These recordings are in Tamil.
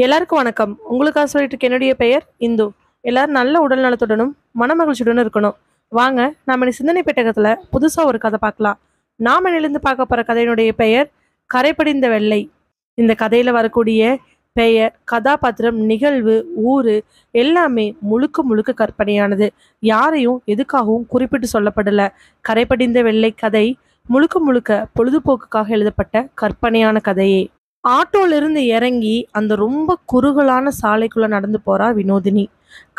எல்லாருக்கும் வணக்கம். உங்களுக்காக சொல்லிட்டு இருக்க என்னுடைய பெயர் இந்து. எல்லாரும் நல்ல உடல் நலத்துடனும் மனமகிழ்ச்சியுடனும் இருக்கணும். வாங்க நாம இந்த சிந்தனை பெட்டகத்துல புதுசா ஒரு கதை பார்க்கலாம். நாம இன்னிலிருந்து பார்க்க போற கதையினுடைய பெயர் கரைபடிந்த வெள்ளை. இந்த கதையில வரக்கூடிய பெயர், கதாபாத்திரம், நிகழ்வு, ஊரு எல்லாமே முழுக்க முழுக்க கற்பனையானது. யாரையும் எதுக்காகவும் குறிப்பிட்டு சொல்லப்படல. கரைபடிந்த வெள்ளை கதை முழுக்க முழுக்க பொழுதுபோக்குக்காக எழுதப்பட்ட கற்பனையான கதையே. ஆட்டோல இருந்து இறங்கி அந்த ரொம்ப குறுகலான சாலைக்குள்ள நடந்து போறா வினோதினி.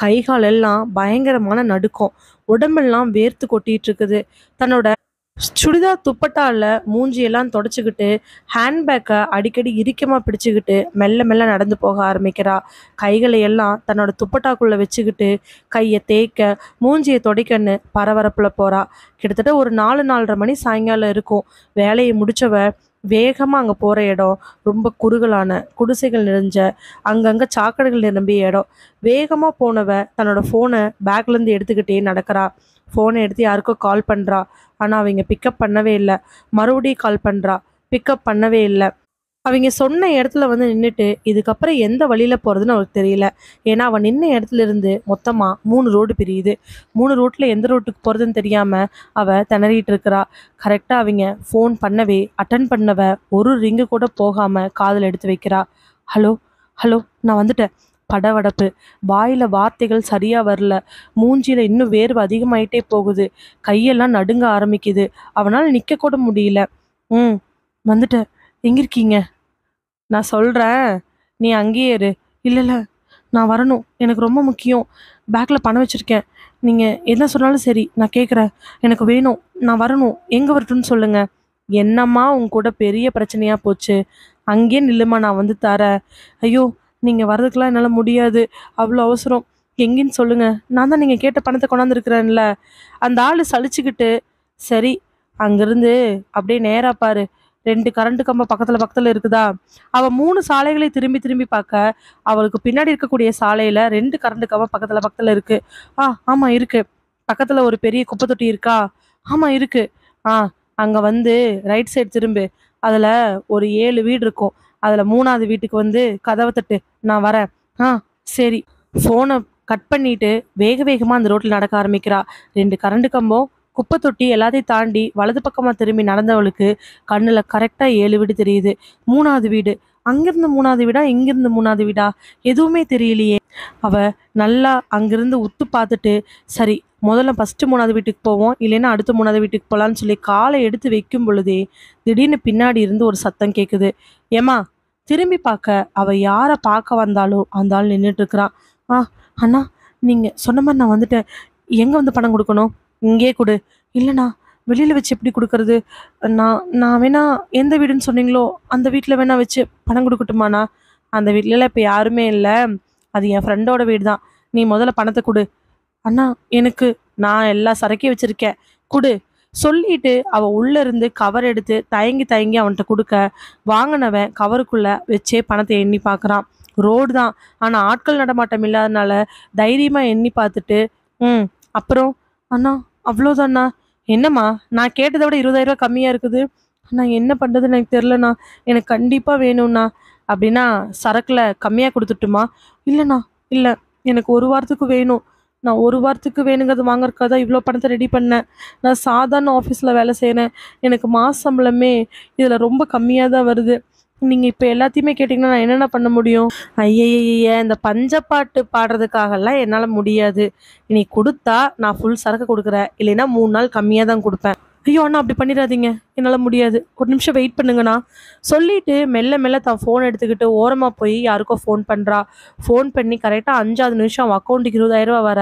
கை கால் எல்லாம் பயங்கரமான நடுக்கம். உடம்பெல்லாம் வேர்த்து கொட்டிட்டு இருக்குது. தன்னோட சுடிதார் துப்பட்டால மூஞ்சியெல்லாம் தொடச்சிக்கிட்டு ஹேண்ட்பேக்கை அடிக்கடி இறுக்கமா பிடிச்சுக்கிட்டு மெல்ல மெல்ல நடந்து போக ஆரம்பிக்கிறா. கைகளை எல்லாம் தன்னோட துப்பட்டாக்குள்ள வச்சுக்கிட்டு கையை தேய்க்க மூஞ்சியை துடைக்கன்னு பரபரப்புல போறா. கிட்டத்தட்ட ஒரு 4-4:30 மணி சாயங்காலம் இருக்கும். வேலையை முடிச்சவ வேகமா அங்க போற இடம் ரொம்ப குறுகலான குடிசைகள் நிறைஞ்ச அங்கங்க சாக்கடைகள் நிரம்பிய இடம். வேகமா போனவ தன்னோட போனை பேக்ல இருந்து எடுத்துக்கிட்டே நடக்கிறா. போனை எடுத்து யாருக்கோ கால் பண்றா. ஆனா அவங்க பிக்கப் பண்ணவே இல்லை. மறுபடியும் கால் பண்றா. பிக்கப் பண்ணவே இல்லை. அவங்க சொன்ன இடத்துல வந்து நின்றுட்டு இதுக்கப்புறம் எந்த வழியில போறதுன்னு அவருக்கு தெரியல. ஏன்னா அவன் நின்ன இடத்துல இருந்து மொத்தமா 3 ரோடு பிரியுது. 3 ரோட்ல எந்த ரோட்டுக்கு போறதுன்னு தெரியாம அவ திணறிட்டு இருக்கிறா. கரெக்டா அவங்க ஃபோன் பண்ணவே அட்டன் பண்ணவ ஒரு ரிங்கு கூட போகாம காதில் எடுத்து வைக்கிறா. ஹலோ, ஹலோ, நான் வந்துட்டேன். படவடப்பு. வாயில வார்த்தைகள் சரியா வரல. மூஞ்சியில இன்னும் வேர்வை அதிகமாயிட்டே போகுது. கையெல்லாம் நடுங்க ஆரம்பிக்குது. அவனால் நிக்க கூட முடியல. ம் வந்துட்டேன். எங்க இருக்கீங்க? நான் சொல்றேன், நீ அங்கேயே இரு. இல்ல இல்ல, நான் வரணும். எனக்கு ரொம்ப முக்கியம். பேக்ல பணம் வச்சிருக்கேன். நீங்க என்ன சொன்னாலும் சரி, நான் கேட்குறேன். எனக்கு வேணும். நான் வரணும். எங்க வரட்டும்னு சொல்லுங்க. என்னம்மா உங்க கூட பெரிய பிரச்சனையா போச்சு? அங்கேயே நில்லுமா, நான் வந்து தரேன். ஐயோ, நீங்க வர்றதுக்கெல்லாம் என்னால் முடியாது. அவ்வளோ அவசரம். எங்கேன்னு சொல்லுங்க. நான் தான் நீங்க கேட்ட பணத்தை கொண்டாந்துருக்கிறேன்ல. அந்த ஆளு சலிச்சுக்கிட்டு, சரி, அங்கிருந்து அப்படியே நேரா பாரு. 2 கரண்ட் கம்பம் பக்கத்துல பக்கத்துல இருக்குதா? அவ 3 சாலைகளை திரும்பி திரும்பி பார்க்க, அவளுக்கு பின்னாடி இருக்கக்கூடிய சாலையில 2 கரண்ட் கம்பம் பக்கத்துல பக்கத்துல இருக்கு. ஆமா இருக்கு. பக்கத்துல ஒரு பெரிய குப்பை தொட்டி இருக்கா? ஆமா இருக்கு. ஆ அங்க வந்து ரைட் சைடு திரும்பு. அதுல ஒரு 7 வீடு இருக்கும். அதுல 3வது வீட்டுக்கு வந்து கதவை தட்டு. நான் வரேன். ஆ சரி. போனை கட் பண்ணிட்டு வேக வேகமா அந்த ரோட்ல நடக்க ஆரம்பிக்கிறா. 2 கரண்ட் கம்பம், குப்பை தொட்டி எல்லாத்தையும் தாண்டி வலது பக்கமா திரும்பி நடந்தவளுக்கு கண்ணுல கரெக்டா 7 வீடு தெரியுது. 3வது வீடு. அங்கிருந்து 3வது வீடா, இங்கிருந்து 3வது வீடா, எதுவுமே தெரியலையே. அவ நல்லா அங்கிருந்து உத்து பார்த்துட்டு, சரி, முதல்ல ஃபர்ஸ்ட் 3வது வீட்டுக்கு போவோம், இல்லைன்னா அடுத்த 3வது வீட்டுக்கு போலான்னு சொல்லி காலை எடுத்து வைக்கும் பொழுதே திடீர்னு பின்னாடி இருந்து ஒரு சத்தம் கேக்குது. ஏமா, திரும்பி பார்க்க அவ யாரை பார்க்க வந்தாலும் அந்த ஆள் நின்றுட்டு இருக்கிறான். ஆ அண்ணா, நீங்க சொன்ன மாதிரி நான் வந்துட்டேன். எங்க வந்து பணம் கொடுக்கணும்? இங்கே கொடு. இல்லைண்ணா, வெளியில வச்சு எப்படி கொடுக்கறது? நான் நான் வேணா எந்த வீடுன்னு சொன்னீங்களோ அந்த வீட்டில் வேணா வச்சு பணம் கொடுக்கட்டுமாண்ணா? அந்த வீட்லலாம் இப்போ யாருமே இல்லை. அது என் ஃப்ரெண்டோட வீடு தான். நீ முதல்ல பணத்தை கொடு. அண்ணா, எனக்கு நான் எல்லா சரக்கையும் வச்சிருக்கேன், குடு. சொல்லிட்டு அவ உள்ள இருந்து கவர் எடுத்து தயங்கி தயங்கி அவன்கிட்ட கொடுக்க, வாங்கினவன் கவருக்குள்ள வச்சே பணத்தை எண்ணி பார்க்கறான். ரோடு தான், ஆனா ஆட்கள் நடமாட்டம் இல்லாதனால தைரியமா எண்ணி பார்த்துட்டு, ம் அப்புறம், அண்ணா, அவ்வளோதாண்ணா. என்னம்மா, நான் கேட்டதை விட 20,000 கம்மியா இருக்குது. அண்ணா, என்ன பண்றதுன்னு எனக்கு தெரிலண்ணா. எனக்கு கண்டிப்பா வேணும்ண்ணா. அப்படின்னா சரக்குல கம்மியா கொடுத்துட்டுமா? இல்லைண்ணா, இல்லை, எனக்கு 1 வாரத்துக்கு வேணும். நான் 1 வாரத்துக்கு வேணுங்கிறது வாங்கறதுக்காக தான் இவ்வளோ பணத்தை ரெடி பண்ணேன். நான் சாதாரண ஆஃபீஸில் வேலை செய்கிறேன். எனக்கு மாச சம்பளமே இதில் ரொம்ப கம்மியாக தான் வருது. நீங்கள் இப்போ எல்லாத்தையுமே கேட்டிங்கன்னா நான் என்னென்ன பண்ண முடியும்? ஐயய்ய, இந்த பஞ்சப்பாட்டு பாடுறதுக்காகலாம் என்னால் முடியாது. நீ கொடுத்தா நான் ஃபுல் சரக்கு கொடுக்குறேன், இல்லைன்னா 3 நாள் கம்மியாக தான் கொடுப்பேன். ஐயோ அண்ணா, அப்படி பண்ணிடாதீங்க. என்னால் முடியாது. ஒரு நிமிஷம் வெயிட் பண்ணுங்கண்ணா. சொல்லிட்டு மெல்ல மெல்ல தான் ஃபோன் எடுத்துக்கிட்டு ஓரமாக போய் யாருக்கோ ஃபோன் பண்ணுறா. ஃபோன் பண்ணி கரெக்டாக 5வது நிமிஷம் அவன் அக்கௌண்ட்டுக்கு 20,000 வர,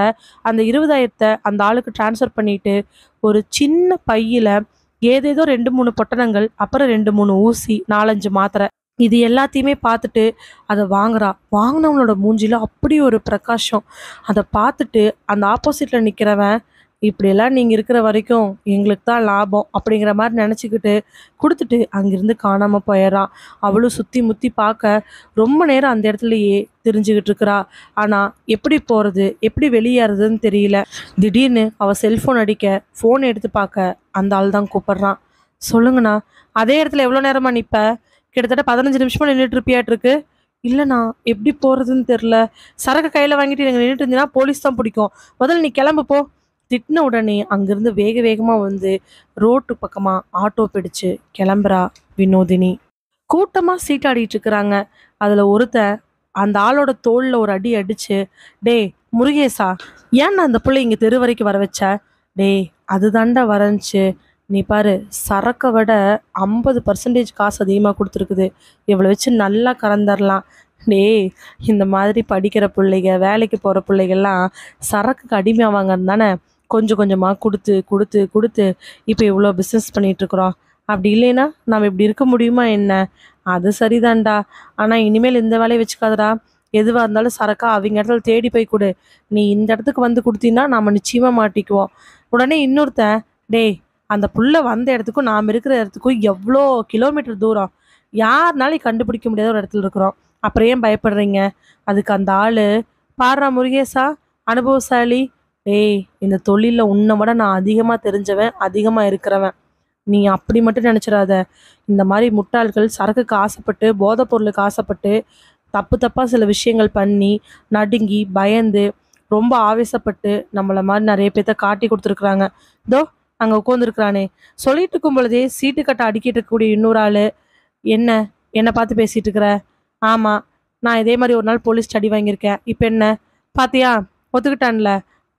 அந்த 20,000 அந்த ஆளுக்கு ட்ரான்ஸ்ஃபர் பண்ணிட்டு ஒரு சின்ன பையில் ஏதேதோ 2-3 பொட்டணங்கள், அப்புறம் 2-3 ஊசி, 4-5 மாத்திரை, இது எல்லாத்தையுமே பார்த்துட்டு அதை வாங்குறா. வாங்கினவனோட மூஞ்சில அப்படி ஒரு பிரகாஷம். அதை பார்த்துட்டு அந்த ஆப்போசிட்ல நிற்கிறவன், இப்படியெல்லாம் நீங்கள் இருக்கிற வரைக்கும் எங்களுக்கு தான் லாபம் அப்படிங்கிற மாதிரி நினச்சிக்கிட்டு கொடுத்துட்டு அங்கிருந்து காணாமல் போயிடுறான். அவளும் சுற்றி முற்றி பார்க்க ரொம்ப நேரம் அந்த இடத்துலையே தெரிஞ்சுக்கிட்டு இருக்கிறா. ஆனால் எப்படி போகிறது, எப்படி வெளியேறதுன்னு தெரியல. திடீர்னு அவள் செல்ஃபோன் அடிக்க ஃபோன் எடுத்து பார்க்க அந்த ஆள் தான் கூப்பிடுறான். சொல்லுங்கண்ணா. அதே இடத்துல எவ்வளோ நேரமாக நிற்ப? கிட்டத்தட்ட 15 நிமிஷமாக நின்றுட்டு இருப்பியாட்டு இருக்கு. இல்லண்ணா, எப்படி போறதுன்னு தெரியல. சரக்கு கையில வாங்கிட்டு நீங்க நின்னுட்டு இருந்தீங்கன்னா போலீஸ் தான் புடிக்கும். முதல்ல நீ கிளம்பு போ. திட்டுன உடனே அங்கிருந்து வேக வேகமா வந்து ரோட்டு பக்கமா ஆட்டோ பிடிச்சு கிளம்புறா வினோதினி. கூட்டமா சீட்டாடிட்டு இருக்கிறாங்க. அதுல ஒருத்தன் அந்த ஆளோட தோள்ல ஒரு அடி அடிச்சு, "டேய் முருகேசா, ஏன்டா அந்த புள்ளைய இங்க தெரு வரைக்கும் வர வச்ச? டேய் அதுதான்டா வரஞ்சுச்சு. நீ பாரு, சரக்க விட 50% காசு அதிகமா குடுத்துருக்குது. இவள வச்சு நல்லா கறந்தரலாம். டேய் இந்த மாதிரி படிக்கிற புள்ளைக, வேலைக்கு போற புள்ளைகலாம் சரக்குக்கு அடிமையாவாங்கன்னு தானே கொஞ்சம் கொஞ்சமா குடுத்து குடுத்து குடுத்து இப்ப இவ்ளோ பிசினஸ் பண்ணிட்டு இருக்கிறோம். அப்படி இல்லைன்னா நம்ம இப்படி இருக்க முடியுமா என்ன? அது சரிதான்டா. ஆனா இனிமேல் இந்த வேலைய வச்சுக்காதடா. எதுவா இருந்தாலும் சரக்கா அவிங்க இடத்துல தேடி போய் குடு. நீ இந்த இடத்துக்கு வந்து குடுத்தீன்னா நாம நிச்சயமா மாட்டிக்குவோம்." உடனே இன்னொருத்தன், "டேய் அந்த புள்ள வந்த இடத்துக்கும் நாம இருக்கிற இடத்துக்கும் எவ்வளோ கிலோமீட்டர் தூரம். யாருனாலும் கண்டுபிடிக்க முடியாத ஒரு இடத்துல இருக்கிறோம். அப்புறம் ஏன் பயப்படுறீங்க?" அதுக்கு அந்த ஆளு, "பாருடா முருகேசா, அனுபவசாலி. டேய் இந்த தொழில்ல உன்னை விட நான் அதிகமா தெரிஞ்சவன், அதிகமா இருக்கிறவன். நீ அப்படி மட்டும் நினைச்சிடாத. இந்த மாதிரி முட்டாள்கள் சரக்குக்கு ஆசைப்பட்டு, போதைப் பொருளுக்கு ஆசைப்பட்டு, தப்பு தப்பா சில விஷயங்கள் பண்ணி, நடுங்கி, பயந்து, ரொம்ப ஆவேசப்பட்டு நம்மள மாதிரி நிறைய பேத்த காட்டி கொடுத்துருக்குறாங்க. தோ அங்க உட்காந்துருக்குறானே." சொல்லிட்டு இருக்கும் பொழுதே சீட்டு கட்ட அடிக்கிட்டு இருக்கக்கூடிய இன்னொரு ஆளு, "என்ன என்ன பார்த்து பேசிட்டு இருக்கிற? ஆமா, நான் இதே மாதிரி ஒரு நாள் போலீஸ் அடி வாங்கியிருக்கேன். இப்ப என்ன பாத்தியா? ஒத்துக்கிட்டான்ல.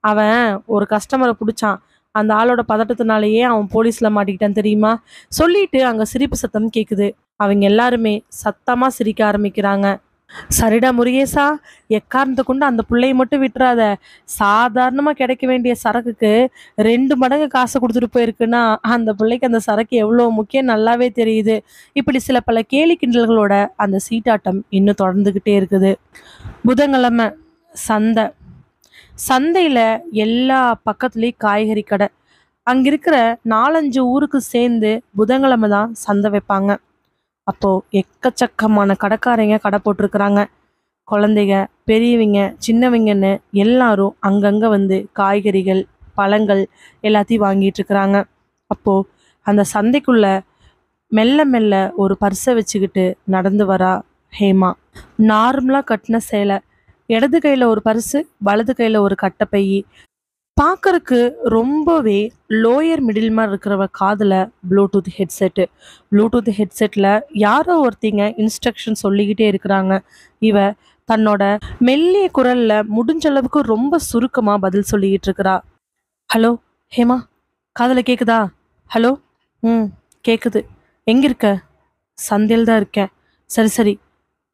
அவன் ஒரு கஸ்டமரை பிடிச்சான். அந்த ஆளோட பதட்டத்தினாலேயே அவன் போலீஸ்ல மாட்டிக்கிட்டான் தெரியுமா?" சொல்லிட்டு அங்க சிரிப்பு சத்தம் கேக்குது. அவங்க எல்லாருமே சத்தமா சிரிக்க ஆரம்பிக்கிறாங்க. "சரிடா முருகேசா, எக்காரணத்தை கொண்டு அந்த புள்ளைய மட்டும் விட்டுறாத. சாதாரணமா கிடைக்க வேண்டிய சரக்குக்கு 2 மடங்கு காசு கொடுத்துட்டு போயிருக்குன்னா அந்த பிள்ளைக்கு அந்த சரக்கு எவ்வளவு முக்கியம் நல்லாவே தெரியுது." இப்படி சில பல கேலி கிண்டல்களோட அந்த சீட்டாட்டம் இன்னும் தொடர்ந்துகிட்டே இருக்குது. புதன்கிழமை சந்தை. சந்தையில எல்லா பக்கத்துலயும் காய்கறி கடை. அங்க இருக்கிற 4, 5 ஊருக்கு சேர்ந்து புதன்கிழமை தான் சந்தை வைப்பாங்க. அப்போ எக்கச்சக்கமான கடைக்காரங்க கடை போட்டிருக்கிறாங்க. குழந்தைங்க, பெரியவங்க, சின்னவங்கன்னு எல்லாரும் அங்கங்க வந்து காய்கறிகள், பழங்கள் எல்லாத்தையும் வாங்கிட்டு இருக்கிறாங்க. அப்போ அந்த சந்தைக்குள்ள மெல்ல மெல்ல ஒரு பர்ஸை வச்சுக்கிட்டு நடந்து வரா ஹேமா. நார்மலா கட்டின சேலை, இடது கையில ஒரு பர்ஸு, வலது கையில ஒரு கட்டைப்பை. பார்க்கறக்கு ரொம்பவே லோயர் மிடில் மாதிரி இருக்கிறவ காதுல ப்ளூடூத் ஹெட்செட்டு. ப்ளூடூத் ஹெட்செட்ல யாரோ ஒருத்திங்க இன்ஸ்ட்ரக்ஷன் சொல்லிக்கிட்டே இருக்கிறாங்க. இவ தன்னோட மெல்லிய குரல்ல முடிஞ்ச அளவுக்கு ரொம்ப சுருக்கமா பதில் சொல்லிக்கிட்டு இருக்கிறா. "ஹலோ ஹேமா, காதுல கேக்குதா? ஹலோ. ம், கேக்குது. எங்க இருக்க?" "சந்தையில் தான் இருக்கேன்." "சரி சரி,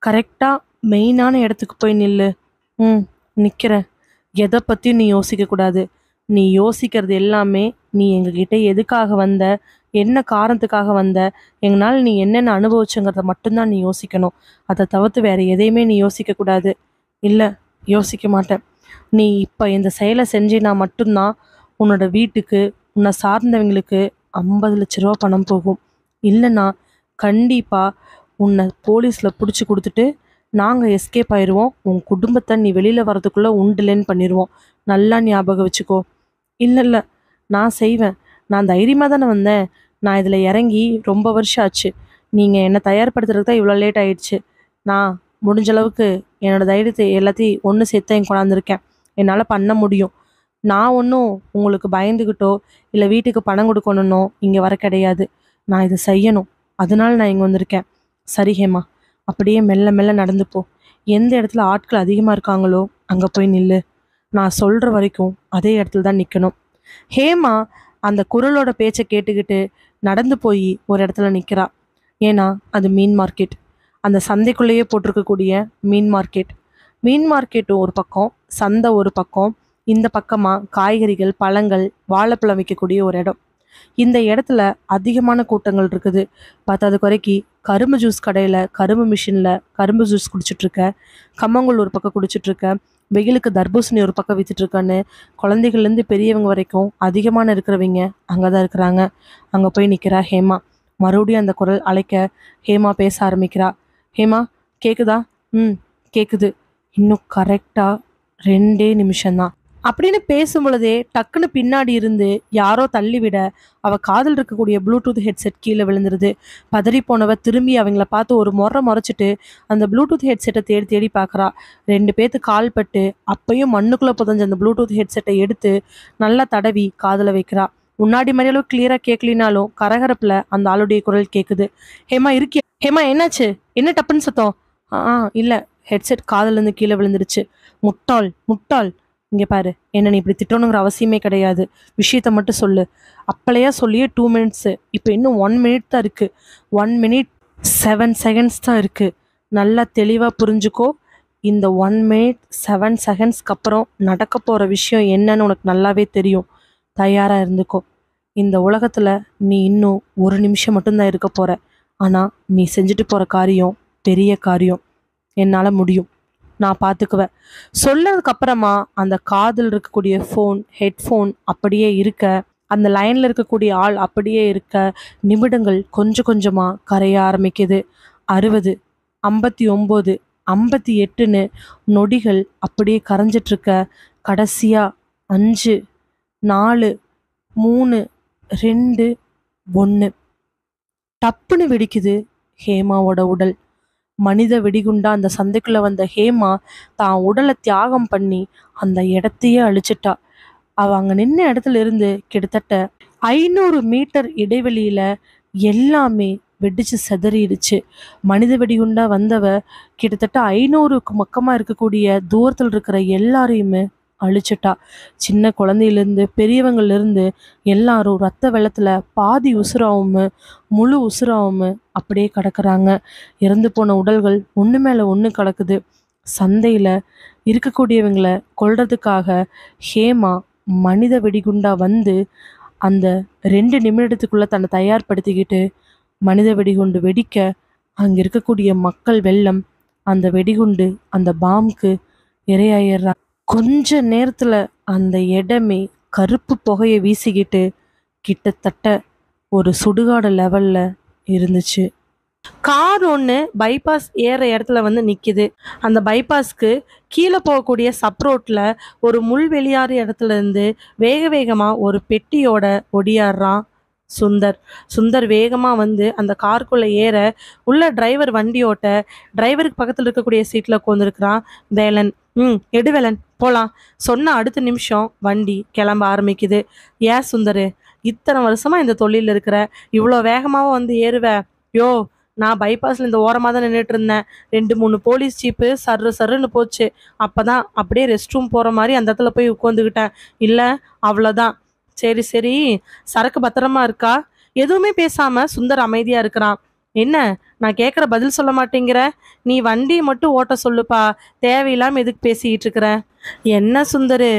கரெக்டா மெயினான இடத்துக்கு போய் நில்லு." "ம், நிக்கிறேன்." "எதை பத்தியும் நீ யோசிக்க கூடாது. நீ யோசிக்கிறது எல்லாமே, நீ எங்ககிட்ட எதுக்காக வந்த, என்ன காரணத்துக்காக வந்த, எங்களால் நீ என்னென்ன அனுபவிச்சங்கிறத மட்டும்தான் நீ யோசிக்கணும். அதை தவிர்த்து வேற எதையுமே நீ யோசிக்க கூடாது." "இல்லை, யோசிக்க மாட்டேன். நீ இப்ப இந்த செயலை செஞ்சினா மட்டும்தான் உன்னோட வீட்டுக்கு, உன்னை சார்ந்தவங்களுக்கு 50 லட்ச ரூபா பணம் போகும். இல்லைன்னா கண்டிப்பா உன்னை போலீஸ்ல பிடிச்சி கொடுத்துட்டு நாங்கள் எஸ்கேப் ஆயிடுவோம். உன் குடும்பத்தை நீ வெளியில் வரதுக்குள்ளே உண்டுலேன்னு பண்ணிடுவோம். நல்லா ஞாபகம் வச்சுக்கோ." "இல்லை இல்லை, நான் செய்வேன். நான் தைரியமாக தானே வந்தேன். நான் இதில் இறங்கி ரொம்ப வருஷம் ஆச்சு. நீங்கள் என்னை தயார்படுத்துறதுக்கு தான் இவ்வளோ லேட் ஆயிடுச்சு. நான் முடிஞ்ச அளவுக்கு என்னோட தைரியத்தை எல்லாத்தையும் ஒன்று சேர்த்து தான் கொண்டாந்துருக்கேன். என்னால் பண்ண முடியும். நான் ஒன்றும் உங்களுக்கு பயந்துக்கிட்டோ இல்லை வீட்டுக்கு பணம் கொடுக்கணுன்னோ இங்கே வர கிடையாது. நான் இதை செய்யணும். அதனால நான் இங்கே வந்திருக்கேன்." "சரி ஹேமா, அப்படியே மெல்ல மெல்ல நடந்து போ. எந்த இடத்துல ஆட்கள் அதிகமாக இருக்காங்களோ அங்கே போய் நில்லு. நான் சொல்கிற வரைக்கும் அதே இடத்துல தான் நிற்கணும்." ஹேமா அந்த குரலோட பேச்சை கேட்டுக்கிட்டு நடந்து போய் ஒரு இடத்துல நிற்கிறா. ஏன்னா அது மீன் மார்க்கெட். அந்த சந்தைக்குள்ளேயே போட்டிருக்கக்கூடிய மீன் மார்க்கெட். மீன் மார்க்கெட்டும் ஒரு பக்கம், சந்தை ஒரு பக்கம். இந்த பக்கமாக காய்கறிகள், பழங்கள், வாழைப்பழம் விற்கக்கூடிய ஒரு இடம். இந்த இடத்துல அதிகமான கூட்டங்கள் இருக்குது. பத்தாத குறைக்கு கரும்பு ஜூஸ் கடையில், கரும்பு மிஷினில் கரும்பு ஜூஸ் குடிச்சிட்ருக்க, கம்மங்கூழ் ஒரு பக்கம் குடிச்சிட்ருக்க, வெயிலுக்கு தர்பூசணி ஒரு பக்கம் விற்றுட்ருக்கன்னு குழந்தைகள்லேருந்து பெரியவங்க வரைக்கும் அதிகமான இருக்கிறவங்க அங்கே தான் இருக்கிறாங்க. அங்கே போய் நிற்கிறா ஹேமா. மறுபடியும் அந்த குரல் அழைக்க ஹேமா பேச ஆரம்பிக்கிறா. "ஹேமா, கேக்குதா?" "ம், கேட்குது." "இன்னும் கரெக்டாக 2 நிமிஷம்தான். அப்படின்னு பேசும் பொழுதே டக்குன்னு பின்னாடி இருந்து யாரோ தள்ளிவிட அவ காதில் இருக்கக்கூடிய ப்ளூடூத் ஹெட்செட் கீழே விழுந்துருது. பதறி போனவ திரும்பி அவங்கள பார்த்து ஒரு முறைச்சிட்டு அந்த ப்ளூடூத் ஹெட்செட்டை தேடி தேடி பார்க்குறா. 2 பேத்து கால் பட்டு அப்பயும் மண்ணுக்குள்ளே புதஞ்ச அந்த ப்ளூடூத் ஹெட்செட்டை எடுத்து நல்லா தடவி காதில் வைக்கிறா. முன்னாடி மாதிரி அளவு கிளியரா கேட்கலினாலும் கரகரப்புல அந்த ஆளுடைய குரல் கேட்குது. ஹேமா இருக்கியா? ஹேமா என்னாச்சு? என்ன டப்புன்னு சத்தம்? இல்ல, ஹெட்செட் காதுல இருந்து கீழே விழுந்துருச்சு. முட்டாள் முட்டாள், இங்க பாரு, என்ன நீ இப்படி திட்டணுங்கிற அவசியமே கிடையாது. விஷயத்த மட்டும் சொல்லு. அப்பளையா சொல்லியே 2 மினிட்ஸ், இப்போ இன்னும் 1 மினிட் தான் இருக்கு. 1 மினிட் 7 செகண்ட்ஸ் தான் இருக்கு. நல்லா தெளிவா புரிஞ்சுக்கோ. இந்த 1 மினிட் 7 செகண்ட்ஸ்க்கு அப்புறம் நடக்க போற விஷயம் என்னன்னு உனக்கு நல்லாவே தெரியும். தயாரா இருந்துக்கோ. இந்த உலகத்துல நீ இன்னும் 1 நிமிஷம் மட்டும்தான் இருக்க போற. ஆனா நீ செஞ்சுட்டு போற காரியம் பெரிய காரியம். என்னால முடியும், நான் பார்த்துக்குவேன். சொன்னதுக்கு அப்புறமா அந்த காதில் இருக்கக்கூடிய ஹெட்ஃபோன் அப்படியே இருக்க, அந்த லைன்ல இருக்கக்கூடிய ஆள் அப்படியே இருக்க, நிமிடங்கள் கொஞ்சம் கொஞ்சமா கரைய ஆரம்பிக்குது. 60, 59, 58ன்னு நொடிகள் அப்படியே கரைஞ்சிட்டு இருக்க. கடைசியா 5, 4, 3, 2, 1 டப்புன்னு வெடிக்குது ஹேமாவோட உடல். மனித வெடிகுண்டா அந்த சந்தைக்குள்ள வந்த ஹேமா தான் உடலை தியாகம் பண்ணி அந்த இடத்தையே அழிச்சிட்டா. அவ அங்க நின்ன இடத்துல இருந்து கிட்டத்தட்ட 500 மீட்டர் இடைவெளியில எல்லாமே வெடிச்சு சிதறிடுச்சு. மனித வெடிகுண்டா வந்தவ கிட்டத்தட்ட 500க்கு பக்கமா இருக்கக்கூடிய தூரத்தில் இருக்கிற எல்லாரையுமே அழிச்சிட்டா. சின்ன குழந்தையிலேருந்து பெரியவங்கள்லேருந்து எல்லாரும் ரத்த வெள்ளத்துல பாதி உசுராவும் முழு உசுராவும் அப்படியே கிடக்குறாங்க. இறந்து போன உடல்கள் ஒன்று மேலே ஒன்று கிடக்குது. சந்தையில் இருக்கக்கூடியவங்களை கொல்றதுக்காக ஹேமா மனித வெடிகுண்டா வந்து அந்த 2 நிமிடத்துக்குள்ள தன்னை தயார்படுத்திக்கிட்டு மனித வெடிகுண்டு வெடிக்க அங்கே இருக்கக்கூடிய மக்கள் வெள்ளம் அந்த வெடிகுண்டு அந்த பாம்புக்கு இரையாயிடுறாங்க. கொஞ்ச நேரத்துல அந்த இடமே கருப்பு புகையை வீசிக்கிட்டு கிட்டத்தட்ட ஒரு சுடுகாடு லெவல்ல இருந்துச்சு. கார் ஒன்று பைபாஸ் ஏற இடத்துல வந்து நிற்கிது. அந்த பைபாஸ்க்கு கீழே போகக்கூடிய சப்ரோட்டில் ஒரு முள் வெளியாறு இடத்துல இருந்து வேக வேகமாக ஒரு பெட்டியோட ஒடியாடுறான் சுந்தர் வேகமாக வந்து அந்த காருக்குள்ளே ஏற, உள்ள டிரைவர் வண்டி ஓட்ட, டிரைவருக்கு பக்கத்தில் இருக்கக்கூடிய சீட்டில் உட்காந்துருக்கிறான் வேலன். எடு வேலன் போகலாம் சொன்ன அடுத்த நிமிஷம் வண்டி கிளம்ப ஆரம்பிக்குது. ஏன் சுந்தர், இத்தனை வருஷமா இந்த தொழிலில் இருக்கிற, இவ்வளோ வேகமாக வந்து ஏறுவ? யோ, நான் பைபாஸில் இந்த ஓரமாக தான் நின்றுட்டு இருந்தேன். 2-3 போலீஸ் ஜீப்பு சர்ருன்னு போச்சு. அப்போ தான் அப்படியே ரெஸ்ட் ரூம் போகிற மாதிரி அந்த இடத்துல போய் உட்காந்துக்கிட்டேன். இல்லை, அவ்வளோதான். சரி சரி, சரக்கு பத்திரமா இருக்கா? எதுவுமே பேசாமல் சுந்தர் அமைதியாக இருக்கிறான். என்ன, நான் கேட்குற பதில் சொல்ல மாட்டேங்கிற? நீ வண்டியை மட்டும் ஓட்ட சொல்லுப்பா, தேவையில்லாமல் எதுக்கு பேசிக்கிட்டு இருக்கிற? என்ன சுந்தரு,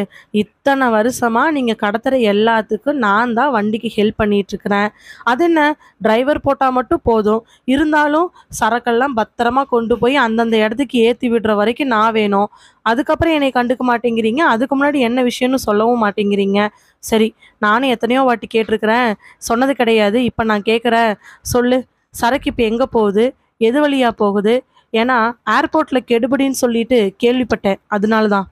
இத்தனை வருஷமா நீங்கள் கடத்துகிற எல்லாத்துக்கும் நான் தான் வண்டிக்கு ஹெல்ப் பண்ணிட்டு இருக்கிறேன். அது என்ன, டிரைவர் போட்டால் மட்டும் போதும், இருந்தாலும் சரக்கெல்லாம் பத்திரமா கொண்டு போய் அந்தந்த இடத்துக்கு ஏற்றி விடுற வரைக்கும் நான் வேணும். அதுக்கப்புறம் என்னை கண்டுக்க மாட்டேங்கிறீங்க, அதுக்கு முன்னாடி என்ன விஷயம்னு சொல்லவும் மாட்டேங்கிறீங்க. சரி, நானும் எத்தனையோ வாட்டி கேட்டிருக்கிறேன், சொன்னது கிடையாது. இப்போ நான் கேட்குறேன், சொல்லு. சரக்கு இப்போ எங்கே போகுது? எது வழியாக போகுது? ஏன்னா ஏர்போர்ட்டில் கெடுபடின்னு சொல்லிட்டு கேள்விப்பட்டேன். அதனால தான்.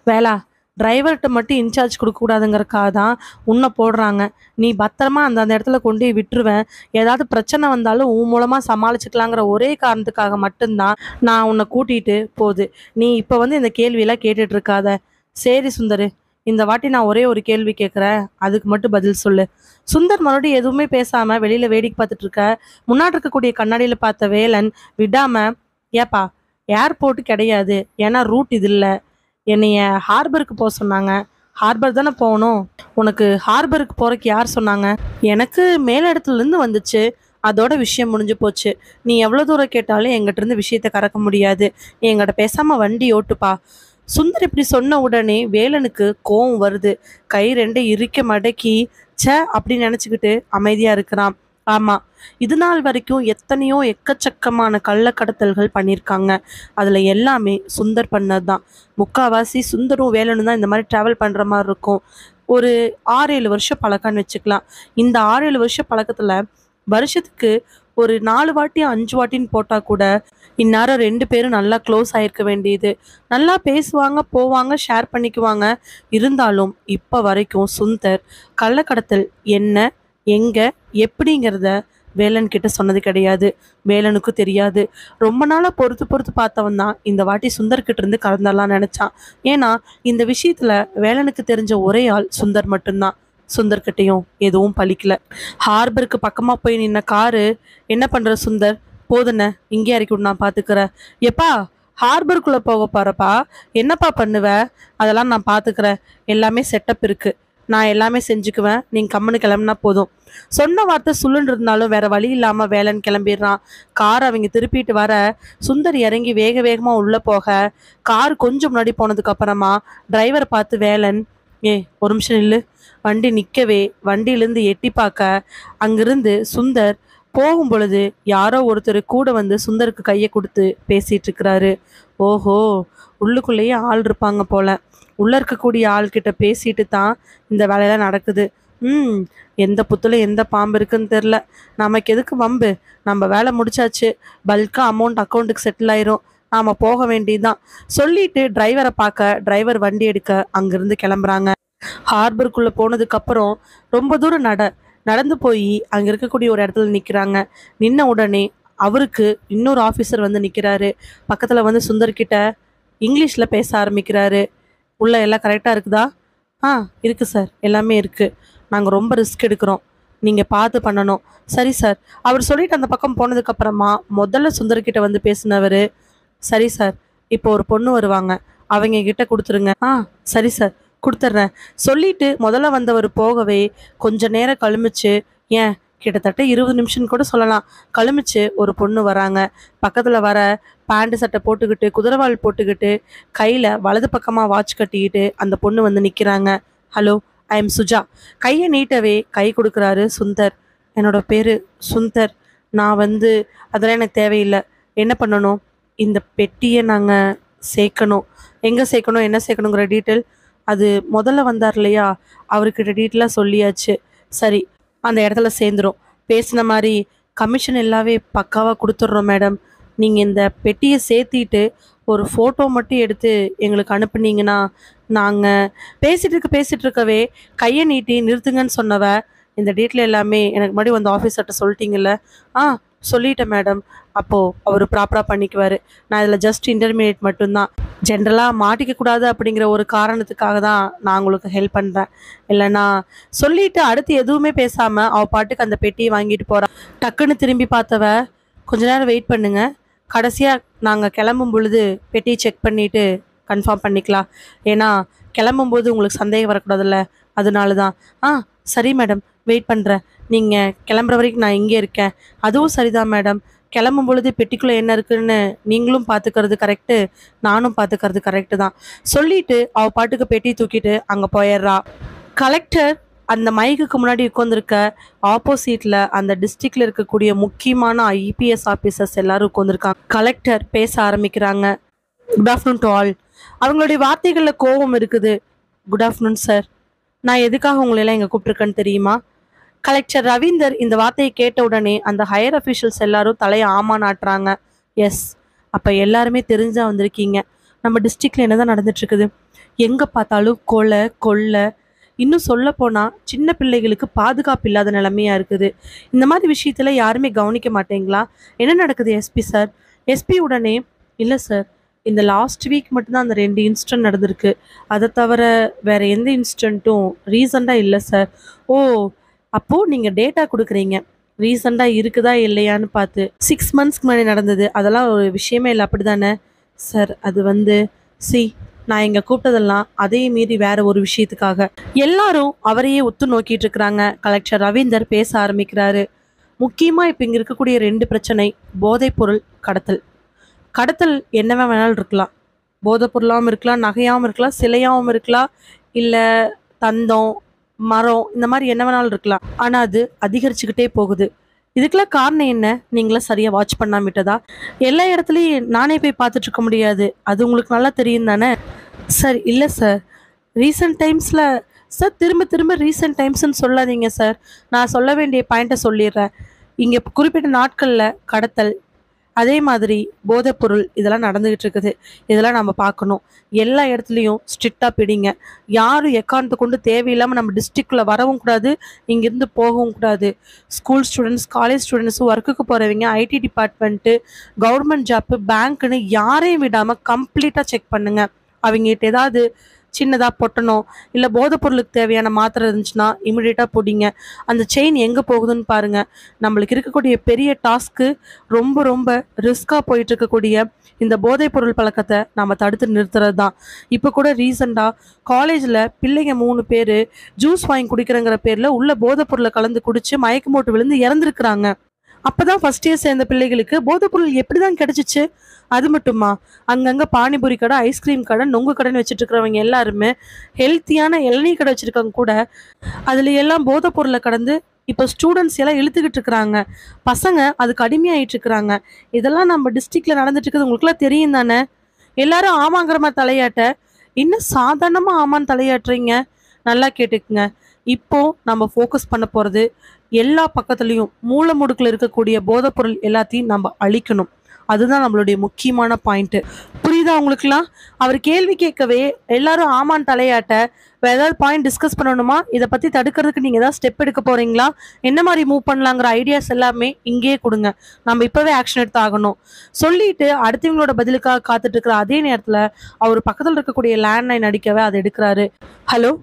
வேளா, டிரைவர்கிட்ட மட்டும் இன்சார்ஜ் கொடுக்கக்கூடாதுங்கிறக்காக தான் உன்னை போடுறாங்க. நீ பத்திரமா அந்த இடத்துல கொண்டு விட்டுருவேன். ஏதாவது பிரச்சனை வந்தாலும் உன் மூலமாக சமாளிச்சுக்கலாங்கிற ஒரே காரணத்துக்காக மட்டும்தான் நான் உன்னை கூட்டிகிட்டு போகுது. நீ இப்போ வந்து இந்த கேள்வியெல்லாம் கேட்டுட்டு இருக்காத. சரி சுந்தர், இந்த வாட்டி நான் ஒரே ஒரு கேள்வி கேட்குறேன், அதுக்கு மட்டும் பதில் சொல்லு. சுந்தர் மறுபடியும் எதுவுமே பேசாமல் வெளியில் வேடிக்கை பார்த்துட்டு இருக்க. முன்னாடி இருக்கக்கூடிய கண்ணாடியில் பார்த்த வேலன் விடாமல், ஏப்பா, ஏர்போர்ட்டு கிடையாது, ஏன்னா ரூட் இது இல்லை. என்னைய ஹார்பருக்கு போக சொன்னாங்க. ஹார்பர் தானே போகணும். உனக்கு ஹார்பருக்கு போகிறக்கு யார் சொன்னாங்க? எனக்கு மேலிடத்துலேருந்து வந்துச்சு. அதோட விஷயம் முடிஞ்சு போச்சு. நீ எவ்வளோ தூரம் கேட்டாலும் எங்கிட்ட இருந்து விஷயத்தை கறக்க முடியாது. நீ எங்கிட்ட பேசாமல் வண்டி ஓட்டுப்பா. சுந்தர் இப்படி சொன்ன உடனே வேலனுக்கு கோவம் வருது. கை 2 இறுக்க மடக்கி அப்படின்னு நினச்சிக்கிட்டு அமைதியாக இருக்கிறான். ஆமாம், இது நாள் வரைக்கும் எத்தனையோ எக்கச்சக்கமான கள்ளக்கடத்தல்கள் பண்ணியிருக்காங்க. அதில் எல்லாமே சுந்தர் பண்ணது தான். முக்கால்வாசி சுந்தரும் வேலனும் தான் இந்த மாதிரி ட்ராவல் பண்ணுற மாதிரி இருக்கும். ஒரு 6-7 வருஷம் பழக்கம்னு வச்சுக்கலாம். இந்த 6-7 வருஷ பழக்கத்தில் வருஷத்துக்கு ஒரு 4 வாட்டி 5 வாட்டின்னு போட்டா கூட இந்நேரம் 2 பேரும் நல்லா க்ளோஸ் ஆயிருக்க வேண்டியது. நல்லா பேசுவாங்க, போவாங்க, ஷேர் பண்ணிக்குவாங்க. இருந்தாலும் இப்ப வரைக்கும் சுந்தர் கள்ளக்கடத்தல் என்ன, எங்க, எப்படிங்கிறத வேலன் கிட்ட சொன்னது கிடையாது. வேலனுக்கும் தெரியாது. ரொம்ப நாளா பொறுத்து பொறுத்து பார்த்தவன் தான் இந்த வாட்டி சுந்தர் கிட்ட இருந்து கலந்தரலாம் நினைச்சான். ஏன்னா இந்த விஷயத்துல வேலனுக்கு தெரிஞ்ச ஒரே ஆள் சுந்தர் மட்டும்தான். சுந்தர் கிட்டையும் எதுவும் பலிக்கல. ஹார்பருக்கு பக்கமா போய் நின்ன காரு, என்ன பண்ற சுந்தர், போதுண்ணே இங்கே இறக்கி விட்டு நான் பாத்துக்கிறேன். எப்பா, ஹார்பருக்குள்ள போக போறப்பா, என்னப்பா பண்ணுவ, அதெல்லாம் நான் பாத்துக்கிறேன், எல்லாமே செட்டப் இருக்கு, நான் எல்லாமே செஞ்சுக்குவேன், நீங்க கம்முன்னு கிளம்புனா போதும். சொன்ன வார்த்தை சுள்ளுன்னு இருந்தாலும் வேற வழி இல்லாம வேலன் கிளம்பிடுறான். கார் அவங்க திருப்பிட்டு வர சுந்தர் இறங்கி வேக வேகமா உள்ள போக, கார் கொஞ்சம் முன்னாடி போனதுக்கு அப்புறமா டிரைவரை பார்த்து வேலன், ஒரு நிமிஷம் நில்லு. வண்டி நிற்கவே வண்டியிலேருந்து எட்டி பார்க்க அங்கிருந்து சுந்தர் போகும் பொழுது யாரோ ஒருத்தர் கூட வந்து சுந்தருக்கு கையை கொடுத்து பேசிட்டு இருக்கிறாரு. ஓஹோ, உள்ளுக்குள்ளேயே ஆள் இருப்பாங்க போல. உள்ள இருக்கக்கூடிய ஆள்கிட்ட பேசிட்டு தான் இந்த வேலையெல்லாம் நடக்குது. எந்த புத்துல எந்த பாம்பு இருக்குன்னு தெரில. நமக்கு எதுக்கு வம்பு, நம்ம வேலை முடிச்சாச்சு, பல்கா அமௌண்ட் அக்கௌண்ட்டுக்கு செட்டில் ஆயிரும், நாம போக வேண்டியதுதான் சொல்லிட்டு டிரைவரை பார்க்க டிரைவர் வண்டி எடுக்க அங்கிருந்து கிளம்புறாங்க. ஹார்பருக்குள்ள போனதுக்கு அப்புறம் ரொம்ப தூரம் நடந்து போய் அங்க இருக்கக்கூடிய ஒரு இடத்துல நிக்கிறாங்க. நின்ன உடனே அவருக்கு இன்னொரு ஆஃபீஸர் வந்து நிக்கிறாரு. பக்கத்துல வந்து சுந்தர் கிட்ட இங்கிலீஷ்ல பேச ஆரம்பிக்கிறாரு. உள்ள எல்லாம் கரெக்டா இருக்குதா? இருக்கு சார், எல்லாமே இருக்கு. நாங்க ரொம்ப ரிஸ்க் எடுக்கிறோம், நீங்க பார்த்து பண்ணணும். சரி சார். அவர் சொல்லிட்டு அந்த பக்கம் போனதுக்கு அப்புறமா முதல்ல சுந்தர் கிட்ட வந்து பேசினவரு, சரி சார், இப்போ ஒரு பொண்ணு வருவாங்க, அவங்க கிட்ட கொடுத்துருங்க. சரி சார், கொடுத்துட்றேன் சொல்லிட்டு முதல்ல வந்தவர் போகவே கொஞ்ச நேரம் கழிமிச்சு, ஏன் கிட்டத்தட்ட 20 நிமிஷம் கூட சொல்லலாம், கழிமிச்சு ஒரு பொண்ணு வராங்க. பக்கத்துல வர பேண்ட் சட்டை போட்டுக்கிட்டு குதிரவால் போட்டுக்கிட்டு கையில வலது பக்கமா வாட்ச் கட்டிக்கிட்டு அந்த பொண்ணு வந்து நிக்கிறாங்க. Hello, I am Suja. கையை நீட்டவே கை கொடுக்குறாரு சுந்தர். என்னோட பேரு சுந்தர், நான் வந்து அதெல்லாம் எனக்கு தேவையில்லை. என்ன பண்ணணும், இந்த பெட்டியை நாங்கள் சேர்க்கணும். எங்கே சேர்க்கணும், என்ன சேர்க்கணுங்கிற டீட்டெயில் அது முதல்ல வந்தார் இல்லையா, அவர்கிட்ட டீட்டெயிலாக சொல்லியாச்சு. சரி, அந்த இடத்துல சேர்ந்துரும். பேசின மாதிரி கமிஷன் எல்லாமே பக்காவாக கொடுத்துட்றோம் மேடம். நீங்கள் இந்த பெட்டியை சேர்த்திட்டு ஒரு ஃபோட்டோ மட்டும் எடுத்து எங்களுக்கு அனுப்புனீங்கன்னா நாங்கள் பேசிகிட்டு இருக்கவே கையை நீட்டி நிறுத்துங்கன்னு சொன்னவ, இந்த டீட்டெயில் எல்லாமே எனக்கு முன்னாடி வந்து ஆஃபீஸர்கிட்ட சொல்லிட்டீங்கல்ல? சொல்லிட்டேன் மேடம். அப்போது அவர் ப்ராப்பராக பண்ணிக்குவார். நான் இதில் ஜஸ்ட் இன்டர்மீடியேட் மட்டும்தான். ஜென்ரலாக மாட்டிக்கக்கூடாது அப்படிங்கிற ஒரு காரணத்துக்காக தான் நான் உங்களுக்கு ஹெல்ப் பண்ணுறேன். இல்லைன்னா சொல்லிவிட்டு அடுத்து எதுவுமே பேசாமல் அவள் பாட்டுக்கு அந்த பெட்டியை வாங்கிட்டு போகிறான். டக்குன்னு திரும்பி பார்த்தவ, கொஞ்ச நேரம் வெயிட் பண்ணுங்க, கடைசியாக நாங்கள் கிளம்பும் பொழுது பெட்டியை செக் பண்ணிவிட்டு கன்ஃபார்ம் பண்ணிக்கலாம். ஏன்னா கிளம்பும்போது உங்களுக்கு சந்தேகம் வரக்கூடாதுல்ல, அதனால தான். சரி மேடம், வெயிட் பண்ணுறேன். நீங்கள் கிளம்புற வரைக்கும் நான் இங்கே இருக்கேன். அதுவும் சரிதான் மேடம். கிளம்பும் பொழுது பெட்டிக்குள்ளே என்ன இருக்குன்னு நீங்களும் பார்த்துக்கிறது கரெக்டு, நானும் பார்த்துக்கிறது கரெக்டு தான் சொல்லிட்டு அவள் பாட்டுக்கு பெட்டி தூக்கிட்டு அங்கே போயிடுறா. கலெக்டர் அந்த மைக்குக்கு முன்னாடி உட்காந்துருக்க ஆப்போசிட்டில் அந்த டிஸ்ட்ரிக்டில் இருக்கக்கூடிய முக்கியமான ஐபிஎஸ் ஆஃபீஸர்ஸ் எல்லாரும் உட்காந்துருக்காங்க. கலெக்டர் பேச ஆரம்பிக்கிறாங்க. Good afternoon to all. அவங்களுடைய வார்த்தைகளில் கோபம் இருக்குது. Good afternoon sir. நான் எதுக்காக உங்களெல்லாம் இங்கே கூப்பிட்ருக்கேன்னு தெரியுமா? கலெக்டர் ரவீந்தர் இந்த வார்த்தையை கேட்ட உடனே அந்த ஹையர் அஃபிஷியல்ஸ் எல்லாரும் தலையை ஆமா நாட்டுறாங்க. எஸ், அப்போ எல்லாருமே தெரிஞ்சா வந்திருக்கீங்க. நம்ம டிஸ்ட்ரிக்டில் என்ன தான் நடந்துட்டுருக்குது? எங்கே பார்த்தாலும் கொள்ளை, இன்னும் சொல்ல போனால் சின்ன பிள்ளைகளுக்கு பாதுகாப்பு இல்லாத நிலைமையாக இருக்குது. இந்த மாதிரி விஷயத்தில் யாருமே கவனிக்க மாட்டேங்களா? என்ன நடக்குது எஸ்பி சார்? எஸ்பி உடனே, இல்லை சார், இந்த லாஸ்ட் வீக் மட்டும்தான் அந்த 2 இன்சிடென்ட் நடந்திருக்கு, அதை தவிர வேறு எந்த இன்சிடென்ட்டும் ரீசண்டாக இல்லை சார். ஓ, அப்போது நீங்கள் டேட்டா கொடுக்குறீங்க, ரீசண்டாக இருக்குதா இல்லையான்னு பார்த்து. 6 மந்த்ஸ்க்கு முன்னாடி நடந்தது, அதெல்லாம் ஒரு விஷயமே இல்லை, அப்படி தானே சார்? அது வந்து நான் இங்கே கூப்பிட்டதெல்லாம் அதே மீறி வேற ஒரு விஷயத்துக்காக. எல்லாரும் அவரையே ஒத்து நோக்கிட்டு இருக்கிறாங்க. கலெக்டர் ரவீந்தர் பேச ஆரம்பிக்கிறாரு. முக்கியமாக இப்போ இங்கே இருக்கக்கூடிய 2 பிரச்சனை, போதைப்பொருள் கடத்தல். கடத்தல் என்னவா வேணாலும் இருக்கலாம். போதைப் பொருளாகவும் இருக்கலாம், நகையாகவும் இருக்கலாம், சிலையாகவும் இருக்கலாம், இல்லை தந்தம், மரம், இந்த மாதிரி என்ன வேணாலும் இருக்கலாம். ஆனால் அது அதிகரிச்சுக்கிட்டே போகுது. இதுக்கெல்லாம் காரணம் என்ன? நீங்களாம் சரியாக வாட்ச் பண்ணாம விட்டதா? எல்லா இடத்துலையும் நானே போய் பார்த்துட்டு இருக்க முடியாது, அது உங்களுக்கு நல்லா தெரியும் தானே சார்? இல்லை சார், ரீசெண்ட் டைம்ஸில் சார், திரும்ப ரீசெண்ட் டைம்ஸ்ன்னு சொல்லாதீங்க சார். நான் சொல்ல வேண்டிய பாயிண்ட்டை சொல்லிடுறேன். இங்கே குறிப்பிட்ட நாட்களில் கடத்தல், அதே மாதிரி போதைப்பொருள் இதெல்லாம் நடந்துகிட்டு இருக்குது. இதெல்லாம் நம்ம பார்க்கணும். எல்லா இடத்துலையும் ஸ்ட்ரிக்டாக பிடிங்க. யாரும் எக்காரணத்தை கொண்டு தேவையில்லாமல் நம்ம டிஸ்ட்ரிக்டில் வரவும் கூடாது, இங்கேருந்து போகவும் கூடாது. ஸ்கூல் ஸ்டூடெண்ட்ஸ், காலேஜ் ஸ்டூடெண்ட்ஸு, ஒர்க்குக்கு போகிறவங்க, ஐடி டிபார்ட்மெண்ட்டு, கவர்மெண்ட் ஜாப்பு, பேங்க்குன்னு யாரையும் விடாமல் கம்ப்ளீட்டாக செக் பண்ணுங்கள். அவங்ககிட்ட ஏதாவது சின்னதாக பொட்டணும் இல்லை போதைப் பொருளுக்கு தேவையான மாத்திரை இருந்துச்சுன்னா இமிடியேட்டாக பிடிங்க. அந்த செயின் எங்கே போகுதுன்னு பாருங்கள். நம்மளுக்கு இருக்கக்கூடிய பெரிய டாஸ்க்கு ரொம்ப ரொம்ப ரிஸ்க்காக போயிட்டு இருக்கக்கூடிய இந்த போதைப் பொருள் பழக்கத்தை நம்ம தடுத்து நிறுத்துறது தான். இப்போ கூட ரீசெண்டாக காலேஜில் பிள்ளைங்க 3 பேர் ஜூஸ் வாங்கி குடிக்கிறங்கிற பேரில் உள்ள போதைப் பொருளை கலந்து குடித்து மயக்க போட்டு விழுந்து இறந்துருக்குறாங்க. அப்பதான் ஃபர்ஸ்ட் இயர் சேர்ந்த பிள்ளைகளுக்கு போதைப்பொருள் எப்படிதான் கிடைச்சிச்சு? அது மட்டுமா, அங்கங்க பானிபூரி கடை, ஐஸ்கிரீம் கடை, நொங்கு கடைன்னு வச்சுட்டு இருக்கிறவங்க எல்லாருமே ஹெல்த்தியான இளநீர் கடை வச்சிருக்கவங்க கூட அதுல எல்லாம் போதைப் பொருளை கடந்து இப்போ ஸ்டூடெண்ட்ஸ் எல்லாம் இழுத்துக்கிட்டு இருக்கிறாங்க. பசங்க அதுக்கு அடிமையாயிட்டு இருக்கிறாங்க. இதெல்லாம் நம்ம டிஸ்ட்ரிக்ட்ல நடந்துட்டு இருக்குது. உங்களுக்குலாம் தெரியும் தானே? எல்லாரும் ஆமாங்கிற மாதிரி தலையாட்ட இன்னும் சாதாரணமா ஆமான்னு தலையாட்டுறீங்க. நல்லா கேட்டுக்குங்க. இப்போ நம்ம ஃபோக்கஸ் பண்ண போறது எல்லா பக்கத்துலையும் மூல முடுக்கில் இருக்கக்கூடிய போதைப்பொருள் எல்லாத்தையும் நம்ம அழிக்கணும். அதுதான் நம்மளுடைய முக்கியமான பாயிண்ட்டு. புரியுதா உங்களுக்குலாம்? அவர் கேள்வி கேட்கவே எல்லாரும் ஆமான் தலையாட்ட வேற ஏதாவது பாயிண்ட் டிஸ்கஸ் பண்ணணுமா? இதை பற்றி தடுக்கிறதுக்கு நீங்கள் ஏதாவது ஸ்டெப் எடுக்க போகிறீங்களா? என்ன மாதிரி மூவ் பண்ணலாங்கிற ஐடியாஸ் எல்லாமே இங்கேயே கொடுங்க. நம்ம இப்போவே ஆக்ஷன் எடுத்து ஆகணும். சொல்லிட்டு அடுத்தவங்களோட பதிலுக்காக காத்துட்டு இருக்கிற அதே நேரத்தில் அவர் பக்கத்தில் இருக்கக்கூடிய லேண்ட்லைன் அடிக்கவே அதை எடுக்கிறாரு. ஹலோ,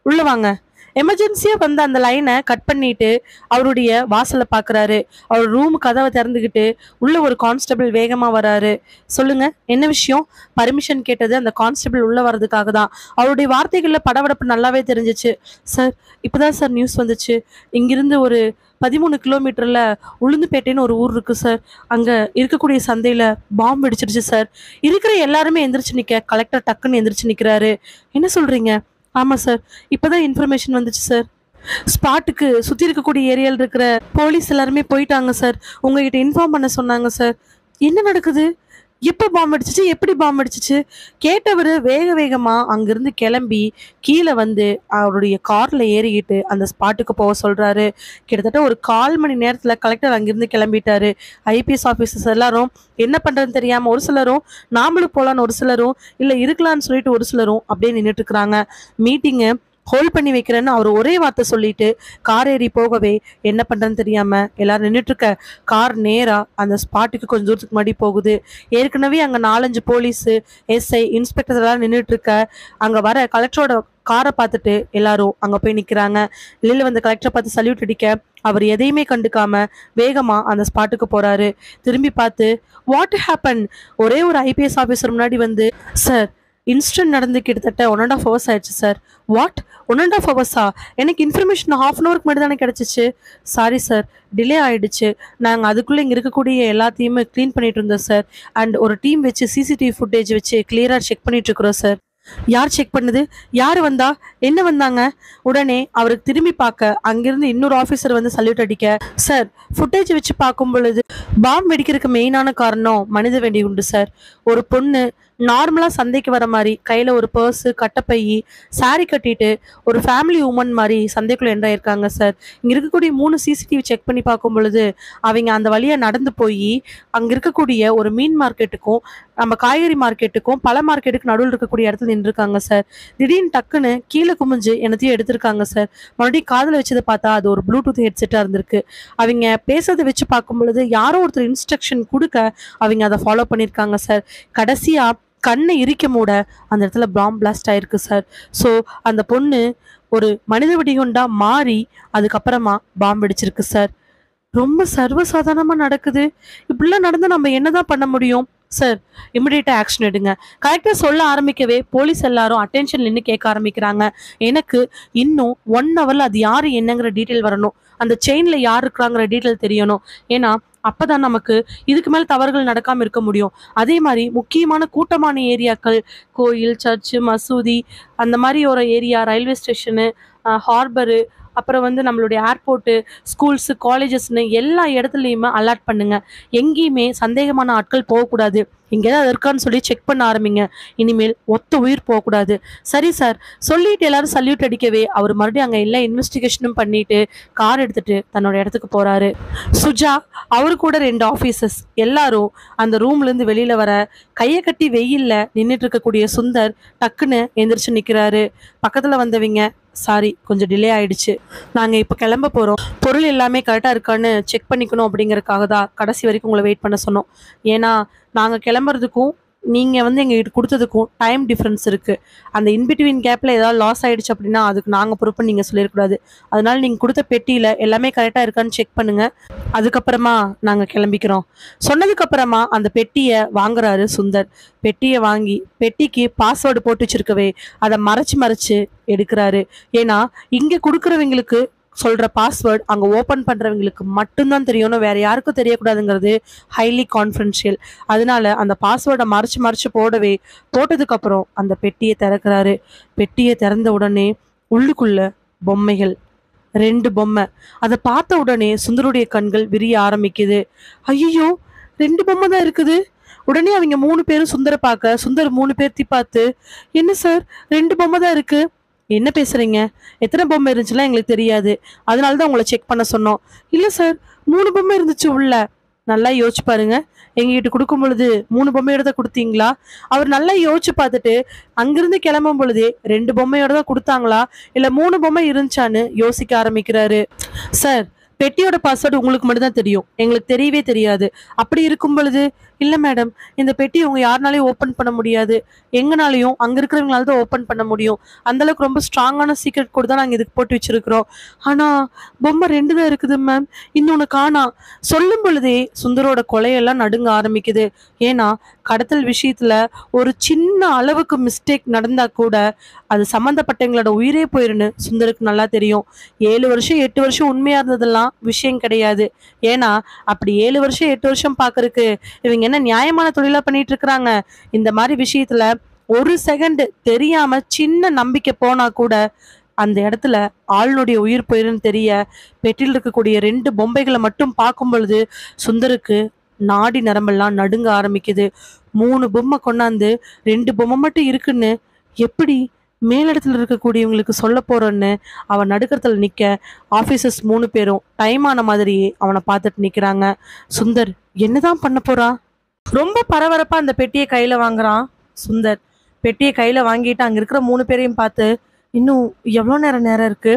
உள்ள வாங்க. எமர்ஜென்சியா வந்து அந்த லைனை கட் பண்ணிட்டு அவருடைய வாசலை பாக்குறாரு. அவர் ரூம் கதவை திறந்துக்கிட்டு உள்ள ஒரு கான்ஸ்டபிள் வேகமா வராரு. சொல்லுங்க, என்ன விஷயம்? பர்மிஷன் கேட்டது அந்த கான்ஸ்டபிள் உள்ள வர்றதுக்காக தான். அவருடைய வார்த்தைகள்ல படபடப்பு நல்லாவே தெரிஞ்சிச்சு. சார், இப்பதான் சார் நியூஸ் வந்துச்சு. இங்கிருந்து ஒரு 13 கிலோமீட்டர்ல உளுந்துப்பேட்டைன்னு ஒரு ஊர் இருக்கு சார். அங்க இருக்கக்கூடிய சந்தையில பாம்பு வெடிச்சிருச்சு சார். இருக்கிற எல்லாருமே எந்திரிச்சு நிக்க கலெக்டர் டக்குன்னு எந்திரிச்சு நிக்கிறாரு. என்ன சொல்றீங்க? ஆமாம் சார், இப்போதான் இன்ஃபர்மேஷன் வந்துச்சு சார். ஸ்பாட்டுக்கு சுற்றி இருக்கக்கூடிய ஏரியாவில் இருக்கிற போலீஸ் எல்லாருமே போயிட்டாங்க சார். உங்ககிட்ட இன்ஃபார்ம் பண்ண சொன்னாங்க சார். என்ன நடக்குது? எப்போ பாம்பு அடிச்சிச்சு? எப்படி பாம்பு அடிச்சிச்சு? கேட்டவர் வேக வேகமாக அங்கிருந்து கிளம்பி கீழே வந்து அவருடைய காரில் ஏறிக்கிட்டு அந்த ஸ்பாட்டுக்கு போக சொல்கிறாரு. கிட்டத்தட்ட ஒரு 1/4 மணி நேரத்தில் கலெக்டர் அங்கிருந்து கிளம்பிட்டாரு. ஐபிஎஸ் ஆஃபீஸர்ஸ் எல்லாரும் என்ன பண்ணுறதுன்னு தெரியாமல் ஒரு சிலரும் நாமளும் போகலான்னு, ஒரு சிலரும் இல்லை இருக்கலான்னு சொல்லிட்டு ஒரு சிலரும் அப்படியே நின்றுட்டு இருக்கிறாங்க. மீட்டிங்கு ஹோல்ட் பண்ணி வைக்கிறேன்னு அவர் ஒரே வார்த்தை சொல்லிட்டு கார் ஏறி போகவே என்ன பண்ணுறதுன்னு தெரியாமல் எல்லாரும் நின்றுட்டு இருக்க கார் நேராக அந்த ஸ்பாட்டுக்கு கொஞ்சம் தூரத்துக்கு முன்னாடி போகுது. ஏற்கனவே அங்கே 4-5 போலீஸு, எஸ்ஐ, இன்ஸ்பெக்டர்ஸ் எல்லாம் நின்றுட்டு இருக்க அங்கே வர கலெக்டரோட காரை பார்த்துட்டு எல்லாரும் அங்கே போய் நிற்கிறாங்க. வெளியில் வந்து கலெக்டரை பார்த்து சல்யூட் அடிக்க அவர் எதையுமே கண்டுக்காம வேகமாக அந்த ஸ்பாட்டுக்கு போகிறாரு. திரும்பி பார்த்து வாட் ஹேப்பன்? ஒரே ஒரு ஐபிஎஸ் ஆஃபீஸர் முன்னாடி வந்து, சார், இன்சிடென்ட் நடந்து கிட்டத்தட்ட 1.5 hours ஆயிடுச்சு சார். What, 1.5 hours? எனக்கு இன்ஃபர்மேஷன் 1/2 hour முன்னாடி தானே கிடச்சிச்சு. சாரி சார், டிலே ஆகிடுச்சு. நாங்கள் அதுக்குள்ளே இங்கே இருக்கக்கூடிய எல்லாத்தையுமே க்ளீன் பண்ணிட்டு இருந்தோம் சார். அண்ட் ஒரு டீம் வச்சு சிசிடிவி ஃபுட்டேஜ் வச்சு கிளியராக செக் பண்ணிட்டு இருக்கிறோம் சார். யார் செக் பண்ணுது? யார் வந்தா? என்ன வந்தாங்க? உடனே அவருக்கு திரும்பி பார்க்க அங்கிருந்து இன்னொரு ஆஃபீஸர் வந்து சல்யூட் அடிக்க, சார், ஃபுட்டேஜ் வச்சு பார்க்கும் பொழுது பாம்பு வெடிக்கிறதுக்கு மெயினான காரணம் மனித வெடி உண்டு சார். ஒரு பொண்ணு நார்மலாக சந்தைக்கு வர மாதிரி கையில் ஒரு பர்ஸு, கட்டப்பையி, சாரி கட்டிட்டு ஒரு ஃபேமிலி உமன் மாதிரி சந்தைக்குள்ளே என்ட்ரு ஆயிருக்காங்க சார். இங்கே இருக்கக்கூடிய 3 சிசிடிவி செக் பண்ணி பார்க்கும் பொழுது அவங்க அந்த வழியாக நடந்து போய் அங்கே இருக்கக்கூடிய ஒரு மீன் மார்க்கெட்டுக்கும் நம்ம காய்கறி மார்க்கெட்டுக்கும் பழ மார்க்கெட்டுக்கு நடுவில் இருக்கக்கூடிய இடத்துல நின்றுருக்காங்க சார். திடீர்னு டக்குன்னு கீழே குமிஞ்சு என்னத்தையும் எடுத்திருக்காங்க சார். மறுபடியும் காதில் வச்சதை பார்த்தா அது ஒரு ப்ளூடூத் ஹெட்செட்டாக இருந்திருக்கு. அவங்க பேசுறதை வச்சு பார்க்கும் பொழுது யாரோ ஒருத்தர் இன்ஸ்ட்ரக்ஷன் கொடுக்க அவங்க அதை ஃபாலோ பண்ணியிருக்காங்க சார். கடைசியாக கண்ணை இரிக்க மூட அந்த இடத்துல பாம்பு பிளாஸ்ட் ஆயிருக்கு சார். ஸோ அந்த பொண்ணு ஒரு மனித வெடிகுண்டா மாறி அதுக்கப்புறமா பாம்பு வெடிச்சிருக்கு சார். ரொம்ப சர்வசாதாரணமாக நடக்குது. இப்படிலாம் நடந்தால் நம்ம என்னதான் பண்ண முடியும் சார்? இமிடியேட்டாக ஆக்ஷன் எடுங்க. கரெக்டாக சொல்ல ஆரம்பிக்கவே போலீஸ் எல்லாரும் அட்டென்ஷன் நின்று கேட்க ஆரம்பிக்கிறாங்க. எனக்கு இன்னும் 1 hourல அது யார் என்னங்கிற டீட்டெயில் வரணும். அந்த செயினில் யார் இருக்கிறாங்கிற டீட்டெயில் தெரியணும். ஏன்னா அப்போதான் நமக்கு இதுக்கு மேலே தவறுகள் நடக்காமல் இருக்க முடியும். அதே மாதிரி முக்கியமான கூட்டமான ஏரியாக்கள், கோயில், சர்ச்சு, மசூதி, அந்த மாதிரி ஒரு ஏரியா, ரயில்வே ஸ்டேஷனு, ஹார்பரு, அப்புறம் வந்து நம்மளுடைய ஏர்போர்ட்டு, ஸ்கூல்ஸு, காலேஜஸ்ன்னு எல்லா இடத்துலையுமே அலர்ட் பண்ணுங்க. எங்கேயுமே சந்தேகமான ஆட்கள் போகக்கூடாது. எங்கேயாவது இருக்கான்னு சொல்லி செக் பண்ண ஆரம்பிங்க. இனிமேல் ஒத்த உயிர் போகக்கூடாது. சரி சார். சொல்லிட்டு எல்லாரும் சல்யூட் அடிக்கவே அவர் மறுபடியும் அங்கே எல்லா இன்வெஸ்டிகேஷனும் பண்ணிட்டு கார் எடுத்துட்டு தன்னோட இடத்துக்கு போறாரு. சுஜா, அவரு கூட 2 ஆஃபீஸர்ஸ் எல்லாரும் அந்த ரூம்ல இருந்து வெளியில வர, கையை கட்டி வெயில்ல நின்றுட்டு இருக்கக்கூடிய சுந்தர் டக்குன்னு எந்திரிச்சு நிக்கிறாரு. பக்கத்துல வந்தவங்க, சாரி கொஞ்சம் டிலே ஆயிடுச்சு, நாங்க இப்ப கிளம்ப போறோம், பொருள் எல்லாமே கரெக்டா இருக்கான்னு செக் பண்ணிக்கணும் அப்படிங்கறதுக்காக தான் கடைசி வரைக்கும் உங்களை வெயிட் பண்ண சொன்னோம். ஏன்னா நாங்க கிளம்புறதுக்கும் நீங்க வந்து எங்ககிட்ட கொடுத்ததுக்கும் டைம் டிஃப்ரென்ஸ் இருக்கு. அந்த இன்பிட்வீன் கேப்ல ஏதாவது லாஸ் ஆயிடுச்சு அப்படின்னா அதுக்கு நாங்க பொறுப்புன்னு நீங்க சொல்லிடக்கூடாது. அதனால நீங்க கொடுத்த பெட்டியில எல்லாமே கரெக்டா இருக்கான்னு செக் பண்ணுங்க. அதுக்கப்புறமா நாங்க கிளம்பிக்கிறோம். சொன்னதுக்கு அப்புறமா அந்த பெட்டியை வாங்குறாரு சுந்தர். பெட்டியை வாங்கி பெட்டிக்கு பாஸ்வேர்டு போட்டு வச்சிருக்கவே அதை மறைச்சு மறைச்சு எடுக்கிறாரு. ஏன்னா இங்க கொடுக்குறவங்களுக்கு சொல்ற பாஸ்வேர்டு அங்க ஓபன் பண்றவங்களுக்கு மட்டும்தான் தெரியணும், வேற யாருக்கும் தெரியக்கூடாதுங்கிறது ஹைலி கான்ஃபிடென்ஷியல். அதனால அந்த பாஸ்வேர்டை மறைச்சு மறைச்சு போட்டதுக்கு அப்புறம் அந்த பெட்டியை திறக்கிறாரு. பெட்டியை திறந்த உடனே உள்ளுக்குள்ள பொம்மைகள், 2 பொம்மை. அதை பார்த்த உடனே சுந்தருடைய கண்கள் விரிய ஆரம்பிக்குது. ஐயோ, 2 பொம்மை தான் இருக்குது. உடனே அவங்க 3 பேரும் சுந்தரை பார்க்க, சுந்தர் 3 பேர்த்தி பார்த்து, என்ன சார் 2 பொம்மை தான் இருக்கு, என்ன பேசுறீங்க, எத்தனை பொம்மை இருந்துச்சுலாம் எங்களுக்கு தெரியாது, அதனாலதான் உங்களை செக் பண்ண சொன்னோம். இல்ல சார், 3 பொம்மை இருந்துச்சு உள்ள. நல்லா யோசிச்சு பாருங்க, எங்ககிட்ட கொடுக்கும் பொழுது 3 பொம்மையோட தான் கொடுத்தீங்களா? அவர் நல்லா யோசிச்சு பார்த்துட்டு அங்கிருந்து கிளம்பும் பொழுதே 2 பொம்மையோட தான் கொடுத்தாங்களா இல்ல 3 பொம்மை இருந்துச்சான்னு யோசிக்க ஆரம்பிக்கிறாரு. சார், பெட்டியோட பாஸ்வேர்டு உங்களுக்கு மட்டும்தான் தெரியும், எங்களுக்கு தெரியவே தெரியாது. அப்படி இருக்கும் பொழுது, இல்ல மேடம், இந்த பெட்டி உங்க யாருனாலையும் ஓப்பன் பண்ண முடியாது, எங்கனாலையும் அங்க இருக்கிறவங்களால தான் ஓப்பன் பண்ண முடியும். அந்த அளவுக்கு ரொம்ப ஸ்ட்ராங்கான சீக்ரெட் கோட் தான் நாங்க இதுக்கு போட்டு வச்சிருக்கிறோம். ஆனா பொம்மை 2 தான் இருக்குது மேம், இன்னொன்னு காணா. சொல்லும் பொழுதே சுந்தரோட கொலையெல்லாம் நடுங்க ஆரம்பிக்குது. ஏன்னா கடத்தல் விஷயத்துல ஒரு சின்ன அளவுக்கு மிஸ்டேக் நடந்தா கூட அது சம்மந்தப்பட்டவங்களோட உயிரே போயிருன்னு சுந்தருக்கு நல்லா தெரியும். 7 வருஷம் 8 வருஷம் உண்மையா இருந்ததெல்லாம் விஷயம் கிடையாது. ஏன்னா அப்படி 7 வருஷம் 8 வருஷம் பாக்குறதுக்கு இவங்க என்ன நியாயமான தொழிலா பண்ணிட்டு இருக்கிறாங்க? இந்த மாதிரி விஷயத்துல ஒரு செகண்ட் தெரியாம சின்ன நம்பிக்கை போனா கூட அந்த இடத்துல ஆளுடைய உயிர் போயிருன்னு தெரிய, பெட்டில் இருக்கக்கூடிய 2 பொம்மைகளை மட்டும் பார்க்கும் பொழுது சுந்தருக்கு நாடி நரம்பெல்லாம் நடுங்க ஆரம்பிக்குது. 3 பொம்மை கொண்டாந்து 2 பொம்மை மட்டும் இருக்குன்னு எப்படி மேலிடத்துல இருக்கக்கூடியவங்களுக்கு சொல்ல போறோன்னு அவன் நடுக்கத்துல நிக்க, ஆபீசர்ஸ் 3 பேரும் டைம் ஆன மாதிரியே அவனை பார்த்துட்டு நிக்கிறாங்க. சுந்தர் என்னதான் பண்ண போறா? ரொம்ப பரபரப்பா அந்த பெட்டியை கையில வாங்குறான் சுந்தர். பெட்டியை கையில வாங்கிட்டு அங்க இருக்கிற 3 பேரையும் பார்த்து, இன்னும் எவ்வளோ நேரம் இருக்கு?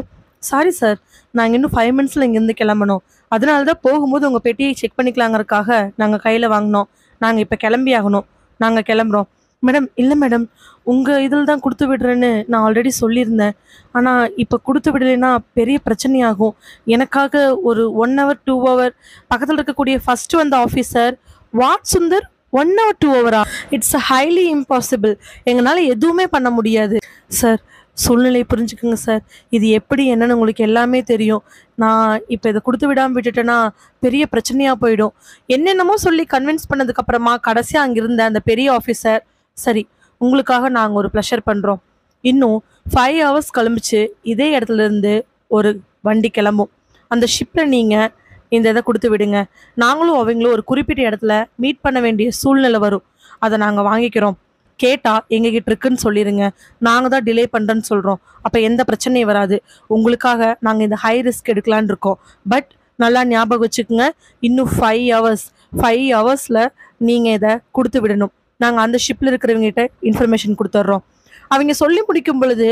சாரி சார், நாங்கள் இன்னும் 5 மினிட்ஸில் இங்கேருந்து கிளம்பணும், அதனால தான் போகும்போது உங்கள் பெட்டியை செக் பண்ணிக்கலாங்கிறதுக்காக நாங்கள் கையில் வாங்கினோம். நாங்கள் இப்போ கிளம்பி ஆகணும், நாங்கள் கிளம்புறோம். மேடம், இல்லை மேடம், உங்கள் இதில் தான் கொடுத்து விடுறேன்னு நான் ஆல்ரெடி சொல்லியிருந்தேன். ஆனால் இப்போ கொடுத்து விடலைன்னா பெரிய பிரச்சனையாகும். எனக்காக ஒரு 1 hour 2 hour பக்கத்தில் இருக்கக்கூடிய ஃபர்ஸ்ட் வந்த officer, what Sundar 1 hour 2 hour? It's highly impossible, எங்களால் எதுவுமே பண்ண முடியாது. சார், சூழ்நிலை புரிஞ்சுக்குங்க சார், இது எப்படி என்னன்னு உங்களுக்கு எல்லாமே தெரியும். நான் இப்போ இதை கொடுத்து விடாமல் விட்டுட்டேன்னா பெரிய பிரச்சனையாக போயிடும். என்னென்னமோ சொல்லி கன்வின்ஸ் பண்ணதுக்கு அப்புறமா கடைசியாக அங்கிருந்த அந்த பெரிய ஆஃபீஸர், சரி உங்களுக்காக நாங்கள் ஒரு ப்ளஷர் பண்ணுறோம், இன்னும் 5 hours கழிச்சு இதே இடத்துல இருந்து ஒரு வண்டி கிளம்பும், அந்த ஷிப்பில் நீங்கள் இந்த இதை கொடுத்து விடுங்க, நாங்களும் அவங்களும் ஒரு குறிப்பிட்ட இடத்துல மீட் பண்ண வேண்டிய சூழ்நிலை வரும், அதை நாங்கள் வாங்கிக்கிறோம், கேட்டா எங்ககிட்ட இருக்குன்னு சொல்லிடுங்க, நாங்கள் தான் டிலே பண்ணுறேன்னு சொல்கிறோம், அப்போ எந்த பிரச்சனையும் வராது, உங்களுக்காக நாங்கள் இந்த ஹை ரிஸ்க் எடுக்கலான்னு இருக்கோம். பட் நல்லா ஞாபகம் வச்சுக்கோங்க, இன்னும் 5 ஹவர்ஸில் நீங்கள் இதை கொடுத்து விடணும், நாங்கள் அந்த ஷிப்பில் இருக்கிறவங்ககிட்ட இன்ஃபர்மேஷன் கொடுத்துட்றோம். அவங்க சொல்லி முடிக்கும் பொழுது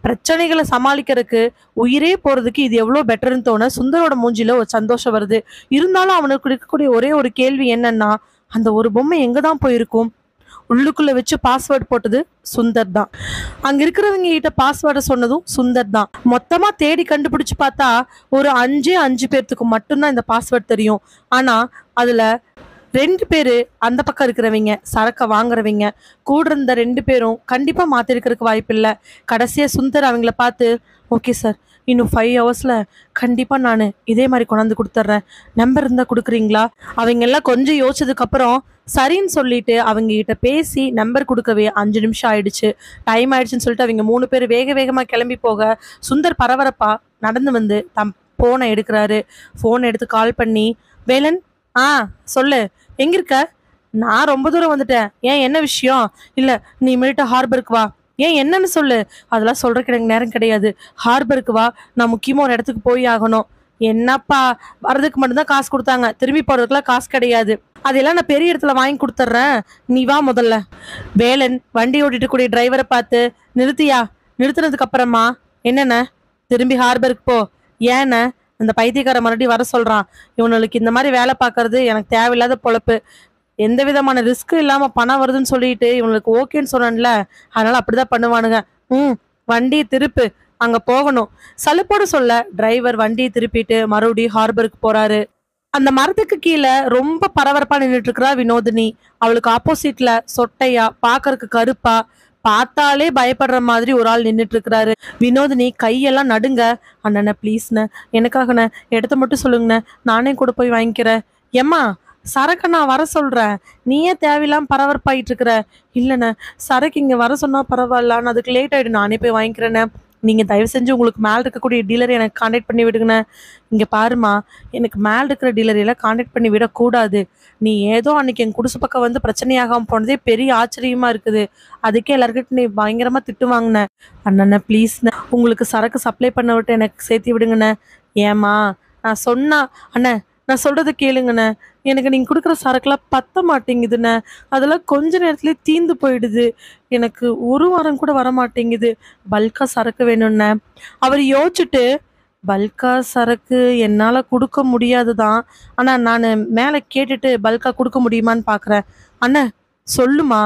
பிரச்சனைகளை சமாளிக்கிறதுக்கு உயிரே போகிறதுக்கு இது எவ்வளோ பெட்டர்னு தோண சுந்தரோட மூஞ்சில ஒரு சந்தோஷம் வருது. இருந்தாலும் அவனுக்கு இருக்கக்கூடிய ஒரே ஒரு கேள்வி என்னன்னா, அந்த ஒரு பொம்மை எங்கே தான் போயிருக்கும்? உள்ளுக்குள்ள வச்சு பாஸ்வேர்டு போட்டது சுந்தர் தான், அங்க இருக்கிறவங்க கிட்ட பாஸ்வேர்டை சொன்னதும் சுந்தர் தான். மொத்தமா தேடி கண்டுபிடிச்சு பார்த்தா ஒரு 5 பேர்த்துக்கு மட்டும்தான் இந்த பாஸ்வேர்டு தெரியும். ஆனா அதுல 2 பேரு அந்த பக்கம் இருக்கிறவங்க, சரக்க வாங்குறவங்க, கூட இருந்த 2 பேரும் கண்டிப்பா மாத்திருக்கிறதுக்கு வாய்ப்பு இல்லை. கடைசியா சுந்தர் அவங்கள பார்த்து, ஓகே சார், இன்னும் 5 ஹவர்ஸில் கண்டிப்பாக நான் இதே மாதிரி கொண்டாந்து கொடுத்துட்றேன், நம்பர் இருந்தால் கொடுக்குறீங்களா? அவங்க எல்லாம் கொஞ்சம் யோசிச்சதுக்கப்புறம், சரின்னு சொல்லிட்டு அவங்க கிட்ட பேசி நம்பர் கொடுக்கவே 5 நிமிஷம் ஆயிடுச்சு. டைம் ஆயிடுச்சுன்னு சொல்லிட்டு அவங்க 3 பேர் வேக வேகமாக கிளம்பி போக சுந்தர் பரபரப்பா நடந்து வந்து தம் ஃபோனை எடுக்கிறாரு. ஃபோன் எடுத்து கால் பண்ணி, வேலன், ஆ சொல்லு, எங்க இருக்க? நான் ரொம்ப தூரம் வந்துட்டேன். ஏன், என்ன விஷயம்? இல்ல, நீ இமீடியட்டா ஹார்பருக்கு வா. ஏன், என்னன்னு சொல்லு. அதெல்லாம் சொல்றதுக்கு எனக்கு நேரம் கிடையாது. ஹார்பருக்கு வா, நான் முக்கியமா ஒரு இடத்துக்கு போய் ஆகணும். என்னப்பா, வர்றதுக்கு மட்டும்தான் காசு கொடுத்தாங்க, திரும்பி போறதுக்குலாம் காசு கிடையாது. அதெல்லாம் நான் பெரிய இடத்துல வாங்கி கொடுத்துட்றேன், நீ வா முதல்ல. வேலன் வண்டி ஓட்டிட்டு கூடிய டிரைவரை பார்த்து, நிறுத்தியா? நிறுத்தினதுக்கு அப்புறமா என்னண்ணே, திரும்பி ஹார்பருக்கு போ. ஏண்ணே, அந்த பைத்தியக்கார மறுபடியும் வர சொல்றான். இவனுக்கு இந்த மாதிரி வேலை பார்க்கறது எனக்கு தேவையில்லாத பொழப்பு. எந்த விதமான ரிஸ்க்கும் இல்லாம பணம் வருதுன்னு சொல்லிட்டு இவனுக்கு ஓகேன்னு சொன்னேன்ல, அதனால அப்படிதான் பண்ணுவானுங்க. ம், வண்டியை திருப்பு, அங்க போகணும். சலுப்போடு சொல்ல டிரைவர் வண்டியை திருப்பிட்டு மறுபடியும் ஹார்பருக்கு போறாரு. அந்த மரத்துக்கு கீழே ரொம்ப பரபரப்பா நின்றுட்டு இருக்கிறா வினோதினி. அவளுக்கு ஆப்போசிட்ல சொட்டையா, பாக்கறதுக்கு கருப்பா, பார்த்தாலே பயப்படுற மாதிரி ஒரு ஆள் நின்றுட்டு இருக்கிறாரு. வினோதினி கையெல்லாம் நடுங்க. அண்ணன ப்ளீஸ்ண்ண, எனக்காகண்ண, இடத்த மட்டும் சொல்லுங்கண்ண, நானே கூட போய் வாங்கிக்கிறேன். ஏம்மா, சரக்கு நான் வர சொல்றேன், நீ ஏன் தேவையில்லாம பரபரப்பாயிட்டு இருக்கிற? இல்லைண்ண, சரக்கு இங்க வர சொன்னா பரவாயில்ல, நான் அதுக்கு லேட் ஆயிடும், நானே போய் வாங்கிக்கிறேண்ணே. நீங்க தயவு செஞ்சு உங்களுக்கு மேல இருக்கக்கூடிய டீலரை எனக்கு கான்டாக்ட் பண்ணி விடுங்கண்ணே. இங்க பாருமா, எனக்கு மேல இருக்கிற டீலரையெல்லாம் கான்டாக்ட் பண்ணி விடக்கூடாது. நீ ஏதோ அன்னைக்கு என் குடிசை பக்கம் வந்து பிரச்சனையாகாம போனதே பெரிய ஆச்சரியமா இருக்குது. அதுக்கே எல்லாருக்கிட்ட நீ பயங்கரமா திட்டு வாங்கின. அண்ணண்ண ப்ளீஸ்ண்ணே, உங்களுக்கு சரக்கு சப்ளை பண்ண விட்டு எனக்கு சேர்த்து விடுங்கண்ணே. ஏமா, நான் சொன்னா, அண்ணே நான் சொல்றதை கேளுங்கண்ணே, எனக்கு நீங்கள் கொடுக்குற சரக்குலாம் பத்த மாட்டேங்குதுண்ணே. அதெல்லாம் கொஞ்ச நேரத்துலேயே தீந்து போயிடுது. எனக்கு ஒரு வாரம் கூட வர மாட்டேங்குது. பல்கா சரக்கு வேணும்ண்ணே. அவர் யோசிச்சுட்டு, பல்கா சரக்கு என்னால் கொடுக்க முடியாது தான், ஆனால் நான் மேலே கேட்டுட்டு பல்கா கொடுக்க முடியுமான்னு பார்க்குறேன். அண்ணே சொல்லுமா,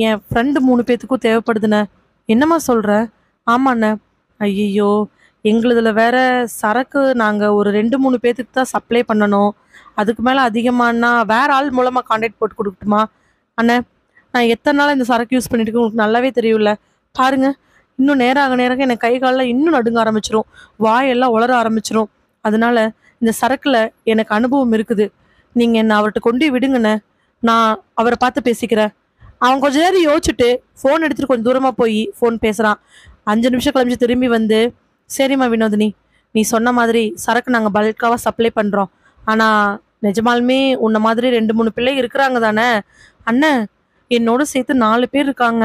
என் ஃப்ரெண்டு 3 பேத்துக்கும் தேவைப்படுதுண்ணே. என்னம்மா சொல்கிற? ஆமாண்ணே. ஐயோ, எங்களுதுல வேற சரக்கு நாங்கள் ஒரு 2-3 பேத்துக்கு தான் சப்ளை பண்ணணும். அதுக்கு மேலே அதிகமானா வேற ஆள் மூலமாக கான்டாக்ட் போட்டு கொடுக்கட்டுமா? அண்ணே, நான் எத்தனை நாள் இந்த சரக்கு யூஸ் பண்ணிட்டு இருக்கேன் உங்களுக்கு நல்லாவே தெரியும்ல. பாருங்க, இன்னும் நேரம் ஆக நேரம் எனக்கு கை காலில் இன்னும் நடுங்க ஆரம்பிச்சிரும், வாயெல்லாம் உளர ஆரம்பிச்சிரும். அதனால இந்த சரக்குல எனக்கு அனுபவம் இருக்குது. நீங்கள் என்ன அவர்கிட்ட கொண்டு போய் விடுங்கண்ணே, நான் அவரை பார்த்து பேசிக்கிறேன். அவன் கொஞ்ச நேரம் யோசிச்சுட்டு ஃபோன் எடுத்துட்டு கொஞ்சம் தூரமாக போய் ஃபோன் பேசுகிறான். 5 நிமிஷம் கழிஞ்சு திரும்பி வந்து, சரிம்மா வினோதினி, நீ சொன்ன மாதிரி சரக்கு நாங்கள் பல்காவாக சப்ளை பண்ணுறோம். ஆனால் நிஜமாலுமே உன்ன மாதிரி 2-3 பிள்ளை இருக்கிறாங்க தானே? அண்ணன், என்னோட சேர்த்து 4 பேர் இருக்காங்க.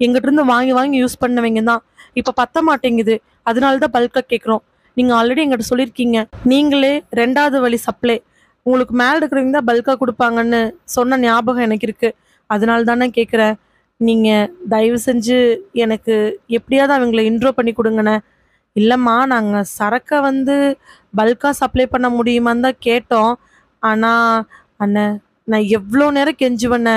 எங்கிட்ட இருந்து வாங்கி வாங்கி யூஸ் பண்ணவங்க தான். இப்போ பத்த மாட்டேங்குது, அதனால தான் பல்காக கேட்குறோம். நீங்கள் ஆல்ரெடி எங்கிட்ட சொல்லியிருக்கீங்க, நீங்களே 2வது வழி சப்ளை, உங்களுக்கு மேலே இருக்கிறவங்க தான் பல்காக கொடுப்பாங்கன்னு சொன்ன ஞாபகம் எனக்கு இருக்குது. அதனால தானே கேட்குறேன். நீங்கள் தயவு செஞ்சு எனக்கு எப்படியாவது அவங்கள இன்ட்ரோ பண்ணி கொடுங்கண்ணே. இல்லைம்மா, நாங்கள் சரக்கை வந்து பல்காக சப்ளை பண்ண முடியுமான்னு தான் கேட்டோம். ஆனால் அண்ணே, நான் எவ்வளோ நேரம் கெஞ்சுவேண்ணே,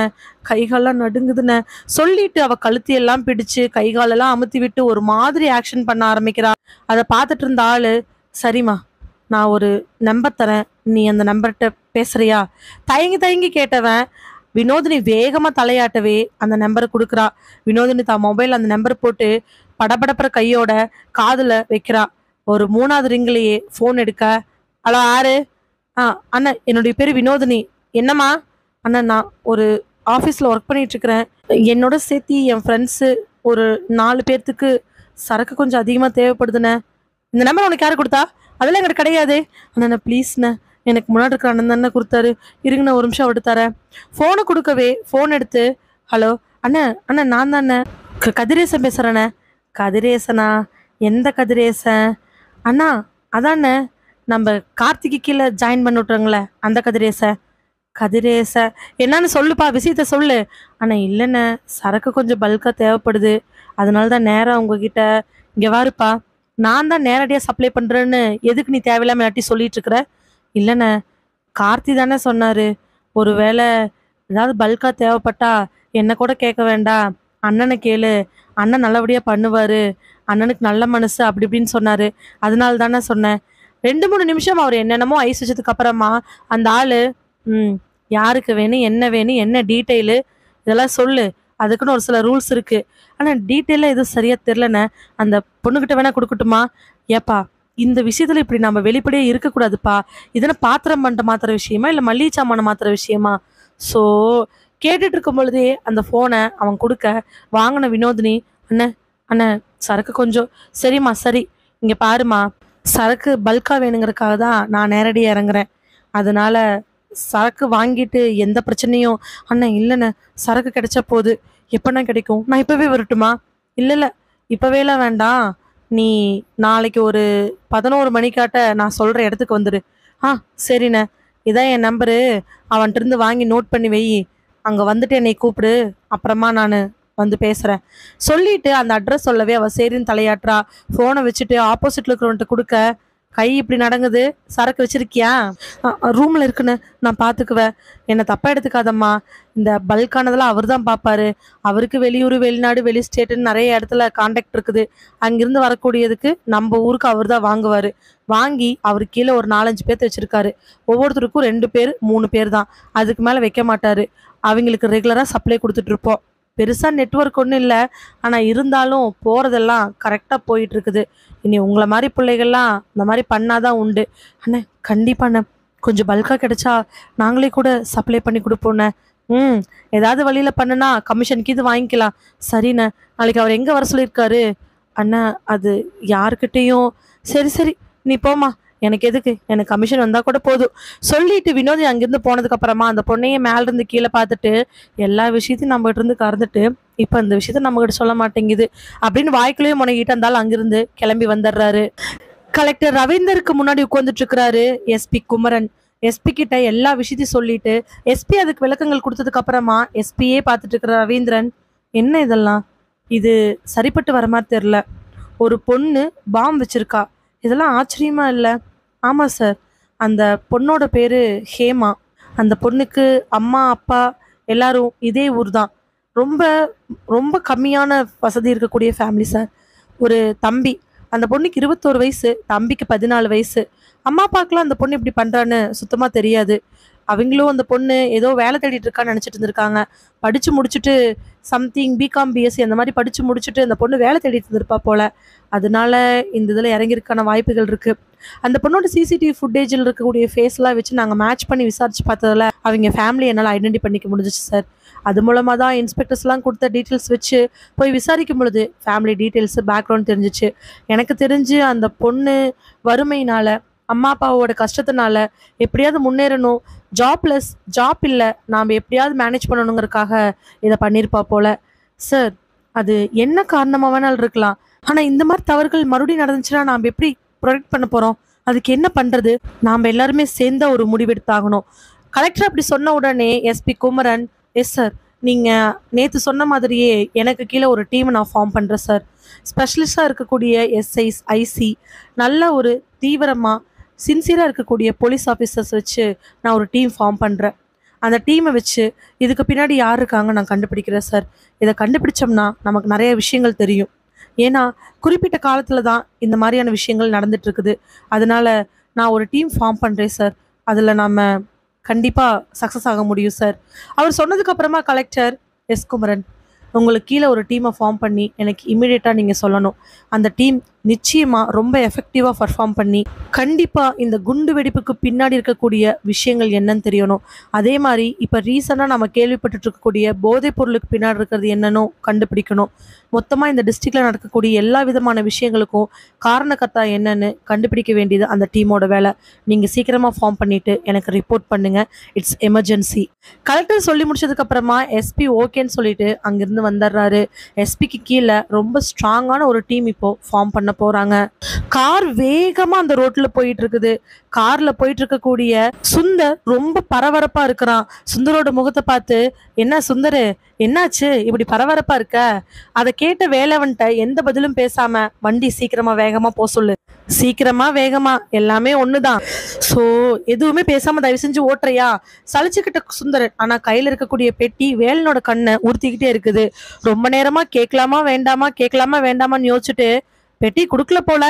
கைகாலெல்லாம் நடுங்குதுண்ணே சொல்லிட்டு அவள் கழுத்தியெல்லாம் பிடிச்சு கைகாலெல்லாம் அமுத்தி விட்டு ஒரு மாதிரி ஆக்ஷன் பண்ண ஆரம்பிக்கிறா. அதை பார்த்துட்டு இருந்த ஆள், சரிம்மா, நான் ஒரு நம்பர் தரேன், நீ அந்த நம்பர்கிட்ட பேசுறியா? தயங்கி தயங்கி கேட்டவன் வினோதினி வேகமாக தலையாட்டவே அந்த நம்பரை கொடுக்குறா. வினோதினி தான் மொபைல் அந்த நம்பர் போட்டு படபடப்புற கையோட காதில் வைக்கிறா. ஒரு 3வது ரிங்கிலேயே ஃபோன் எடுக்க, ஹலோ யாரு? அண்ணன், என்னுடைய பேர் வினோதினி. என்னம்மா? அண்ணன், நான் ஒரு ஆஃபீஸில் ஒர்க் பண்ணிட்டு இருக்கிறேன். என்னோட சேர்த்தி என் ஃப்ரெண்ட்ஸு ஒரு 4 பேர்த்துக்கு சரக்கு கொஞ்சம் அதிகமாக தேவைப்படுதுண்ணே. இந்த நம்பர் உனக்கு யார் கொடுத்தா? அதெல்லாம் எங்கிட்ட கிடையாது. அண்ணா ப்ளீஸ்ண்ணே, எனக்கு முன்னாடி இருக்கிற அண்ணன் தானே கொடுத்தாரு, இருங்கண்ணா ஒரு நிமிஷம் விட்டு தரேன். ஃபோனை கொடுக்கவே ஃபோன் எடுத்து, ஹலோ அண்ணன், அண்ணன் நான் தானே கதிரேசன் பேசுகிறேண்ணே. கதிரேசனா? எந்த கதிரேசன்? அண்ணா அதாண்ணே, நம்ம கார்த்திக்கு கீழே ஜாயின் பண்ணி விட்றோங்களே அந்த கதிரேசன். கதிரேசன் என்னன்னு சொல்லுப்பா, விஷயத்த சொல்லு. அண்ணா இல்லைண்ணே, சரக்கு கொஞ்சம் பல்காக தேவைப்படுது, அதனால தான் நேராக உங்ககிட்ட. இங்கே வாருப்பா, நான் தான் நேரடியாக சப்ளை பண்ணுறேன்னு எதுக்கு நீ தேவையில்லாம எல்லாட்டி சொல்லிட்டு இருக்கிற? இல்லைண்ணே, கார்த்தி தானே சொன்னார், ஒரு வேளை ஏதாவது பல்காக தேவைப்பட்டா என்னை கூட கேட்க வேண்டாம், அண்ணனை கேளு, அண்ணன் நல்லபடியாக பண்ணுவார், அண்ணனுக்கு நல்ல மனசு அப்படி இப்படின்னு சொன்னார், அதனால தானே சொன்னேன். 2-3 நிமிஷம் அவர் என்னென்னமோ ஐஸ் வச்சதுக்கு அப்புறமா அந்த ஆள், யாருக்கு வேணும், என்ன வேணும், என்ன டீட்டெயிலு, இதெல்லாம் சொல்லு, அதுக்குன்னு ஒரு சில ரூல்ஸ் இருக்குது, ஆனால் டீட்டெயிலாக எதுவும் சரியாக தெரிலண்ணே, அந்த பொண்ணுக்கிட்ட வேணால் கொடுக்கட்டுமா? ஏப்பா, இந்த விஷயத்தில் இப்படி நம்ம வெளிப்படையாக இருக்கக்கூடாதுப்பா. இதெல்லாம் பாத்திரம் பண்ணிட்டு மாத்திர விஷயமா இல்லை மல்லிகை சாமான மாத்திர விஷயமா? ஸோ கேட்டுட்டு இருக்கும் பொழுதே அந்த ஃபோனை அவன் கொடுக்க, வாங்கின வினோதினி, அண்ணன் அண்ணன் சரக்கு கொஞ்சம், சரிம்மா சரி, இங்கே பாருமா, சரக்கு பல்கா வேணுங்கிறதுக்காக தான் நான் நேரடியாக இறங்குறேன். அதனால சரக்கு வாங்கிட்டு எந்த பிரச்சனையும், அண்ணன் இல்லைண்ணே சரக்கு கிடைச்சா போகுது, எப்பண்ணா கிடைக்கும், நான் இப்போவே வரட்டுமா? இல்லை இல்லை, இப்போவேலாம் வேண்டாம், நீ நாளைக்கு ஒரு 11 மணிக்காட்ட நான் சொல்கிற இடத்துக்கு வந்துடு. ஆ சரிண்ணே, இதான் என் நம்பரு, அவன்கிட்ட இருந்து வாங்கி நோட் பண்ணி வை, அங்கே வந்துட்டு என்னை கூப்பிடு, அப்புறமா நான் வந்து பேசுகிறேன் சொல்லிட்டு அந்த அட்ரஸ் சொல்லவே அவள் சரின்னு தலையாட்டுறா. ஃபோனை வச்சுட்டு ஆப்போசிட்டில் இருக்கிறவன்ட்டு கொடுக்க, கை இப்படி நடங்குது, சரக்கு வச்சிருக்கியா? ரூமில் இருக்குன்னு, நான் பார்த்துக்குவேன், என்னை தப்பாக எடுத்துக்காதம்மா, இந்த பல்கானதெல்லாம் அவர் தான் பார்ப்பாரு, அவருக்கு வெளியூர் வெளிநாடு வெளி ஸ்டேட்டுன்னு நிறைய இடத்துல கான்டாக்ட் இருக்குது, அங்கிருந்து வரக்கூடியதுக்கு நம்ம ஊருக்கு அவர் தான் வாங்குவார், வாங்கி அவர் கீழே ஒரு 4-5 பேர்த்த வச்சுருக்காரு, ஒவ்வொருத்தருக்கும் 2 பேர் 3 பேர் தான், அதுக்கு மேலே வைக்க மாட்டார், அவங்களுக்கு ரெகுலராக சப்ளை கொடுத்துட்ருப்போம். பெருசாக நெட்வொர்க் ஒன்றும் இல்லை, ஆனால் இருந்தாலும் போகிறதெல்லாம் கரெக்டாக போயிட்டுருக்குது. இனி உங்களை மாதிரி பிள்ளைகள்லாம் இந்த மாதிரி பண்ணாதான் உண்டு. அண்ணே கண்டிப்பாக அண்ணே, கொஞ்சம் பல்காக கிடைச்சா நாங்களே கூட சப்ளை பண்ணி கொடுப்போண்ணே. ம், ஏதாவது வழியில் பண்ணுனா கமிஷனுக்கு இது வாங்கிக்கலாம். சரிண்ணே, நாளைக்கு அவர் எங்கே வர சொல்லியிருக்காரு? அண்ணா அது யாருக்கிட்டேயும், சரி சரி நீ போமா, எனக்கு எதுக்கு, எனக்கு கமிஷன் வந்தால் கூட போதும் சொல்லிட்டு வினோதி அங்கேருந்து போனதுக்கப்புறமா அந்த பொண்ணையே மேலேருந்து கீழே பார்த்துட்டு, எல்லா விஷயத்தையும் நம்மகிட்ட இருந்து கறந்துட்டு இப்போ இந்த விஷயத்த நம்மகிட்ட சொல்ல மாட்டேங்குது அப்படின்னு வாய்க்குள்ளேயே முனைகிட்டு இருந்தாலும் அங்கிருந்து கிளம்பி வந்துடுறாரு. கலெக்டர் ரவீந்தருக்கு முன்னாடி உட்காந்துட்டு இருக்கிறாரு எஸ்பி குமரன். எஸ்பி கிட்ட எல்லா விஷயத்தையும் சொல்லிட்டு எஸ்பி அதுக்கு விளக்கங்கள் கொடுத்ததுக்கு அப்புறமா எஸ்பியே பார்த்துட்டு இருக்கிற ரவீந்திரன், என்ன இதெல்லாம், இது சரிப்பட்டு வர மாதிரி தெரில, ஒரு பொண்ணு பாம் வச்சிருக்கா, இதெல்லாம் ஆச்சரியமா இல்லை? ஆமாம் சார், அந்த பொண்ணோட பேர் ஹேமா, அந்த பொண்ணுக்கு அம்மா அப்பா எல்லாரும் இதே ஊர் தான், ரொம்ப ரொம்ப கம்மியான வசதி இருக்கக்கூடிய ஃபேமிலி சார். ஒரு தம்பி, அந்த பொண்ணுக்கு 21 வயசு, தம்பிக்கு 14 வயசு. அம்மா அப்பாக்கெலாம் அந்த பொண்ணு இப்படி பண்ணுறான்னு சுத்தமாக தெரியாது. அவங்களும் அந்த பொண்ணு ஏதோ வேலை தேடிட்டு இருக்கான்னு நினச்சிட்டு இருந்திருக்காங்க. படித்து முடிச்சுட்டு சம்திங் பிகாம் பிஎஸ்சி அந்த மாதிரி படித்து முடிச்சுட்டு அந்த பொண்ணு வேலை தேடிட்டு இருந்திருப்பா போல். அதனால இந்த இதில் இறங்கியிருக்கான வாய்ப்புகள் இருக்குது. அந்த பொண்ணோட சிசிடிவி ஃபுட்டேஜில் இருக்கக்கூடிய ஃபேஸ்லாம் வச்சு நாங்கள் மேட்ச் பண்ணி விசாரிச்சு பார்த்ததில் அவங்க ஃபேமிலி என்னால் ஐடென்டி பண்ணிக்க முடிஞ்சிச்சு சார். அது மூலமாக தான் இன்ஸ்பெக்டர்ஸ்லாம் கொடுத்த டீட்டெயில்ஸ் வச்சு போய் விசாரிக்கும் பொழுது ஃபேமிலி டீட்டெயில்ஸு பேக்ரவுண்ட் தெரிஞ்சிச்சு. எனக்கு தெரிஞ்சு அந்த பொண்ணு வறுமையினால், அம்மா அப்பாவோட கஷ்டத்தினால எப்படியாவது முன்னேறணும், ஜாப் இல்லை, நாம் எப்படியாவது மேனேஜ் பண்ணணுங்கிறதுக்காக இதை பண்ணியிருப்பா போல். சார் அது என்ன காரணமாக வேணாலும் இருக்கலாம், ஆனால் இந்த மாதிரி தவறுகள் மறுபடியும் நடந்துச்சுன்னா நாம் எப்படி ப்ரொடெக்ட் பண்ண போகிறோம்? அதுக்கு என்ன பண்ணுறது? நாம் எல்லாருமே சேர்ந்த ஒரு முடிவெடுத்தாகணும். கலெக்டர் அப்படி சொன்ன உடனே எஸ்பி குமரன், எஸ் சார், நீங்கள் நேற்று சொன்ன மாதிரியே எனக்கு கீழே ஒரு டீமை நான் ஃபார்ம் பண்ணுறேன் சார். ஸ்பெஷலிஸ்டாக இருக்கக்கூடிய எஸ்ஐஸ், ஐசி, நல்ல ஒரு தீவிரமாக சின்சியராக இருக்கக்கூடிய போலீஸ் ஆஃபீஸர்ஸ் வச்சு நான் ஒரு டீம் ஃபார்ம் பண்ணுறேன். அந்த டீமை வச்சு இதுக்கு பின்னாடி யார் இருக்காங்க நான் கண்டுபிடிக்கிறேன் சார். இதை கண்டுபிடிச்சோம்னா நமக்கு நிறைய விஷயங்கள் தெரியும். ஏன்னா குறிப்பிட்ட காலத்தில் தான் இந்த மாதிரியான விஷயங்கள் நடந்துட்டுருக்குது. அதனால நான் ஒரு டீம் ஃபார்ம் பண்ணுறேன் சார். அதில் நம்ம கண்டிப்பாக சக்ஸஸ் ஆக முடியும் சார். அவர் சொன்னதுக்கப்புறமா கலெக்டர், எஸ் குமரன், உங்களுக்கு கீழே ஒரு டீமை ஃபார்ம் பண்ணி எனக்கு இமீடியட்டாக நீங்கள் சொல்லணும். அந்த டீம் நிச்சயமாக ரொம்ப எஃபெக்டிவாக பர்ஃபார்ம் பண்ணி கண்டிப்பாக இந்த குண்டு வெடிப்புக்கு பின்னாடி இருக்கக்கூடிய விஷயங்கள் என்னன்னு தெரியணும். அதே மாதிரி இப்போ ரீசெண்டாக நம்ம கேள்விப்பட்டு இருக்கக்கூடிய போதைப் பொருளுக்கு பின்னாடி இருக்கிறது என்னன்னு கண்டுபிடிக்கணும். மொத்தமாக இந்த டிஸ்ட்ரிக்டில் நடக்கக்கூடிய எல்லா விதமான விஷயங்களுக்கும் காரணக்கர்த்தா என்னன்னு கண்டுபிடிக்க வேண்டியது அந்த டீமோட வேலை. நீங்கள் சீக்கிரமாக ஃபார்ம் பண்ணிவிட்டு எனக்கு ரிப்போர்ட் பண்ணுங்கள், இட்ஸ் எமர்ஜென்சி. கலெக்டர் சொல்லி முடிச்சதுக்கப்புறமா எஸ்பி ஓகேன்னு சொல்லிட்டு அங்கேருந்து வந்துடுறாரு. எஸ்பிக்கு கீழே ரொம்ப ஸ்ட்ராங்கான ஒரு டீம் இப்போது ஃபார்ம் பண்ண போகிறாங்க. கார் வேகமாக அந்த ரோட்டில் போயிட்டு இருக்குது. காரில் போயிட்டு இருக்கக்கூடிய சுந்தர் ரொம்ப பரபரப்பாக இருக்கிறான். சுந்தரோட முகத்தை பார்த்து, என்ன சுந்தர் என்னாச்சு இப்படி பரபரப்பாக இருக்க? அதை கேட்ட வேலவன்ட்ட எந்த பதிலும் பேசாமல், வண்டி சீக்கிரமாக வேகமாக போக சொல்லு, சீக்கிரமாக வேகமாக எல்லாமே ஒன்று தான், ஸோ எதுவுமே பேசாமல் தயவு செஞ்சு ஓட்டுறியா? சலிச்சுக்கிட்ட சுந்தரன் ஆனால் கையில் இருக்கக்கூடிய பெட்டி வேலனோட கண்ணை உறுத்திக்கிட்டே இருக்குது. ரொம்ப நேரமாக கேட்கலாமா வேண்டாமான்னு யோசிச்சுட்டு பெட்டி கொடுக்கல போல.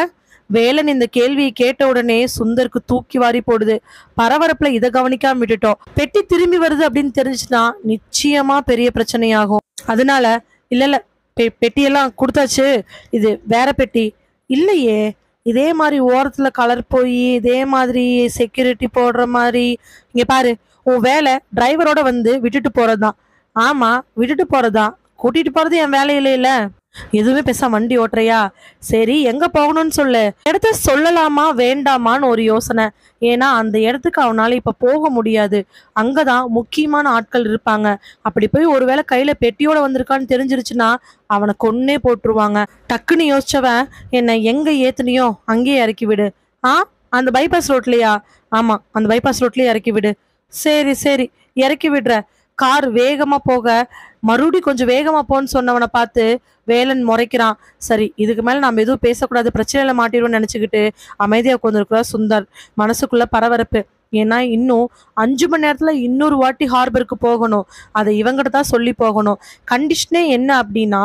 வேலன் இந்த கேள்வியை கேட்ட உடனே சுந்தருக்கு தூக்கி வாரி போடுது. பரபரப்புல இதை கவனிக்காம விட்டுட்டோம். பெட்டி திரும்பி வருது அப்படின்னு தெரிஞ்சுச்சுன்னா நிச்சயமா பெரிய பிரச்சனையாகும். அதனால இல்ல பெட்டியெல்லாம் கொடுத்தாச்சு, இது வேற பெட்டி இல்லையே, இதே மாதிரி ஓரத்துல கலர் போய் இதே மாதிரி செக்யூரிட்டி போடுற மாதிரி, இங்க பாரு, உன் வேலை டிரைவரோட வந்து விட்டுட்டு போறதுதான். ஆமா, விட்டுட்டு போறதா, கூட்டிட்டு போறது என் வேலையில இல்ல. எதுவுமே பேசாம வண்டி ஓட்டுறியா? சரி, எங்க போகணும்னு சொல்லு. இடத்த சொல்லலாமா வேண்டாமான்னு ஒரு யோசனை. ஏன்னா அந்த இடத்துக்கு அவனால இப்ப போக முடியாது. அங்கதான் முக்கியமான ஆட்கள் இருப்பாங்க. அப்படி போய் ஒருவேளை கையில பெட்டியோட வந்திருக்கான்னு தெரிஞ்சிருச்சுன்னா அவனை கொன்னே போட்டுருவாங்க. டக்குன்னு யோசிச்சவன், என்னை எங்க ஏத்துனியோ அங்கேயே இறக்கி விடு. ஆ, அந்த பைபாஸ் ரோட்லயா? ஆமா, அந்த பைபாஸ் ரோட்லயே இறக்கி விடு. சரி சரி, இறக்கி விடுற. கார் வேகமா போக, மறுபடியும் கொஞ்சம் வேகமா போன்னு சொன்னவனை பார்த்து வேலன் முறைக்கிறான். சரி, இதுக்கு மேல நாம எதுவும் பேசக்கூடாது, பிரச்சனையில மாட்டிடுவோம்னு நினைச்சுக்கிட்டு அமைதியா உட்காந்துருக்குறா சுந்தர். மனசுக்குள்ள பரபரப்பு. ஏன்னா இன்னும் 5 மணி நேரத்துல இன்னொரு வாட்டி ஹார்பருக்கு போகணும். அதை இவங்கிட்ட தான் சொல்லி போகணும். கண்டிஷனே என்ன அப்படின்னா,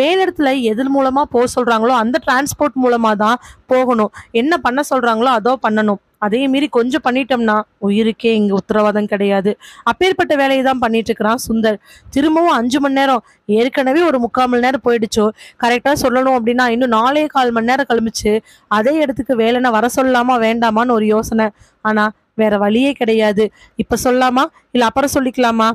மேலிடத்துல எது மூலமா போக சொல்றாங்களோ அந்த டிரான்ஸ்போர்ட் மூலமா தான் போகணும். என்ன பண்ண சொல்றாங்களோ அதோ பண்ணணும். அதே மீறி கொஞ்சம் பண்ணிட்டோம்னா உயிருக்கே இங்க உத்தரவாதம் கிடையாது. அப்பேற்பட்ட வேலையை தான் பண்ணிட்டு இருக்கிறான் சுந்தர். திரும்பவும் 5 மணி நேரம், ஏற்கனவே ஒரு 3/4 மணி நேரம் போயிடுச்சோ. கரெக்டா சொல்லணும் அப்படின்னா இன்னும் 4,15 மணி நேரம் கழிச்சு அதே இடத்துக்கு வேலைனை வர சொல்லலாமா வேண்டாமான்னு ஒரு யோசனை. ஆனா வேற வழியே கிடையாது. இப்ப சொல்லாமா இல்ல அப்புறம் சொல்லிக்கலாமா?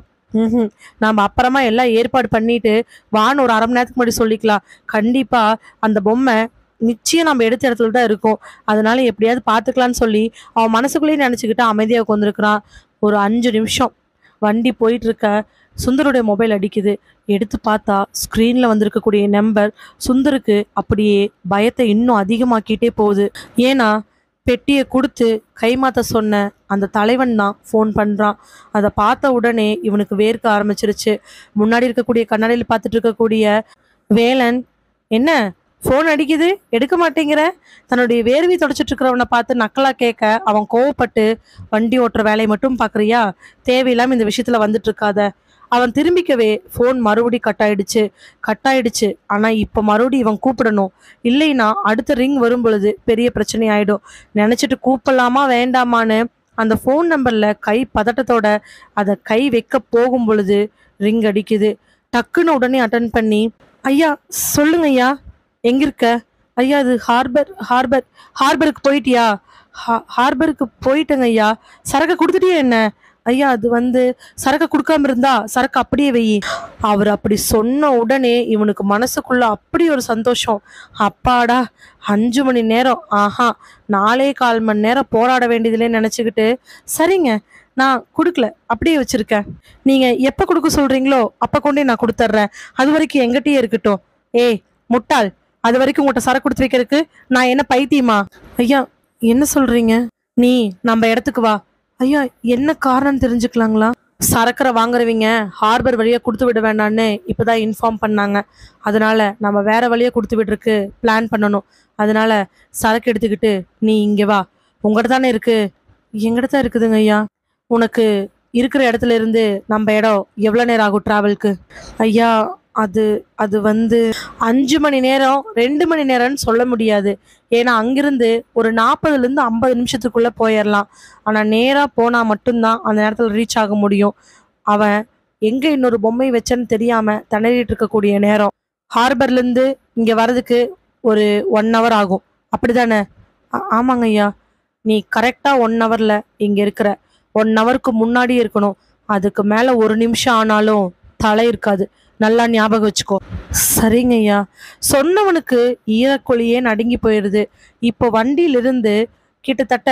நாம அப்புறமா எல்லாம் ஏற்பாடு பண்ணிட்டு வான்னு ஒரு 1/2 மணி நேரத்துக்கு முன்னாடி சொல்லிக்கலாம். கண்டிப்பா அந்த பொம்மை நிச்சயம் நம்ம எடுத்த இடத்துல தான் இருக்கும். அதனால எப்படியாவது பாத்துக்கலாம்னு சொல்லி அவன் மனசுக்குள்ளேயே நினைச்சுக்கிட்டு அமைதியா உட்காந்துருக்கிறான். ஒரு 5 நிமிஷம் வண்டி போயிட்டு இருக்க சுந்தருடைய மொபைல் அடிக்குது. எடுத்து பார்த்தா ஸ்க்ரீன்ல வந்திருக்கக்கூடிய நம்பர் சுந்தருக்கு அப்படியே பயத்தை இன்னும் அதிகமாக்கிட்டே போகுது. ஏன்னா பெட்டியை கொடுத்து கைமாத்த சொன்ன அந்த தலைவன் தான் ஃபோன் பண்ணுறான். அதை பார்த்த உடனே இவனுக்கு வேர்க்க ஆரம்பிச்சிருச்சு. முன்னாடி இருக்கக்கூடிய கண்ணாடியில் பார்த்துட்டு இருக்கக்கூடிய வேலன், என்ன ஃபோன் அடிக்குது எடுக்க மாட்டேங்கிற? தன்னுடைய வேர்வை தொடச்சிட்டு இருக்கிறவனை பார்த்து நக்கலா கேட்க அவன் கோவப்பட்டு, வண்டி ஓட்டுற வேலையை மட்டும் பார்க்குறியா, தேவையில்லாமல் இந்த விஷயத்தில் வந்துட்டு இருக்காத. அவன் திரும்பிக்கவே ஃபோன் மறுபடி கட் ஆயிடுச்சு. ஆனால் இப்போ மறுபடி இவன் கூப்பிடணும். இல்லைன்னா அடுத்த ரிங் வரும் பொழுது பெரிய பிரச்சனை ஆயிடும். நினச்சிட்டு கூப்பிடலாமா வேண்டாமான்னு அந்த ஃபோன் நம்பரில் கை பதட்டத்தோட அதை கை வைக்க போகும் பொழுது ரிங் அடிக்குது. டக்குன்னு உடனே அட்டன் பண்ணி, ஐயா சொல்லுங்க ஐயா, எங்க இருக்க? ஐயா அது ஹார்பருக்கு போயிட்டியா? ஹார்பருக்கு போயிட்டேங்க ஐயா. சரக்கு கொடுத்துட்டியா என்ன? ஐயா அது சரக்கு கொடுக்காம இருந்தா சரக்கு அப்படியே வெயி. அவர் அப்படி சொன்ன உடனே இவனுக்கு மனசுக்குள்ள அப்படி ஒரு சந்தோஷம். அப்பாடா, 5 மணி நேரம், ஆஹா 4,15 மணி நேரம் போராட வேண்டியதுலே நினச்சிக்கிட்டு, சரிங்க நான் கொடுக்கல, அப்படியே வச்சிருக்கேன். நீங்க எப்போ கொடுக்க சொல்றீங்களோ அப்போ கொண்டே நான் கொடுத்துட்றேன். அது வரைக்கும் எங்கிட்டயே இருக்கட்டும். ஏய் முட்டாள், அது வரைக்கும் உங்கள்கிட்ட சரக்கு கொடுத்து வைக்கிறதுக்கு நான் என்ன பைத்தியமா? ஐயா என்ன சொல்றீங்க? நீ நம்ம இடத்துக்கு வா. ஐயா என்ன காரணம் தெரிஞ்சுக்கலாங்களா? சரக்கரை வாங்குறவங்க ஹார்பர் வழியா கொடுத்து விட வேண்டான்னு இப்பதான் இன்ஃபார்ம் பண்ணாங்க. அதனால நம்ம வேற வழியா கொடுத்து விடுறதுக்கு பிளான் பண்ணணும். அதனால சரக்கு எடுத்துக்கிட்டு நீ இங்கே வா. உங்கள்கிட்ட தானே இருக்கு. எங்கிட்ட தான் இருக்குதுங்க ஐயா. உனக்கு இருக்கிற இடத்துல இருந்து நம்ம இடம் எவ்வளோ நேரம் ஆகும் டிராவலுக்கு? ஐயா அது அது 5 மணி நேரம் 2 மணி நேரம்னு சொல்ல முடியாது. ஏன்னா அங்கிருந்து ஒரு 40லேருந்து 50 நிமிஷத்துக்குள்ள போயிடலாம். ஆனால் நேராக போனால் மட்டும்தான் அந்த நேரத்தில் ரீச் ஆக முடியும். அவன் எங்கே இன்னொரு பொம்மை வச்சேன்னு தெரியாமல் திணறிட்டு இருக்கக்கூடிய நேரம். ஹார்பர்லேருந்து இங்கே வர்றதுக்கு ஒரு 1 hour ஆகும், அப்படிதானே? ஆமாங்க ஐயா. நீ கரெக்டாக 1 hourல இங்கே இருக்கிற. 1 hourக்கு முன்னாடி இருக்கணும். அதுக்கு மேலே 1 நிமிஷம் ஆனாலும் தலை இருக்காது. நல்லா ஞாபகம் வச்சுக்கோ. சரிங்க ஐயா. சொன்னவனுக்கு ஈரக்கொழியே நடுங்கி போயிடுது. இப்போ வண்டியிலிருந்து கிட்டத்தட்ட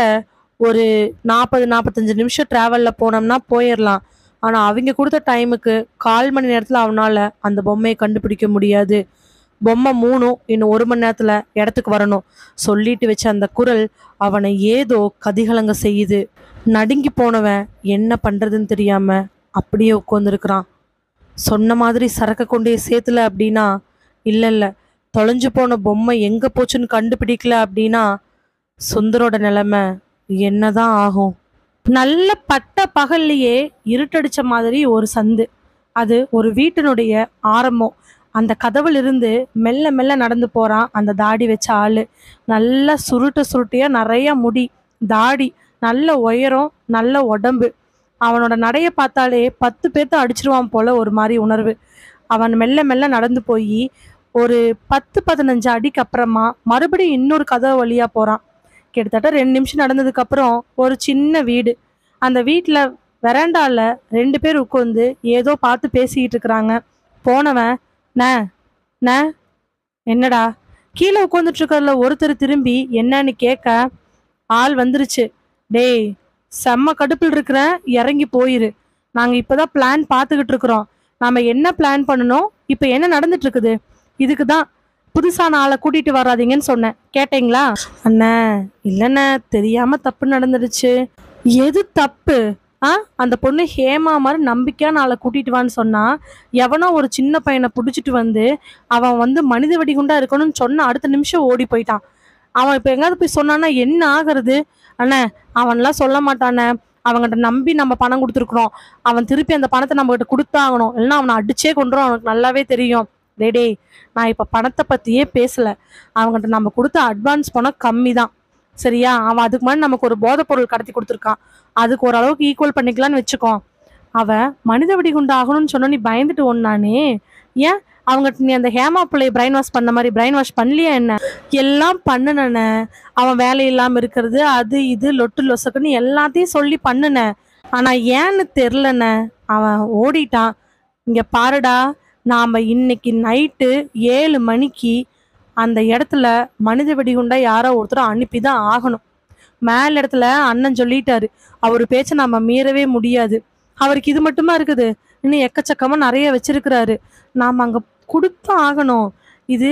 ஒரு 40-45 நிமிஷம் டிராவலில் போனோம்னா போயிடலாம். ஆனால் அவங்க கொடுத்த டைமுக்கு 1/4 மணி நேரத்தில் அவனால் அந்த பொம்மையை கண்டுபிடிக்க முடியாது. பொம்மை 3 இன்னும் 1 மணி நேரத்தில் இடத்துக்கு வரணும். சொல்லிட்டு வச்ச அந்த குரல் அவனை ஏதோ கதிகலங்க செய்யுது. நடுங்கி போனவன் என்ன பண்ணுறதுன்னு தெரியாமல் அப்படியே உட்காந்துருக்கிறான். சொன்ன மாதிரி சரக்கு கொண்டே சேர்த்துல அப்படின்னா, இல்லை தொலைஞ்சு போன பொம்மை எங்கே போச்சுன்னு கண்டுபிடிக்கல அப்படின்னா சுந்தரோட நிலைமை என்னதான் ஆகும்? நல்ல பட்ட பகல்லையே இருட்டடிச்ச மாதிரி ஒரு சந்து. அது ஒரு வீட்டினுடைய ஆரம்பம். அந்த கதவுல இருந்து மெல்ல மெல்ல நடந்து போறான் அந்த தாடி வச்ச ஆளு. நல்லா சுருட்டியா நிறைய முடி, தாடி, நல்ல உயரம், நல்ல உடம்பு. அவனோட நடைய பார்த்தாலே 10 பேர்த்த அடிச்சிருவான் போல ஒரு மாதிரி உணர்வு. அவன் மெல்ல மெல்ல நடந்து போய் ஒரு 10-15 அடிக்கு அப்புறமா மறுபடியும் இன்னொரு கதவு வழியா போறான். கிட்டத்தட்ட 2 நிமிஷம் நடந்ததுக்கு அப்புறம் ஒரு சின்ன வீடு. அந்த வீட்டில் வெராண்டால 2 பேர் உட்காந்து ஏதோ பார்த்து பேசிக்கிட்டு இருக்கிறாங்க. போனவன், "ந ந என்னடா?" கீழே உட்காந்துட்டு இருக்கிறதுல ஒருத்தர் திரும்பி என்னன்னு கேட்க, ஆள் வந்துருச்சு. "டேய், செம்ம கடுப்பில் இருக்கிறேன், இறங்கி போயிரு. நாங்க இப்பதான் பிளான் பார்த்துக்கிட்டு இருக்கிறோம். நாம என்ன பிளான் பண்ணணும், இப்ப என்ன நடந்துட்டு இருக்குது, இதுக்கு தான் புதுசான ஆளை கூட்டிட்டு வராதீங்கன்னு சொன்னேன். கேட்டீங்களா?" "அண்ணே, இல்லைண்ணே, தெரியாம தப்பு நடந்துடுச்சு." "எது தப்பு? ஆ, அந்த பொண்ணு ஹேமா மாதிரி நம்பிக்கையான ஆளை கூட்டிட்டு வான்னு சொன்னா, எவனோ ஒரு சின்ன பையனை பிடிச்சிட்டு வந்து அவன் வந்து மனித வெடிகுண்டா இருக்கணும்னு சொன்ன அடுத்த நிமிஷம் ஓடி போயிட்டான். அவன் இப்ப எங்காவது போய் சொன்னான்னா என்ன ஆகுறது? அண்ணே, அவன்லாம் சொல்ல மாட்டானே. அவங்ககிட்ட நம்பி நம்ம பணம் கொடுத்துருக்குறோம். அவன் திருப்பி அந்த பணத்தை நம்ம கிட்ட கொடுத்தாகணும், இல்லைன்னா அவனை அடிச்சே கொண்டுரும், அவனுக்கு நல்லாவே தெரியும்." "டேய் டேய், நான் இப்ப பணத்தை பத்தியே பேசல. அவங்ககிட்ட நம்ம கொடுத்த அட்வான்ஸ் பணம் கம்மி தான், சரியா? அவன் அதுக்கு முன்னாடி நமக்கு ஒரு போதைப் பொருள் கடத்தி கொடுத்துருக்கான். அதுக்கு ஓரளவுக்கு ஈக்குவல் பண்ணிக்கலான்னு வச்சுக்கோ. அவன் மனித வெடிகுண்டு ஆகணும்னு சொன்ன நீ பயந்துட்டு ஒன்னானே. ஏன் அவங்ககிட்ட நீ அந்த ஹேமா பிள்ளைய பிரைன் வாஷ் பண்ண மாதிரி பிரைன் வாஷ் பண்ணலையா என்ன?" "எல்லாம் பண்ணுனேண்ணே. அவன் வேலை இல்லாம இருக்கிறது, அது இது லொட்டு லொசக்குன்னு எல்லாத்தையும் சொல்லி பண்ணுனேன். ஆனா ஏன்னு தெரிலண்ணே, அவன் ஓடிட்டான். இங்க பாருடா, நாம இன்னைக்கு நைட்டு 7 மணிக்கு அந்த இடத்துல மனித வெடிகுண்டா யாரோ ஒருத்தர் அனுப்பிதான் ஆகணும். மேல் இடத்துல அண்ணன் சொல்லிட்டாரு, அவரு பேச்ச நம்ம மீறவே முடியாது. அவருக்கு இது மட்டுமா இருக்குது, இன்னும் எக்கச்சக்கமா நிறைய வச்சிருக்கிறாரு. நாம அங்க கொடுத்து ஆகணும். இது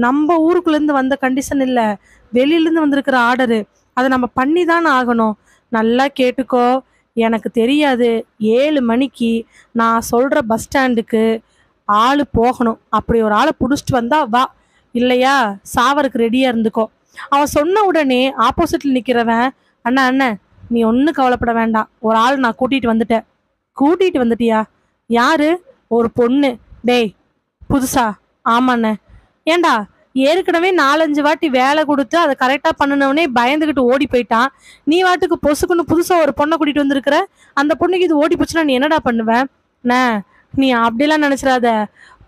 நம்ம ஊருக்குள்ள இருந்து வந்த கண்டிஷன் இல்ல, வெளியில இருந்து வந்திருக்கிற ஆர்டரு. அதை நம்ம பண்ணி தானே ஆகணும். நல்லா கேட்டுக்கோ, எனக்கு தெரியாது, 7 மணிக்கு நான் சொல்ற பஸ் ஸ்டாண்டுக்கு ஆளு போகணும். அப்படி ஒரு ஆளை புடிச்சிட்டு வந்தா வா, இல்லையா சாவருக்கு ரெடியா இருந்துக்கோ." அவன் சொன்ன உடனே ஆப்போசிட்ல நிக்கிறவன், "அண்ணா அண்ணன், நீ ஒன்றும் கவலைப்பட வேண்டாம், ஒரு ஆள் நான் கூட்டிட்டு வந்துட்டேன்." "கூட்டிட்டு வந்துட்டியா? யாரு?" "ஒரு பொண்ணு." "டேய், புதுசா?" "ஆமாண்ணே." "ஏண்டா, ஏற்கனவே 4-5 வாட்டி வேலை கொடுத்து அதை கரெக்டாக பண்ணினவனே பயந்துக்கிட்டு ஓடி போயிட்டான். நீ வாட்டுக்கு பொசுக்குன்னு புதுசாக ஒரு பொண்ணை கூட்டிட்டு வந்திருக்கிற. அந்த பொண்ணுக்கு இது ஓடி போச்சுன்னா நீ என்னடா பண்ணுவேன்?" "அண்ணே, நீ அப்படிலாம் நினைச்சிடாத.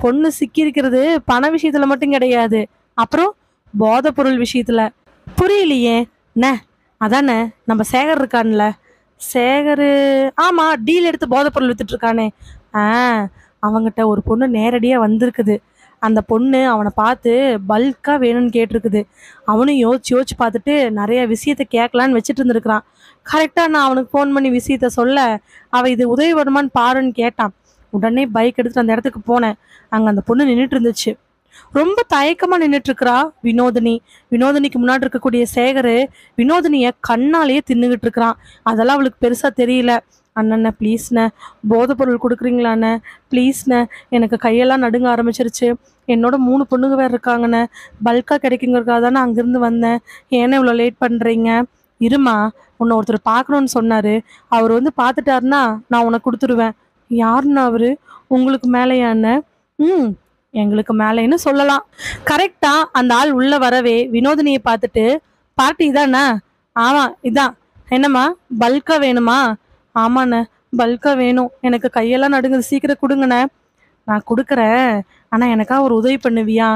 பொண்ணு சிக்கியிருக்கிறது பண விஷயத்துல மட்டும் கிடையாது, அப்புறம் போதைப் பொருள் விஷயத்துல." "புரியலையே." "நே, அதானே நம்ம சேகர் இருக்கான்ல." "சேகரு? ஆமா, டீல் எடுத்து போதைப் பொருள் வித்துட்டு இருக்கானே." "ஆ, அவங்கிட்ட ஒரு பொண்ணு நேரடியா வந்திருக்குது. அந்த பொண்ணு அவனை பார்த்து பல்கா வேணும்னு கேட்டிருக்குது. அவனும் யோசிச்சு யோசிச்சு பார்த்துட்டு நிறைய விஷயத்த கேட்கலான்னு வச்சுட்டு இருந்திருக்கிறான். கரெக்டாக நான் அவனுக்கு ஃபோன் பண்ணி விஷயத்த சொல்ல, அவன் இது உதவி வருமான்னு பாருன்னு கேட்டான். உடனே பைக் எடுத்துட்டு அந்த இடத்துக்கு போனேன். அங்கே அந்த பொண்ணு நின்றுட்டு இருந்துச்சு. ரொம்ப தயக்கமா நின்றுட்டு இருக்கிறா வினோதினி. வினோதினிக்கு முன்னாடி இருக்கக்கூடிய சேகரு வினோதினிய கண்ணாலேயே தின்னுகிட்டு இருக்கிறான். அதெல்லாம் அவளுக்கு பெருசா தெரியல. "அண்ணண்ண ப்ளீஸ்ண்ண, போதைப் பொருள் கொடுக்குறீங்களாண்ண, ப்ளீஸ்ண்ண, எனக்கு கையெல்லாம் நடுங்க ஆரம்பிச்சிருச்சு. என்னோட 3 பொண்ணுங்க வேறு இருக்காங்கண்ண, பல்கா கிடைக்குங்கிறதுக்காக தானே அங்கேருந்து வந்தேன். ஏன்னா இவ்வளோ லேட் பண்ணுறீங்க? இருமா, உன்னை ஒருத்தர் பார்க்கணுன்னு சொன்னாரு. அவர் வந்து பார்த்துட்டாருன்னா நான் உனக்கு கொடுத்துருவேன்." "யாருண்ணா அவரு? உங்களுக்கு மேலேயா அண்ணன்?" "ம், எங்களுக்கு மேலேன்னு சொல்லலாம்." கரெக்டா அந்த ஆள் உள்ள வரவே வினோதினியை பார்த்துட்டு, "பார்ட்டி இதாண்ணா?" "ஆமா, இதான்." "என்னம்மா, பல்கா வேணுமா?" "ஆமாண்ணே, பல்கா வேணும். எனக்கு கையெல்லாம் நடுங்குது, சீக்கிரம் கொடுங்கண்ணே." "நான் கொடுக்குறேன், ஆனால் எனக்கா ஒரு உதவி பண்ணுவியா?"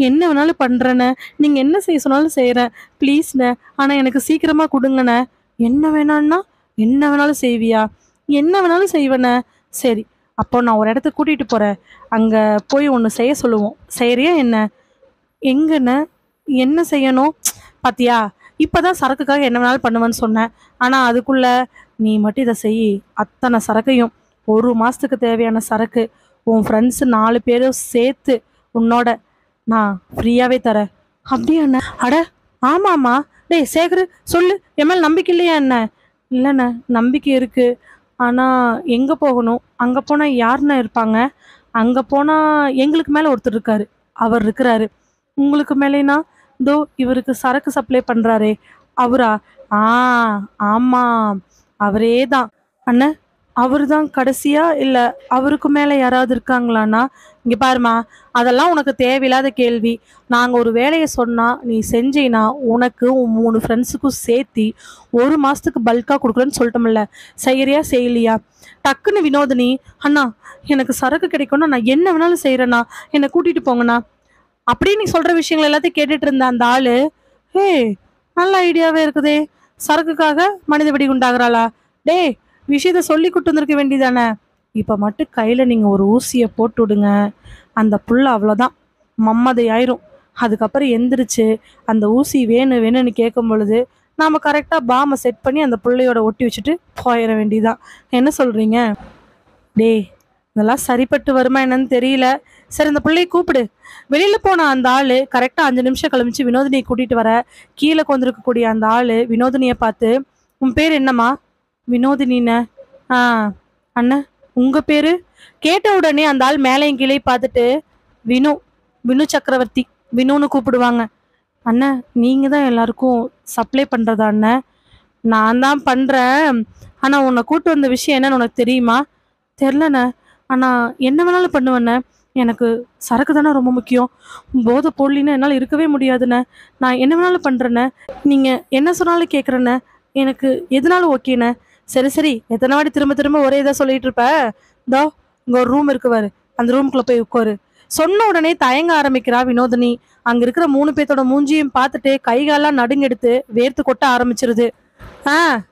"என்ன வேணாலும் பண்ணுறேண்ணே, நீங்கள் என்ன செய்ய சொன்னாலும் செய்கிறேன், ப்ளீஸ்ண்ணே, ஆனால் எனக்கு சீக்கிரமாக கொடுங்கண்ணே." "என்ன வேணான்னா என்ன வேணாலும் செய்வியா?" "என்ன வேணாலும் செய்வேண்ணே." "சரி, அப்போ நான் ஒரு இடத்துக்கு கூட்டிகிட்டு போகிறேன். அங்கே போய் ஒன்று செய்ய சொல்லுவோம், செய்கிறியா என்ன?" "எங்கண்ணே, என்ன செய்யணும்?" "பாத்தியா, இப்போதான் சரக்குக்காக என்ன வேணாலும் பண்ணுவேன்னு சொன்னேன். ஆனால் அதுக்குள்ள நீ மட்டும் இதை செய். அத்தனை சரக்கையும், 1 மாதத்துக்கு தேவையான சரக்கு, உன் ஃப்ரெண்ட்ஸு 4 பேரும் சேர்த்து உன்னோட நான் ஃப்ரீயாகவே தரேன்." "அப்படியாண்ணே?" "அட ஆமாம்மா. டேய் சேகரு, சொல்லு, என் மேலே நம்பிக்கை இல்லையா என்ன?" "இல்லைண்ணே, நம்பிக்கை இருக்குது. ஆனால் எங்கே போகணும்? அங்கே போனால் யாருண்ணே இருப்பாங்க?" "அங்கே போனால் எங்களுக்கு மேலே ஒருத்தர் இருக்காரு, அவர் இருக்கிறாரு." "உங்களுக்கு மேலேனா?" "தோ இவருக்கு சரக்கு சப்ளை பண்ணுறாரே அவரா?" "ஆ, ஆமாம், அவரே தான்." "அண்ணே, அவரு தான் கடைசியா, இல்லை அவருக்கு மேலே யாராவது இருக்காங்களாண்ணா?" "இங்கே பாருமா, அதெல்லாம் உனக்கு தேவையில்லாத கேள்வி. நாங்கள் ஒரு வேலையை சொன்னால் நீ செஞ்சீன்னா உனக்கு உன் 3 ஃப்ரெண்ட்ஸுக்கும் சேர்த்தி 1 மாதத்துக்கு பல்காக கொடுக்குறேன்னு சொல்லிட்டோம்ல, செய்யறியா செய்யலையா?" டக்குன்னு வினோதினி, "அண்ணா, எனக்கு சரக்கு கிடைக்கும்னா நான் என்ன வேணாலும் செய்கிறேண்ணா, என்னை கூட்டிகிட்டு போங்கண்ணா." அப்படியே நீ சொல்கிற விஷயங்கள் எல்லாத்தையும் கேட்டுட்டு இருந்த அந்த ஆளு, "ஏய், நல்ல ஐடியாவே இருக்குதே, சரக்குக்காக மனித வெடி உண்டாகிறாளா? டேய், விஷயத்த சொல்லி கூட்டு வந்திருக்க வேண்டியதானே. இப்போ மட்டும் கையில் நீங்கள் ஒரு ஊசியை போட்டு விடுங்க, அந்த புள்ள அவ்வளோதான் மம்மதை ஆயிரும். அதுக்கப்புறம் எந்திரிச்சு அந்த ஊசி வேணும் வேணும்னு கேட்கும் பொழுது நாம் கரெக்டாக பாமை செட் பண்ணி அந்த பிள்ளையோட ஒட்டி வச்சுட்டு போயிட வேண்டியதான். என்ன சொல்கிறீங்க? டேய், இதெல்லாம் சரிப்பட்டு வருமா என்னன்னு தெரியல. சரி, அந்த பிள்ளையை கூப்பிடு. வெளியில் போன அந்த ஆள் கரெக்டாக 5 நிமிஷம் கழிச்சு வினோதினியை கூட்டிகிட்டு வர கீழே கொண்டிருக்கக்கூடிய அந்த ஆள் வினோதினியை பார்த்து, உன் பேர் என்னம்மா? வினோதினின்னு. ஆ அண்ணன், உங்கள் பேர்? கேட்ட உடனே அந்த ஆள் மேலேயும் கீழே பார்த்துட்டு, வினு, வினு சக்கரவர்த்தி, வினுன்னு கூப்பிடுவாங்க. அண்ணன், நீங்கள் தான் எல்லாருக்கும் சப்ளை பண்ணுறதா அண்ணன்? நான் தான் பண்ணுறேன். ஆனால் உன்னை கூட்டு வந்த விஷயம் என்னன்னு உனக்கு தெரியுமா? தெரிலண்ணே. ஆனால் என்ன வேணாலும் பண்ணுவேண்ணே. எனக்கு சரக்கு தானே ரொம்ப முக்கியம். போதை போடலின்னா என்னால் இருக்கவே முடியாதுண்ணே. நான் என்ன வேணாலும் பண்ணுறேண்ணே. நீங்கள் என்ன சொன்னாலும் கேட்குறேண்ணே. எனக்கு எதுனாலும் ஓகேண்ணே. சரி சரி, எத்தனை வாட்டி திரும்ப திரும்ப ஒரே இதாக சொல்லிட்டு இருப்ப? தோ இங்கே ஒரு ரூம் இருக்குவாரு, அந்த ரூமுக்குள்ளே போய் உட்காரு. சொன்ன உடனே தயங்க ஆரம்பிக்கிறா வினோதினி. அங்கே இருக்கிற 3 பேர்த்தோட மூஞ்சியும் பார்த்துட்டு கைகாலெல்லாம் நடுங்கெடுத்து வேர்த்து கொட்ட ஆரம்பிச்சிருது.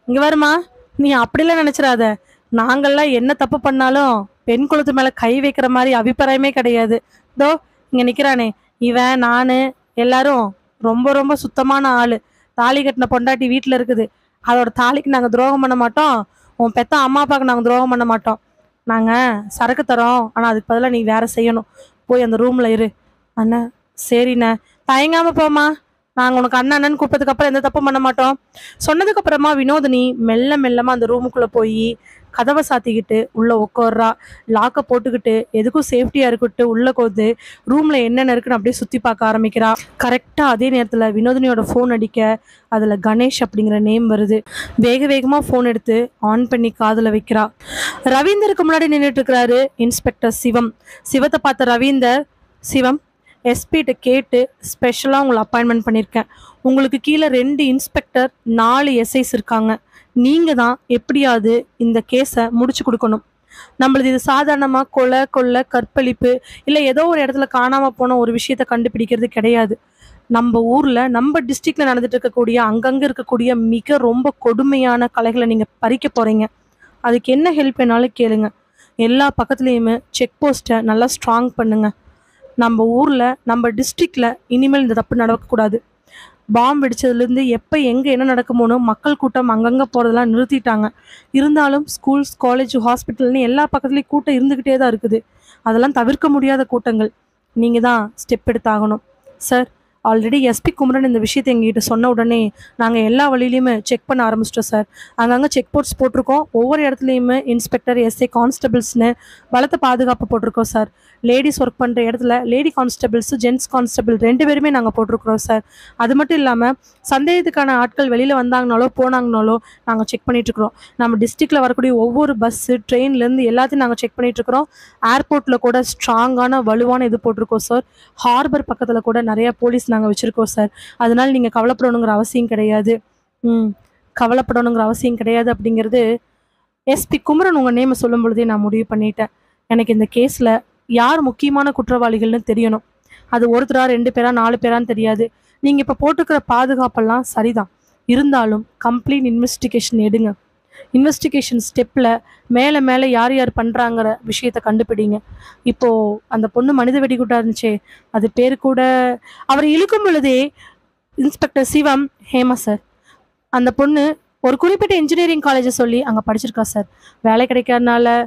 இங்கே வருமா, நீ அப்படிலாம் நினச்சிடாத. நாங்கள்லாம் என்ன தப்பு பண்ணாலும் பெண் குலத்து மேலே கை வைக்கிற மாதிரி அபிப்பிராயமே கிடையாது. தோ இங்கே நிற்கிறானே இவன், நான், எல்லாரும் ரொம்ப ரொம்ப சுத்தமான ஆள். தாலி கட்டின பொண்டாட்டி வீட்டில் இருக்குது. அதோட தாலிக்கு நாங்கள் துரோகம் பண்ண மாட்டோம். உன் பெத்த அம்மா அப்பாவுக்கு நாங்கள் துரோகம் பண்ண மாட்டோம். நாங்கள் சரக்கு தரோம், ஆனால் அதுக்கு பதிலாக நீ வேற செய்யணும். போய் அந்த ரூமில் இரு. அண்ணன், சரிண்ணே. தயங்காமல் போமா. நாங்கள் உனக்கு அண்ணன்னு கூப்பிட்டதுக்கு அப்புறம் எந்த தப்பும் பண்ண மாட்டோம். சொன்னதுக்கு அப்புறமா வினோதினி மெல்ல மெல்லமா அந்த ரூமுக்குள்ளே போய் கதவை சாத்திக்கிட்டு உள்ளே உட்கார்றா. லாக்கை போட்டுக்கிட்டு எதுக்கும் சேஃப்டியாக இருக்கட்டு உள்ளே கோந்து ரூமில் என்னென்ன இருக்குன்னு அப்படியே சுற்றி பார்க்க ஆரம்பிக்கிறா. கரெக்டாக அதே நேரத்தில் வினோதினியோட ஃபோன் அடிக்க அதில் கணேஷ் அப்படிங்கிற நேம் வருது. வேக வேகமாக ஃபோன் எடுத்து ஆன் பண்ணி காதில் வைக்கிறா. ரவீந்தருக்கு முன்னாடி நின்றுட்டு இருக்கிறாரு இன்ஸ்பெக்டர் சிவம். சிவத்தை பார்த்த ரவீந்தர், சிவம், எஸ்பிகிட்ட கேட்டு ஸ்பெஷலாக உங்களை அப்பாயின்மெண்ட் பண்ணியிருக்கேன். உங்களுக்கு கீழே 2 இன்ஸ்பெக்டர், 4 எஸ்ஐஸ் இருக்காங்க. நீங்கள் தான் எப்படியாவது இந்த கேஸை முடிச்சு கொடுக்கணும். நம்மளது இது சாதாரணமாக கொலை, கொள்ளை, கற்பழிப்பு இல்லை ஏதோ ஒரு இடத்துல காணாமல் போன ஒரு விஷயத்தை கண்டுபிடிக்கிறது கிடையாது. நம்ம ஊரில், நம்ம டிஸ்ட்ரிக்டில் நடந்துட்டு இருக்கக்கூடிய அங்கங்கே இருக்கக்கூடிய மிக ரொம்ப கொடுமையான கலைகளை நீங்கள் பறிக்க போகிறீங்க. அதுக்கு என்ன ஹெல்ப் வேணாலும் கேளுங்க. எல்லா பக்கத்துலேயுமே செக் போஸ்ட்டை நல்லா ஸ்ட்ராங் பண்ணுங்கள். நம்ம ஊரில், நம்ம டிஸ்ட்ரிக்டில் இனிமேல் இந்த தப்பு நடக்கக்கூடாது. பாம்பு வெடிச்சதுலேருந்து எப்போ எங்கே என்ன நடக்குமோன்னு மக்கள் கூட்டம் அங்கங்கே போகிறதெல்லாம் நிறுத்திட்டாங்க. இருந்தாலும் ஸ்கூல்ஸ், காலேஜ், ஹாஸ்பிட்டல்னு எல்லா பக்கத்துலேயும் கூட்டம் இருந்துக்கிட்டே தான் இருக்குது. அதெல்லாம் தவிர்க்க முடியாத கூட்டங்கள். நீங்கள் தான் ஸ்டெப் எடுத்தாகணும். சார், ஆல்ரெடி எஸ்பி குமரன் இந்த விஷயத்தை எங்ககிட்ட சொன்ன உடனே நாங்கள் எல்லா வழியிலையுமே செக் பண்ண ஆரம்பிச்சிட்டோம் சார். அங்கங்கே செக் போஸ்ட் போட்டிருக்கோம். ஒவ்வொரு இடத்துலையுமே இன்ஸ்பெக்டர், எஸ்ஐ, கான்ஸ்டபிள்ஸ்னு பலத்த பாதுகாப்பு போட்டிருக்கோம் சார். லேடிஸ் ஒர்க் பண்ணுற இடத்துல லேடி கான்ஸ்டபிள்ஸு, ஜென்ட்ஸ் கான்ஸ்டபிள் 2 பேருமே நாங்கள் போட்டிருக்கிறோம் சார். அது மட்டும் இல்லாமல் சந்தேகத்துக்கான ஆட்கள் வெளியில் வந்தாங்கனாலோ போனாங்கனாலோ நாங்கள் செக் பண்ணிகிட்ருக்குறோம். நம்ம டிஸ்ட்ரிக்டில் வரக்கூடிய ஒவ்வொரு பஸ்ஸு, ட்ரெயின்லேருந்து எல்லாத்தையும் நாங்கள் செக் பண்ணிகிட்ருக்குறோம். ஏர்போர்ட்டில் கூட ஸ்ட்ராங்கான வலுவான இது போட்டிருக்கோம் சார். ஹார்பர் பக்கத்தில் கூட நிறையா போலீஸ் நாங்கள் வச்சுருக்கோம் சார். அதனால் நீங்கள் கவலைப்படணுங்கிற அவசியம் கிடையாது. கவலைப்படணுங்கிற அவசியம் கிடையாது அப்படிங்கிறது எஸ்பி குமரன் உங்கள் நேமை சொல்லும் பொழுதே நான் முடிவு பண்ணிட்டேன். எனக்கு இந்த கேஸில் யார் முக்கியமான குற்றவாளிகள்னு தெரியணும். அது ஒருத்தரா, 2 பேரா, 4 பேரான்னு தெரியாது. நீங்கள் இப்போ போட்டுக்கிற பாதுகாப்பெல்லாம் சரிதான். இருந்தாலும் கம்ப்ளீட் இன்வெஸ்டிகேஷன் எடுங்க. இன்வெஸ்டிகேஷன் ஸ்டெப்பில் மேலே மேலே யார் யார் பண்ணுறாங்கிற விஷயத்தை கண்டுபிடிங்க. இப்போது அந்த பொண்ணு மனித வெடிகுட்டா இருந்துச்சே, அது பேர் கூட அவரை இழுக்கும் பொழுதே இன்ஸ்பெக்டர் சிவம், ஹேமா சார், அந்த பொண்ணு ஒரு குறிப்பிட்ட இன்ஜினியரிங் காலேஜை சொல்லி அங்கே படிச்சிருக்கா சார். வேலை கிடைக்காதனால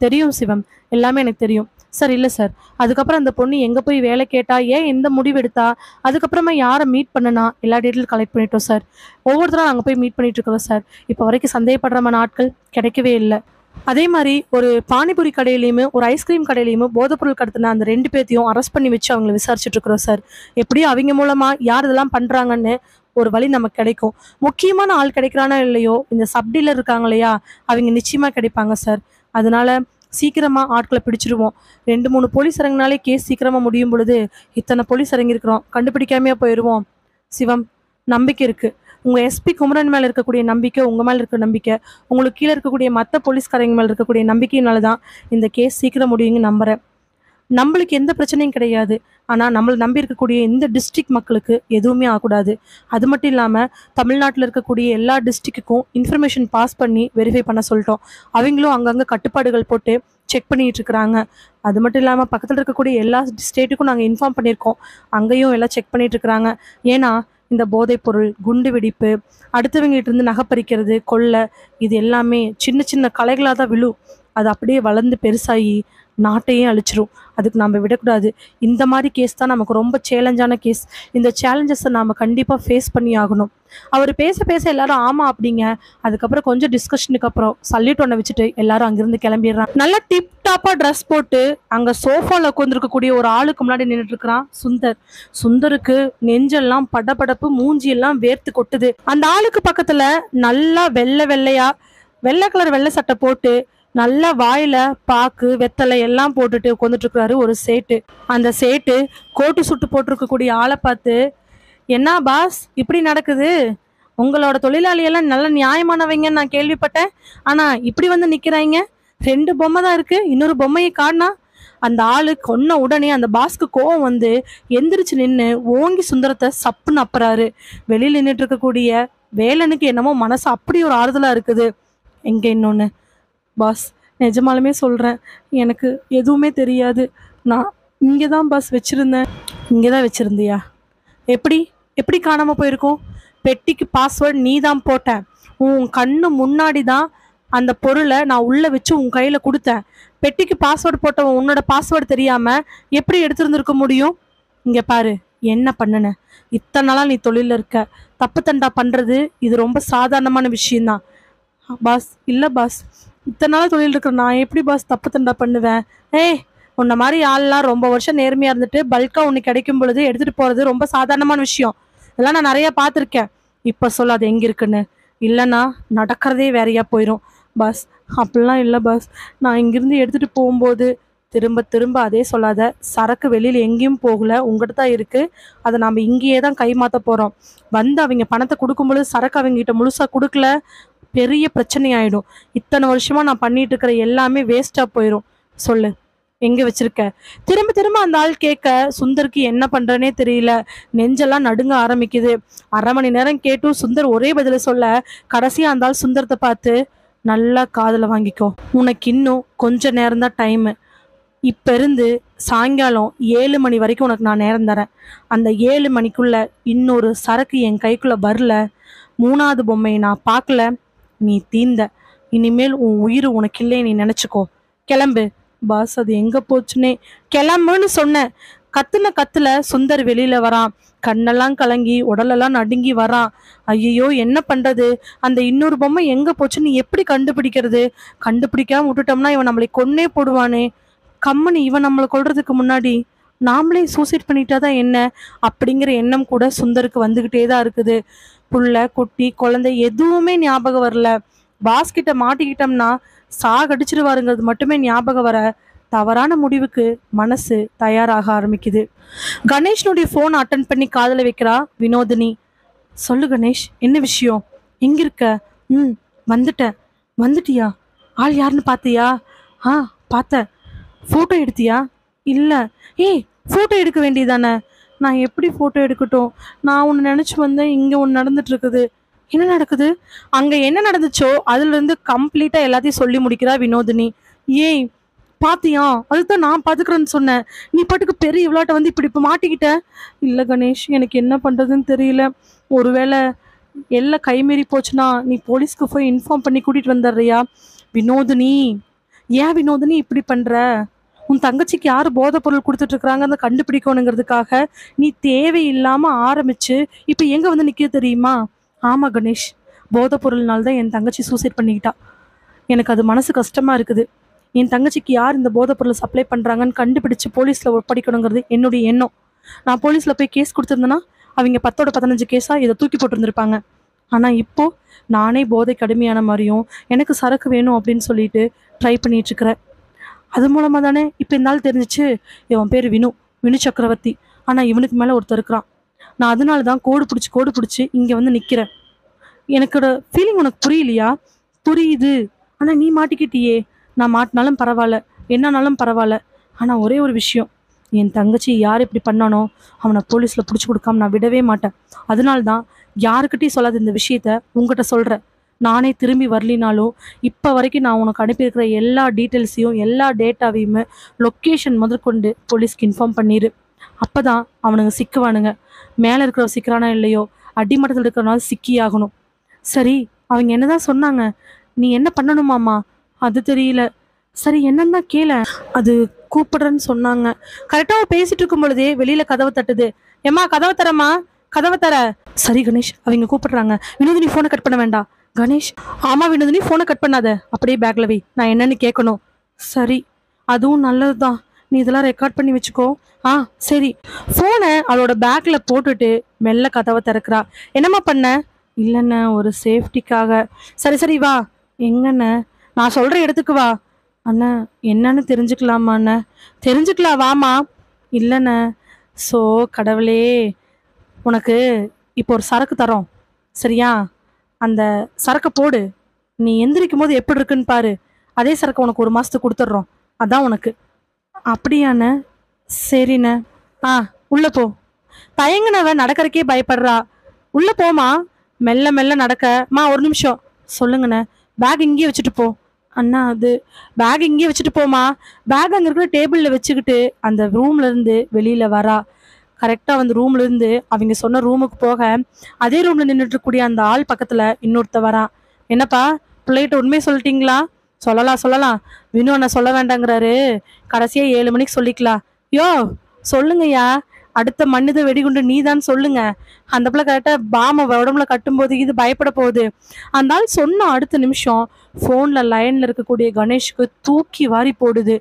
தெரியும் சிவம், எல்லாமே எனக்கு தெரியும் சார். இல்லை சார், அதுக்கப்புறம் அந்த பொண்ணு எங்கே போய் வேலை கேட்டா, ஏன் எந்த முடிவு எடுத்தா, அதுக்கப்புறமா யாரை மீட் பண்ணனா, எல்லா டீட்டெயிலும் கலெக்ட் பண்ணிட்டோம் சார். ஒவ்வொருத்தரும் நாங்கள் போய் மீட் பண்ணிட்டு இருக்கிறோம் சார். இப்போ வரைக்கும் சந்தேகப்படுறமான ஆட்கள் கிடைக்கவே இல்லை. அதே மாதிரி ஒரு பானிபூரி கடையிலையுமே ஒரு ஐஸ்கிரீம் கடையிலையுமே போதைப்பொருள் கடத்தின அந்த 2 பேர்த்தையும் அரெஸ்ட் பண்ணி வச்சு அவங்களை விசாரிச்சுட்டு இருக்கிறோம் சார். எப்படியும் அவங்க மூலமாக யார் இதெல்லாம் பண்ணுறாங்கன்னு ஒரு வழி நமக்கு கிடைக்கும். முக்கியமான ஆள் கிடைக்கிறானோ இல்லையோ, இந்த சப்டீலர் இருக்காங்க இல்லையா, அவங்க நிச்சயமாக கிடைப்பாங்க சார். அதனால சீக்கிரமாக ஆட்களை பிடிச்சிருவோம். 2-3 போலீஸ் இறங்கினாலே கேஸ் சீக்கிரமாக முடியும் பொழுது இத்தனை போலீஸ் இறங்கியிருக்கிறோம், கண்டுபிடிக்காமையாக போயிடுவோம். சிவம், நம்பிக்கை இருக்குது. உங்கள் எஸ்பி குமரன் மேலே இருக்கக்கூடிய நம்பிக்கை, உங்கள் மேலே இருக்கிற நம்பிக்கை, உங்களுக்கு கீழே இருக்கக்கூடிய மற்ற போலீஸ்காரங்க மேலே இருக்கக்கூடிய நம்பிக்கையினால தான் இந்த கேஸ் சீக்கிரம் முடியுங்க நம்புகிறேன். நம்மளுக்கு எந்த பிரச்சனையும் கிடையாது. ஆனா நம்மள நம்பி இருக்கக்கூடிய இந்த டிஸ்ட்ரிக்ட் மக்களுக்கு எதுவுமே ஆகக்கூடாது. அது மட்டும் இல்லாம தமிழ்நாட்டுல இருக்கக்கூடிய எல்லா டிஸ்ட்ரிக்ட்டுக்கும் இன்ஃபர்மேஷன் பாஸ் பண்ணி வெரிஃபை பண்ண சொல்லிட்டோம். அவங்களும் அங்கங்க கட்டுப்பாடுகள் போட்டு செக் பண்ணிட்டு இருக்கிறாங்க. அது மட்டும் இல்லாம பக்கத்துல இருக்கக்கூடிய எல்லா ஸ்டேட்டுக்கும் நாங்க இன்ஃபார்ம் பண்ணியிருக்கோம். அங்கேயும் எல்லாம் செக் பண்ணிட்டு இருக்கிறாங்க. ஏன்னா இந்த போதைப் பொருள், குண்டு வெடிப்பு, அடுத்தவங்ககிட்ட இருந்து நகை பறிக்கிறது, கொள்ளை, இது எல்லாமே சின்ன சின்ன கலைகளாக தான் விழும். அது அப்படியே வளர்ந்து பெருசாகி நாட்டையே அழிச்சிரும். அதுக்கு நம்ம விடக்கூடாது. இந்த மாதிரி கேஸ் தான் நமக்கு ரொம்ப சேலஞ்சான கேஸ். இந்த சேலஞ்சஸை நாம் கண்டிப்பாக ஃபேஸ் பண்ணி ஆகணும். அவர் பேச பேச எல்லாரும் ஆமா அப்படிங்க. அதுக்கப்புறம் கொஞ்சம் டிஸ்கஷனுக்கு அப்புறம் சல்யூட் ஒன்றை வச்சுட்டு எல்லாரும் அங்கிருந்து கிளம்பிடுறான். நல்லா டிப் டாப்பா ட்ரெஸ் போட்டு அங்க சோஃபால உட்காந்துருக்கக்கூடிய ஒரு ஆளுக்கு முன்னாடி நின்றுட்டு இருக்கிறான் சுந்தர். சுந்தருக்கு நெஞ்செல்லாம் படபடப்பு, மூஞ்சி எல்லாம் வேர்த்து கொட்டுது. அந்த ஆளுக்கு பக்கத்துல நல்லா வெள்ளையா வெள்ளை கலர் வெள்ளை சட்டை போட்டு நல்லா வாயில பாக்கு வெத்தலை எல்லாம் போட்டுட்டு உட்காந்துட்டு இருக்கிறாரு ஒரு சேட்டு. அந்த சேட்டு கோட்டு சுட்டு போட்டிருக்கக்கூடிய ஆளை பார்த்து, என்ன பாஸ் இப்படி நடக்குது? உங்களோட தொழிலாளியெல்லாம் நல்ல நியாயமானவங்கன்னு நான் கேள்விப்பட்டேன். ஆனா இப்படி வந்து நிக்கிறாங்க. 2 பொம்மை தான் இருக்கு, இன்னொரு பொம்மையை காணா. அந்த ஆளு கொன்ன உடனே அந்த பாஸ்க்கு கோவம் வந்து எந்திரிச்சு நின்று ஓங்கி சுந்தரத்தை சப்புன்னு அப்புறாரு. வெளியில் நின்றுட்டு இருக்கக்கூடிய வேலனுக்கு என்னமோ மனசு அப்படி ஒரு ஆறுதலா இருக்குது. எங்க இன்னொன்னு பாஸ், நிஜமாலுமே சொல்கிறேன், எனக்கு எதுவுமே தெரியாது. நான் இங்கே தான் பாஸ் வச்சுருந்தேன். இங்கே தான் வச்சுருந்தியா? எப்படி எப்படி காணாமல் போயிருக்கோம்? பெட்டிக்கு பாஸ்வேர்டு நீ தான் போட்ட. உன் கண்ணு முன்னாடி தான் அந்த பொருளை நான் உள்ளே வச்சு உன் கையில் கொடுத்தேன். பெட்டிக்கு பாஸ்வேர்டு போட்டவன் உன்னோட பாஸ்வேர்டு தெரியாமல் எப்படி எடுத்துருந்துருக்க முடியும்? இங்கே பாரு, என்ன பண்ணுன? இத்தனை நாளாக நீ தொழிலில் இருக்க. தப்பு தண்டா பண்ணுறது இது ரொம்ப சாதாரணமான விஷயந்தான். பாஸ், இல்லை பாஸ், இத்தனை நாள் தொழில் இருக்கிற நான் எப்படி பாஸ் தப்பு தண்டா பண்ணுவேன்? உன்ன மாதிரி ஆள்லாம் ரொம்ப வருஷம் நேர்மையாக இருந்துட்டு பல்காக ஒன்று கிடைக்கும் பொழுது எடுத்துகிட்டு போகிறது ரொம்ப சாதாரணமான விஷயம். இதெல்லாம் நான் நிறையா பார்த்துருக்கேன். இப்போ சொல்ல அது எங்கே இருக்குன்னு. இல்லைன்னா நடக்கிறதே வேறையா போயிடும். பாஸ், அப்படிலாம் இல்லை பாஸ். நான் இங்கேருந்து எடுத்துகிட்டு போகும்போது திரும்ப திரும்ப அதே சொல்லாத. சரக்கு வெளியில் எங்கேயும் போகல, உங்கள்கிட்ட தான் இருக்குது. அதை நம்ம இங்கேயே தான் கைமாற்ற போகிறோம். வந்து அவங்க பணத்தை கொடுக்கும்பொழுது சரக்கு அவங்ககிட்ட முழுசாக கொடுக்கல, பெரிய பிரச்சனை ஆயிடும். இத்தனை வருஷமா நான் பண்ணிட்டு இருக்கிற எல்லாமே வேஸ்டா போயிடும். சொல்லு, எங்க வச்சிருக்க? திரும்ப திரும்ப அந்த ஆள் கேட்க சுந்தருக்கு என்ன பண்றனே தெரியல. நெஞ்செல்லாம் நடுங்க ஆரம்பிக்குது. 1/2 மணி நேரம் கேட்டும் சுந்தர் ஒரே பதில சொல்ல, கடைசியா அந்த ஆள் சுந்தரத்தை பார்த்து, நல்லா காதுல வாங்கிக்கோ, உனக்கு இன்னும் கொஞ்ச நேரம் தான் டைமு. இப்ப இருந்து சாயங்காலம் 7 மணி வரைக்கும் உனக்கு நான் நேரம் தரேன். அந்த 7 மணிக்குள்ள இன்னொரு சரக்கு என் கைக்குள்ள வரல, 3வது பொம்மையை நான் பார்க்கல, நீ தீந்த. இனிமேல் உன் உயிர் உனக்கு இல்லை, நீ நினைச்சுக்கோ. கிளம்பு. பாஸ், அது எங்க போச்சுன்னே. கிளம்புன்னு சொன்னேன். கத்துல சுந்தர் வெளியில வரான். கண்ணெல்லாம் கலங்கி உடலெல்லாம் நடுங்கி வரான். ஐயோ, என்ன பண்றது? அந்த இன்னொரு பொம்மை எங்க போச்சுன்னு எப்படி கண்டுபிடிக்கிறது? கண்டுபிடிக்காம விட்டுட்டோம்னா இவன் நம்மளை கொன்னே போடுவானே. கம்மனி, இவன் நம்மளை கொல்றதுக்கு முன்னாடி நாமளே சூசைட் பண்ணிட்டாதான் என்ன அப்படிங்கிற எண்ணம் கூட சுந்தருக்கு வந்துகிட்டே தான் இருக்குது. புள்ள குட்டி குழந்தை எதுவுமே ஞாபகம் வரல. பாஸ்கிட்ட மாட்டிக்கிட்டோம்னா சாகடிச்சிருவாருங்கிறது மட்டுமே ஞாபகம் வர தவறான முடிவுக்கு மனசு தயாராக ஆரம்பிக்குது. கணேஷ்னுடைய ஃபோன் அட்டன் பண்ணி காதல வைக்கிறா வினோதினி. சொல்லு கணேஷ், என்ன விஷயம்? எங்க இருக்க? வந்துட்டேன். வந்துட்டியா? ஆள் யாருன்னு பார்த்தியா? பார்த்தேன். ஃபோட்டோ எடுத்தியா? இல்லை. ஃபோட்டோ எடுக்க வேண்டியதானே? நான் எப்படி ஃபோட்டோ எடுக்கட்டும்? நான் ஒன்று நினச்சி வந்தேன், இங்கே ஒன்று நடந்துட்டுருக்குது. என்ன நடக்குது? அங்கே என்ன நடந்துச்சோ அதுலேருந்து கம்ப்ளீட்டாக எல்லாத்தையும் சொல்லி முடிக்கிறா வினோதினி. பாத்தியா? அதுதான் நான் பார்த்துக்கிறேன்னு சொன்னேன். நீ பாட்டுக்கு பெரிய விளையாட்டை வந்து இப்படி இப்போ மாட்டிக்கிட்ட. இல்லை கணேஷ், எனக்கு என்ன பண்ணுறதுன்னு தெரியல. ஒருவேளை எல்லாம் கைமீறி போச்சுன்னா நீ போலீஸ்க்கு போய் இன்ஃபார்ம் பண்ணி கூட்டிகிட்டு வந்துடுறியா? வினோதினி, ஏன் வினோதினி இப்படி பண்ணுற? உன் தங்கச்சிக்கு யார் போதை பொருள் கொடுத்துட்ருக்குறாங்கன்னு கண்டுபிடிக்கணுங்கிறதுக்காக நீ தேவையில்லாமல் ஆரம்பிச்சு இப்போ எங்கே வந்து நிற்க தெரியுமா? ஆமாம் கணேஷ், போதை பொருள்னால்தான் என் தங்கச்சி சூசைட் பண்ணிக்கிட்டா. எனக்கு அது மனசு கஷ்டமாக இருக்குது. என் தங்கச்சிக்கு யார் இந்த போதை பொருளை சப்ளை பண்ணுறாங்கன்னு கண்டுபிடிச்சு போலீஸில் ஒப்படைக்கணுங்கிறது என்னுடைய எண்ணம். நான் போலீஸில் போய் கேஸ் கொடுத்துருந்தேன்னா அவங்க 10ஓட 15 கேஸாக இதை தூக்கி போட்டிருந்துருப்பாங்க. ஆனால் இப்போது நானே போதை கடுமையான மாதிரியும் எனக்கு சரக்கு வேணும் அப்படின்னு சொல்லிட்டு ட்ரை பண்ணிகிட்ருக்கிறேன். அது மூலமாக தானே இப்போ இந்த நாள் தெரிஞ்சிச்சு இவன் பேர் வினு சக்கரவர்த்தி. ஆனால் இவனுக்கு மேலே ஒருத்தர் இருக்கிறான். நான் அதனால தான் கோடு பிடிச்சி இங்கே வந்து நிற்கிறேன். எனக்கோட ஃபீலிங் உனக்கு புரியலையா? புரியுது. ஆனால் நீ மாட்டிக்கிட்டியே. நான் மாட்டினாலும் பரவாயில்ல, என்னன்னாலும் பரவாயில்ல. ஆனால் ஒரே ஒரு விஷயம், என் தங்கச்சி யார் இப்படி பண்ணானோ அவனை போலீஸில் பிடிச்சி கொடுக்காம நான் விடவே மாட்டேன். அதனால்தான் யாருக்கிட்டையும் சொல்லாத இந்த விஷயத்த உங்ககிட்ட சொல்கிறேன். நானே திரும்பி வரலினாலும் இப்போ வரைக்கும் நான் உனக்கு அனுப்பியிருக்கிற எல்லா டீட்டெயில்ஸையும் எல்லா டேட்டாவையுமே லொக்கேஷன் முதற்கொண்டு போலீஸ்க்கு இன்ஃபார்ம் பண்ணிடு. அப்போ தான் அவனுங்க சிக்குவானுங்க. மேலே இருக்கிற சிக்கிறானா இல்லையோ, அடிமட்டத்தில் இருக்கிறனால சிக்கி ஆகணும். சரி, அவங்க என்னதான் சொன்னாங்க? நீ என்ன பண்ணணுமாம்மா? அது தெரியல. சரி, என்னன்னா கேள. அது கூப்பிடுறேன்னு சொன்னாங்க. கரெக்டாக பேசிட்டு இருக்கும் பொழுதே வெளியில கதவை தட்டுது. ஏம்மா கதவை தரமா, கதவை தர. சரி கணேஷ், அவங்க கூப்பிடுறாங்க. வினோதினி ஃபோனை கட் பண்ண வேண்டாம். கணேஷ், ஆமா வினோதினி ஃபோனை கட் பண்ணாத, அப்படியே பேக்ல வை, நான் என்னன்னு கேட்கணும். சரி, அதுவும் நல்லதுதான், நீ இதெல்லாம் ரெக்கார்ட் பண்ணி வச்சுக்கோ. ஆ சரி. ஃபோனை அவளோட பேக்ல போட்டுட்டு மெல்ல கதவை திறக்கிறா. என்னம்மா பண்ண? இல்லைண்ண, ஒரு சேஃப்டிக்காக. சரி சரி வா. எங்கண்ண? நான் சொல்ற இடத்துக்கு வா. அண்ணா, என்னன்னு தெரிஞ்சுக்கலாமா அண்ணா? தெரிஞ்சுக்கலாம், வாமா. இல்லைண்ண. ஸோ கடவுளே, உனக்கு இப்போ ஒரு சரக்கு தரோம், சரியா? அந்த சரக்கை போடு. நீ எந்திரிக்கும் போது எப்படி இருக்குன்னு பாரு. அதே சரக்கு உனக்கு ஒரு மாசத்துக்கு கொடுத்துட்றோம். அதான் உனக்கு. அப்படியாண்ண? சரிண்ண. ஆ, உள்ள போ. தயங்குனவ நடக்கறக்கே பயப்படுறா. உள்ள போமா. மெல்ல மெல்ல நடக்க. மா ஒரு நிமிஷம். சொல்லுங்கண்ணே. பேக் இங்கேயே வச்சுட்டு போ. அண்ணா, அது பேக் இங்கேயே வச்சுட்டு போமா. பேக் அங்கே இருக்கிற டேபிளில் வச்சுக்கிட்டு அந்த ரூம்ல இருந்து வெளியில வரா. கரெக்டாக வந்து ரூம்ல இருந்து அவங்க சொன்ன ரூமுக்கு போக அதே ரூம்ல நின்றுட்டு இருக்கக்கூடிய அந்த ஆள் பக்கத்துல இன்னொருத்த வரான். என்னப்பா, பிள்ளைகிட்ட உண்மையை சொல்லிட்டீங்களா? சொல்லலாம் சொல்லலாம். வினு அண்ணா சொல்ல வேண்டாங்கிறாரு. கடைசியா 7 மணிக்கு சொல்லிக்கலாம். யோ சொல்லுங்கய்யா. அடுத்த மனித வெடிகுண்டு நீதான் சொல்லுங்க. அந்த பிள்ளை கரெக்டா பாம உடம்புல கட்டும்போது இது பயப்பட போகுது. அந்த ஆள் சொன்ன அடுத்த நிமிஷம் போன்ல லைன்ல இருக்கக்கூடிய கணேஷ்க்கு தூக்கி வாரி போடுது.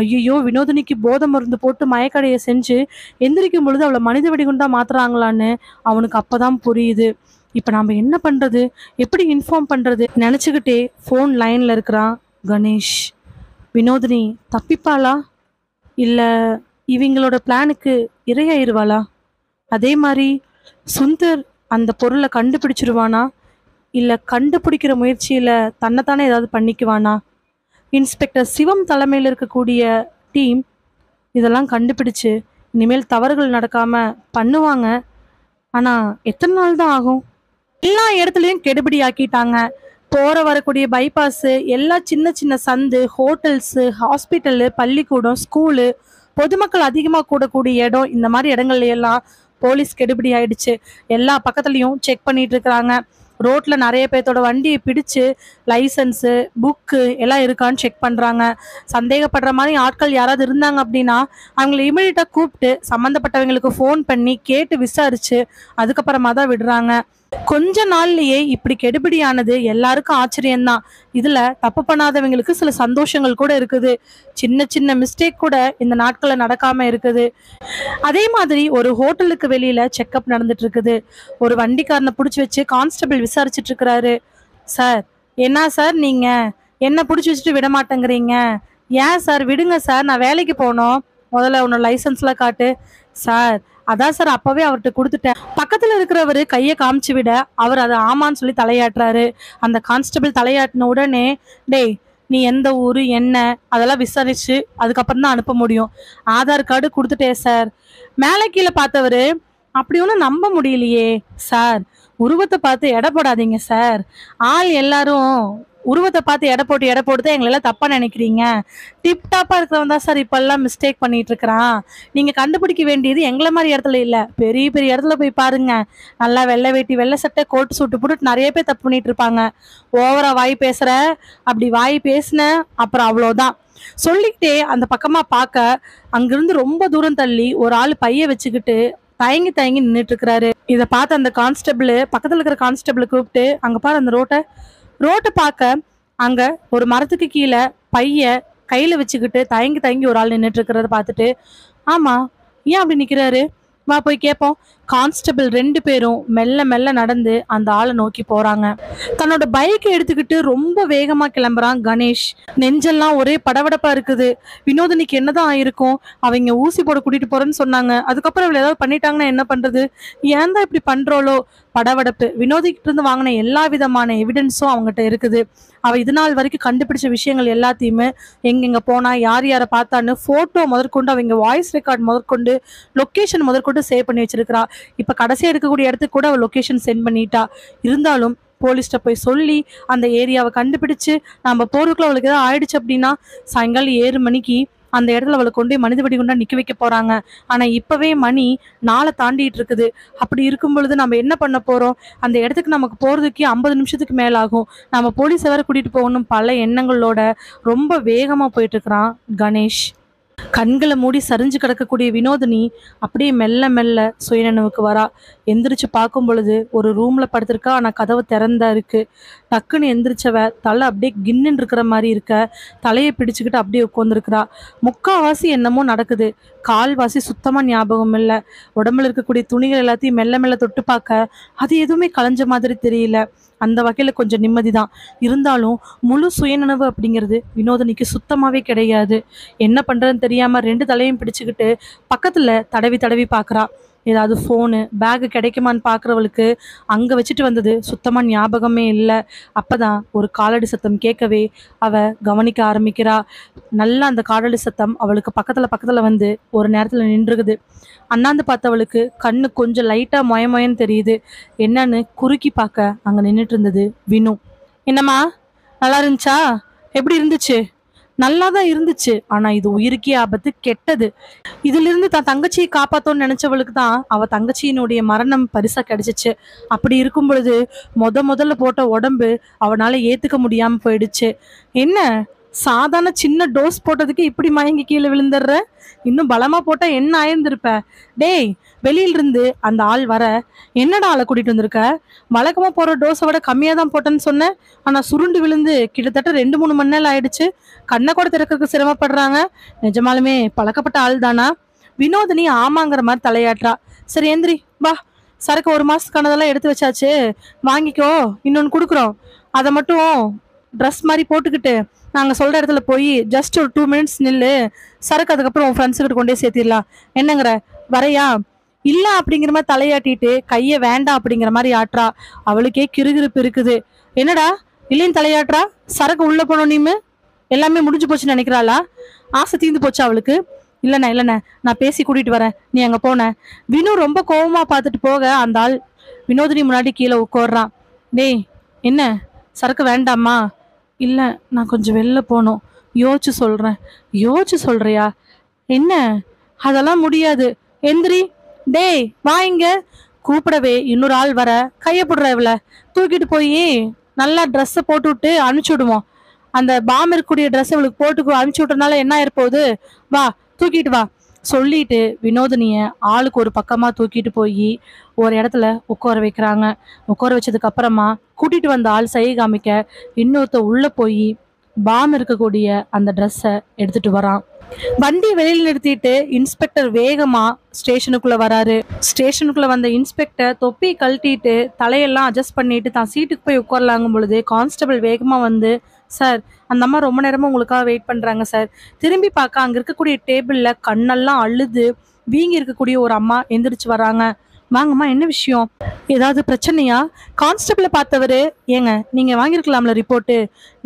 ஐயோ, வினோதினிக்கு போதை மருந்து போட்டு மயக்கடையை செஞ்சு எந்திரிக்கும் பொழுது அவளை மனித வெடிகுண்டா மாத்துறாங்களான்னு அவனுக்கு அப்பதான் புரியுது. இப்ப நாம என்ன பண்றது, எப்படி இன்ஃபார்ம் பண்றது நினைச்சுக்கிட்டே போன் லைன்ல இருக்கிறான் கணேஷ். வினோதினி தப்பிப்பாளா, இல்ல இவங்களோட பிளானுக்கு இரையாயிருவாளா? அதே மாதிரி சுந்தர் அந்த பொருளை கண்டுபிடிச்சிருவானா, இல்ல கண்டுபிடிக்கிற முயற்சியில தன்னைத்தானே ஏதாவது பண்ணிக்குவானா? இன்ஸ்பெக்டர் சிவம் தலைமையில் இருக்கக்கூடிய டீம் இதெல்லாம் கண்டுபிடிச்சு இனிமேல் தவறுகள் நடக்காம பண்ணுவாங்க. ஆனா எத்தனை நாள் தான் ஆகும்? எல்லா இடத்துலயும் கெடுபிடி ஆக்கிட்டாங்க. போற வரக்கூடிய பைபாஸ், எல்லா சின்ன சின்ன சந்து, ஹோட்டல்ஸ், ஹாஸ்பிட்டலு, பள்ளிக்கூடம், ஸ்கூலு, பொதுமக்கள் அதிகமா கூடக்கூடிய இடம், இந்த மாதிரி இடங்கள்ல எல்லாம் போலீஸ் கெடுபிடி ஆயிடுச்சு. எல்லா பக்கத்துலயும் செக் பண்ணிட்டு இருக்கிறாங்க. ரோட்ல நிறைய பேர்த்தோட வண்டியை பிடிச்சு லைசன்ஸு, புக்கு எல்லாம் இருக்கான்னு செக் பண்றாங்க. சந்தேகப்படுற மாதிரி ஆட்கள் யாராவது இருந்தாங்க அப்படின்னா அவங்களை இமீடியட்டா கூப்பிட்டு சம்மந்தப்பட்டவங்களுக்கு ஃபோன் பண்ணி கேட்டு விசாரிச்சு அதுக்கப்புறமா தான் விடுறாங்க. கொஞ்ச நாள்லயே இப்படி கெடுபிடியானது எல்லாருக்கும் ஆச்சரியம்தான். இதுல தப்பு பண்ணாதவங்களுக்கு சில சந்தோஷங்கள் கூட இருக்குது. சின்ன சின்ன மிஸ்டேக் கூட இந்த நாட்கள்ல நடக்காம இருக்குது. அதே மாதிரி ஒரு ஹோட்டலுக்கு வெளியில செக்அப் நடந்துட்டு இருக்குது. ஒரு வண்டிக்காரனை பிடிச்சி வச்சு கான்ஸ்டபிள் விசாரிச்சுட்டு இருக்கிறாரு. சார், என்ன சார் நீங்க என்ன பிடிச்சி வச்சுட்டு விட மாட்டேங்கிறீங்க? ஏன் சார், விடுங்க சார், நான் வேலைக்கு போனோம். முதல்ல உன்னோட லைசன்ஸ்லாம் காட்டு. சார், அதான் சார் அப்பவே அவர்கிட்ட கொடுத்துட்டேன். பக்கத்துல இருக்கிறவரு கையை காமிச்சு விட அவர் அதை ஆமான்னு சொல்லி தலையாட்டுறாரு. அந்த கான்ஸ்டபிள் தலையாட்டின உடனே, டேய் நீ எந்த ஊரு என்ன அதெல்லாம் விசாரிச்சு அதுக்கப்புறம் தான் அனுப்ப முடியும். ஆதார் கார்டு கொடுத்துட்டேன் சார். மேலே கீழே பார்த்தவரு, அப்படி ஒன்றும் நம்ப முடியலையே சார். உருவத்தை பார்த்து எடை போடாதீங்க சார். ஆள் எல்லாரும் உருவத்தை பார்த்து எடை போட்டு தான் எங்களெல்லாம் தப்பா நினைக்கிறீங்க. டிப்டாப்பா இருக்கிறவன் தான் சார் இப்பெல்லாம் மிஸ்டேக் பண்ணிட்டு இருக்கிறான். நீங்க கண்டுபிடிக்க வேண்டியது எங்களை மாதிரி இடத்துல இல்ல, பெரிய பெரிய இடத்துல போய் பாருங்க. நல்லா வெள்ளை வேட்டி வெள்ளை சட்டை கோட்டு சூட்டு போட்டு நிறைய பேர் தப்பு பண்ணிட்டு இருப்பாங்க. ஓவரா வாய் பேசுற, அப்படி வாய் பேசுன அப்புறம் அவ்வளோதான் சொல்லிக்கிட்டே அந்த பக்கமா பார்க்க அங்கிருந்து ரொம்ப தூரம் தள்ளி ஒரு ஆள் பைய வச்சுக்கிட்டு தயங்கி தயங்கி நின்றுட்டு இருக்கிறாரு. இதை பார்த்து அந்த கான்ஸ்டபிள் பக்கத்துல இருக்கிற கான்ஸ்டபிளை கூப்பிட்டு, அங்க பாரு அந்த ரோட்டை பார்க்க அங்க ஒரு மரத்துக்கு கீழே பைய கையில வச்சுக்கிட்டு தயங்கி தயங்கி ஒரு ஆள் நின்றுட்டு இருக்கிறத பார்த்துட்டு, ஆமா ஏன் அப்படி நிக்கிறாரு, வா போய் கேட்போம். கான்ஸ்டபிள் 2 பேரும் மெல்ல மெல்ல நடந்து அந்த ஆளை நோக்கி போறாங்க. தன்னோட பைக்கை எடுத்துக்கிட்டு ரொம்ப வேகமா கிளம்புறான் கணேஷ். நெஞ்செல்லாம் ஒரே படபடப்பா இருக்குது. வினோதினிக்கு என்னதான் ஆயிருக்கும்? அவங்க ஊசி போட கூட்டிட்டு போறேன்னு சொன்னாங்க. அதுக்கப்புறம் இவளை ஏதாவது பண்ணிட்டாங்கன்னா என்ன பண்றது? ஏன் தான் இப்படி பண்றோளோ? படவடப்பு. வினோதிக்கிட்ட இருந்து வாங்கின எல்லா விதமான எவிடன்ஸும் அவங்ககிட்ட இருக்குது. அவ இது நாள் வரைக்கும் கண்டுபிடிச்ச விஷயங்கள் எல்லாத்தையுமே எங்கெங்க போனா, யார் யாரை பார்த்தான்னு போட்டோ முதற்கொண்டு, அவங்க வாய்ஸ் ரெக்கார்ட் முதற்கொண்டு, லொக்கேஷன் முதற்கொண்டு சேவ் பண்ணி வச்சிருக்கிறா. இப்ப கடைசியா எடுக்கக்கூடிய இடத்துக்கு கூட அவ லொக்கேஷன் சென்ட் பண்ணிட்டா. இருந்தாலும் போலீஸ்ட்ட போய் சொல்லி அந்த ஏரியாவை கண்டுபிடிச்சு நம்ம போறதுக்குள்ள அவளுக்கு ஏதாவது ஆயிடுச்சு அப்படின்னா சாயங்காலம் 7 மணிக்கு அந்த இடத்துல அவளை கொண்டு மனித வெடிகுண்டா நிக்க வைக்க போறாங்க. ஆனா இப்பவே மணி 4 தாண்டிட்டு இருக்குது. அப்படி இருக்கும் பொழுது நம்ம என்ன பண்ண போறோம்? அந்த இடத்துக்கு நமக்கு போறதுக்கு 50 நிமிஷத்துக்கு மேல ஆகும். நம்ம போலீஸை வேற கூட்டிட்டு போகணும். பல எண்ணங்களோட ரொம்ப வேகமா போயிட்டு இருக்கிறான் கணேஷ். கண்களை மூடி சரிஞ்சு கிடக்கக்கூடிய வினோதினி அப்படியே மெல்ல மெல்ல சுயநினைவுக்கு வரா. எந்திரிச்சு பார்க்கும் பொழுது ஒரு ரூம்ல படுத்திருக்கா. ஆனா கதவு திறந்தா இருக்கு. டக்குன்னு எந்திரிச்சவ தலை அப்படியே கின்னு இருக்கிற மாதிரி இருக்க. தலையை பிடிச்சுக்கிட்டு அப்படியே உட்காந்துருக்கிறா. முக்காவாசி என்னமோ நடக்குது, கால்வாசி சுத்தமா ஞாபகம் இல்லை. உடம்புல இருக்கக்கூடிய துணிகள் எல்லாத்தையும் மெல்ல மெல்ல தொட்டு பார்க்க அது எதுவுமே கலைஞ்ச மாதிரி தெரியல. அந்த வகையில கொஞ்சம் நிம்மதிதான். இருந்தாலும் முழு சுயநினைவு அப்படிங்கிறது வினோதினிக்கு சுத்தமாவே கிடையாது. என்ன பண்றதுன்னு தெரியாம 2 தலையும் பிடிச்சுக்கிட்டு பக்கத்துல தடவி தடவி பார்க்கறா. ஏதாவது ஃபோனு பேகு கிடைக்குமான்னு பார்க்குறவளுக்கு அங்கே வச்சுட்டு வந்தது சுத்தமாக ஞாபகமே இல்லை. அப்பதான் ஒரு காலடி சத்தம் கேட்கவே அவ கவனிக்க ஆரம்பிக்கிறா. நல்லா அந்த காலடி சத்தம் அவளுக்கு பக்கத்தில் வந்து ஒரு நேரத்தில் நின்றுகுது. அண்ணாந்து பார்த்தவளுக்கு கண்ணு கொஞ்சம் லைட்டாக மொயன்னு தெரியுது. என்னன்னு குறுக்கி பார்க்க அங்கே நின்றுட்டு இருந்தது வினு. என்னம்மா, நல்லா இருந்துச்சா? எப்படி இருந்துச்சு? நல்லா தான் இருந்துச்சு. ஆனா இது உயிருக்கே ஆபத்து, கெட்டது. இதுல இருந்து தான் தங்கச்சியை காப்பாத்தோன்னு நினைச்சவளுக்கு தான் அவ தங்கச்சியினுடைய மரணம் பரிசா கிடைச்சிச்சு. அப்படி இருக்கும் பொழுது முதல்ல போட்ட உடம்பு அவனால ஏத்துக்க முடியாம போயிடுச்சு. என்ன சாதாரண சின்ன டோஸ் போட்டதுக்கு இப்படி மயங்கி கீழே விழுந்துடுற? இன்னும் பலமா போட்டா என்ன ஆயிருந்திருப்ப? டேய், வெளியிலிருந்து அந்த ஆள் வர, என்னடா ஆளை கூட்டிட்டு வந்திருக்க? வழக்கமா போற டோஸை விட கம்மியா தான் போட்டேன்னு சொன்னேன். ஆனா சுருண்டு விழுந்து கிட்டத்தட்ட 2-3 மணி நேரம் ஆயிடுச்சு. கண்ணை கூட திறக்கிறதுக்கு சிரமப்படுறாங்க. நிஜமாலுமே பழக்கப்பட்ட ஆள் தானா? வினோதினி ஆமாங்கிற மாதிரி தலையாட்டுறா. சரி எந்திரி வா, சரக்கு 1 மாசத்துக்கானதெல்லாம் எடுத்து வச்சாச்சு, வாங்கிக்கோ, இன்னொன்னு கொடுக்குறோம். அதை மட்டும் ட்ரெஸ் மாதிரி போட்டுக்கிட்டு நாங்கள் சொல்கிற இடத்துல போய் ஜஸ்ட் ஒரு 2 மினிட்ஸ் நில்லு. சரக்கு அதுக்கப்புறம் உன் ஃப்ரெண்ட்ஸுக்கிட்ட கொண்டே சேர்த்திடலாம். என்னங்கிற, வரையா? இல்லை அப்படிங்கிற மாதிரி தலையாட்டிட்டு கையை வேண்டாம் அப்படிங்கிற மாதிரி ஆட்டுறா. அவளுக்கே கிறுகிறுப்பு இருக்குது. என்னடா இல்லைன்னு தலையாட்டுறா? சரக்கு உள்ளே போனோம், நீமு எல்லாமே முடிஞ்சு போச்சுன்னு நினைக்கிறாளா? ஆசை தீர்ந்து போச்சு அவளுக்கு. இல்லைண்ணே நான் பேசி கூட்டிட்டு வரேன், நீ அங்கே போன. வினு ரொம்ப கோபமா பார்த்துட்டு போக அந்த ஆள் வினோதினி முன்னாடி கீழே உட்கார்றான். டேய், என்ன சரக்கு வேண்டாமா? இல்லை, நான் கொஞ்சம் வெளில போகணும், யோசிச்சு சொல்றியா? என்ன, அதெல்லாம் முடியாது, எந்திரி. டேய் வா இங்க. கூப்பிடவே இன்னொரு ஆள் வர, கையை போடுற இவளை தூக்கிட்டு போய் நல்லா ட்ரெஸ்ஸை போட்டு விட்டு அனுப்பிச்சி விடுவோம். அந்த பாம் இருக்கக்கூடிய ட்ரெஸ் இவளுக்கு போட்டு அனுப்பிச்சி விட்டனால என்ன ஆயிருப்போகுது? வா, தூக்கிட்டு வா சொல்லிட்டு வினோதினிய ஆளுக்கு ஒரு பக்கமா தூக்கிட்டு போய் ஒரு இடத்துல உட்கார வைக்கிறாங்க. உட்கார வச்சதுக்கு அப்புறமா கூட்டிட்டு வந்த ஆள் சை காமிக்க இன்னொருத்த உள்ள போய் பாம் இருக்கக்கூடிய அந்த ட்ரெஸ்ஸை எடுத்துட்டு வரான். வண்டி வெளியில் நிறுத்திட்டு இன்ஸ்பெக்டர் வேகமா ஸ்டேஷனுக்குள்ள வராரு. ஸ்டேஷனுக்குள்ள வந்த இன்ஸ்பெக்டர் தொப்பி கழட்டிட்டு தலையெல்லாம் அட்ஜஸ்ட் பண்ணிட்டு தான் சீட்டுக்கு போய் உட்காரலாங்கும் பொழுது கான்ஸ்டபிள் வேகமா வந்து, சார் அந்த அம்மா ரொம்ப நேரமா உங்களுக்காக வெயிட் பண்றாங்க சார். திரும்பி பார்க்க அங்க இருக்கக்கூடிய டேபிள்ல கண்ணெல்லாம் அழுது வீங்கி இருக்கக்கூடிய ஒரு அம்மா எந்திரிச்சு வராங்க. வாங்கம்மா, என்ன விஷயம்? ஏதாவது பிரச்சனையா? கான்ஸ்டபிளை பார்த்தவரு, ஏங்க நீங்க வாங்கியிருக்கலாம்ல ரிப்போர்ட்டு?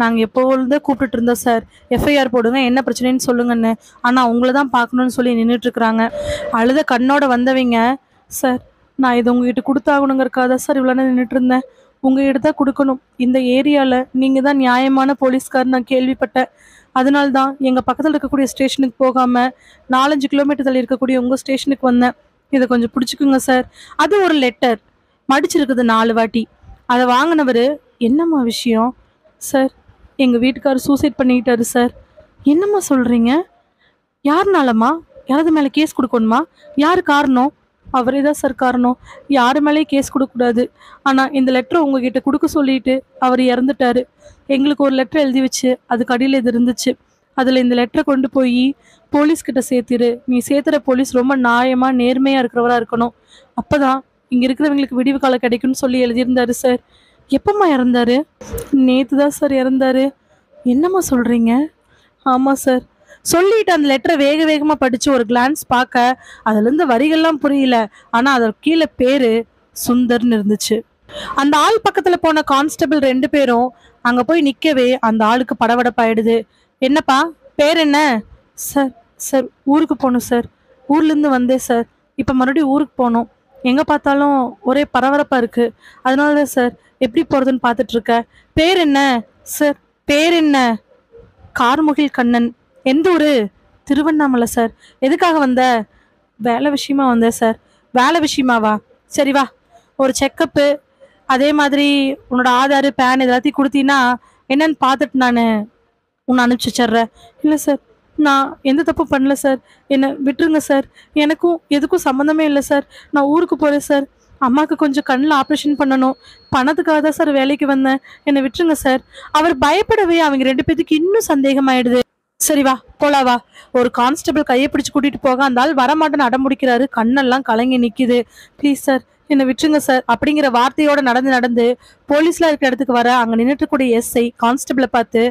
நாங்கள் எப்போது கூப்பிட்டுட்டு இருந்தோம் சார், எஃப்ஐஆர் போடுங்க, என்ன பிரச்சனைன்னு சொல்லுங்கன்னு. ஆனால் உங்களை தான் பார்க்கணுன்னு சொல்லி நின்றுட்டு இருக்கிறாங்க. அழுத கண்ணோட வந்தவங்க, சார் நான் இது உங்ககிட்ட கொடுத்தாகணுங்கிறக்காக தான் சார் இவ்வளோ நின்றுட்டு இருந்தேன். உங்ககிட்ட தான் கொடுக்கணும். இந்த ஏரியாவில் நீங்கள் தான் நியாயமான போலீஸ்கார் நான் கேள்விப்பட்டேன். அதனால தான் எங்கள் பக்கத்தில் இருக்கக்கூடிய ஸ்டேஷனுக்கு போகாமல் 4-5 கிலோமீட்டர் தள்ளி இருக்கக்கூடிய உங்கள் ஸ்டேஷனுக்கு வந்தேன். இதை கொஞ்சம் பிடிச்சிக்குங்க சார். அது ஒரு லெட்டர் மடிச்சிருக்குது 4 வாட்டி. அதை வாங்கினவர், என்னம்மா விஷயம்? சார் எங்கள் வீட்டுக்காரர் சூசைட் பண்ணிக்கிட்டாரு சார். என்னம்மா சொல்கிறீங்க? யாருனாலம்மா? யாராவது மேலே கேஸ் கொடுக்கணுமா? யார் காரணம்? அவரே தான் சார் காரணம். யார் மேலேயும் கேஸ் கொடுக்கக்கூடாது. ஆனால் இந்த லெட்டரை உங்ககிட்ட கொடுக்க சொல்லிட்டு அவர் இறந்துட்டாரு. எங்களுக்கு ஒரு லெட்டர் எழுதி வச்சு அதுக்கு அடியில் இது இருந்துச்சு. அதில் இந்த லெட்டரை கொண்டு போய் போலீஸ்கிட்ட சேர்த்திரு. நீ சேர்த்துற போலீஸ் ரொம்ப நியாயமாக நேர்மையாக இருக்கிறவராக இருக்கணும். அப்போ தான் இங்கே இருக்கிறவங்களுக்கு விடிவு காலம் கிடைக்கும்னு சொல்லி எழுதியிருந்தாரு சார். எப்பம்மா இறந்தாரு? நேற்று தான் சார் இறந்தாரு. என்னம்மா சொல்கிறீங்க? ஆமாம் சார். சொல்லிட்டு அந்த லெட்டரை வேகமாக படித்து ஒரு கிளான்ஸ் பார்க்க அதுலேருந்து வரிகள்லாம் புரியல. ஆனால் அதற்கு கீழே பேர் சுந்தர்னு இருந்துச்சு. அந்த ஆள் பக்கத்துல போன கான்ஸ்டபிள் 2 பேரும் அங்க போய் நிக்கவே அந்த ஆளுக்கு படபடப்பாயிடுது. என்னப்பா, பேர் என்ன? சார் சார் ஊருக்கு போகணும் சார். ஊர்ல இருந்து வந்தேன் சார். இப்ப மறுபடியும் ஊருக்கு போகணும். எங்க பார்த்தாலும் ஒரே பரபரப்பா இருக்கு. அதனால தான் சார் எப்படி போறதுன்னு பார்த்துட்டு இருக்க. பேர் என்ன? சார் பேர் என்ன? கார்முகில் கண்ணன். எந்த ஊரு? திருவண்ணாமலை சார். எதுக்காக வந்த? வேலை விஷயமா வந்தேன் சார். வேலை விஷயமாவா? சரி வா, ஒரு செக்கப்பு, அதே மாதிரி உன்னோட ஆதார் பேன் எல்லாத்தையும் கொடுத்தீங்கன்னா என்னன்னு பார்த்துட்டு நான் உன்னை அனுப்பிச்சி வச்சிடுறேன். இல்லை சார், நான் எந்த தப்பும் பண்ணல சார். என்னை விட்டுருங்க சார். எனக்கும் எதுக்கும் சம்மந்தமே இல்லை சார். நான் ஊருக்கு போகிறேன் சார். அம்மாவுக்கு கொஞ்சம் கண்ணில் ஆப்ரேஷன் பண்ணணும். பணத்துக்காக தான் சார் வேலைக்கு வந்தேன். என்னை விட்டுருங்க சார். அவர் பயப்படவே அவங்க 2 பேத்துக்கு இன்னும் சந்தேகமாயிடுது. சரி வா போலாம் வா. ஒரு கான்ஸ்டபிள் கையை பிடிச்சு கூட்டிட்டு போக அந்த ஆள் வரமாட்டேன்னு அடம் முடிக்கிறாரு. கண்ணெல்லாம் கலங்கி நிக்குது. ப்ளீஸ் சார், என்னை விட்டுருங்க சார் அப்படிங்கிற வார்த்தையோட நடந்து நடந்து போலீஸ்லாம் இருக்கிற இடத்துக்கு வர அங்க நின்றுட்டு கூடிய எஸ்ஐ கான்ஸ்டபிளை பார்த்து,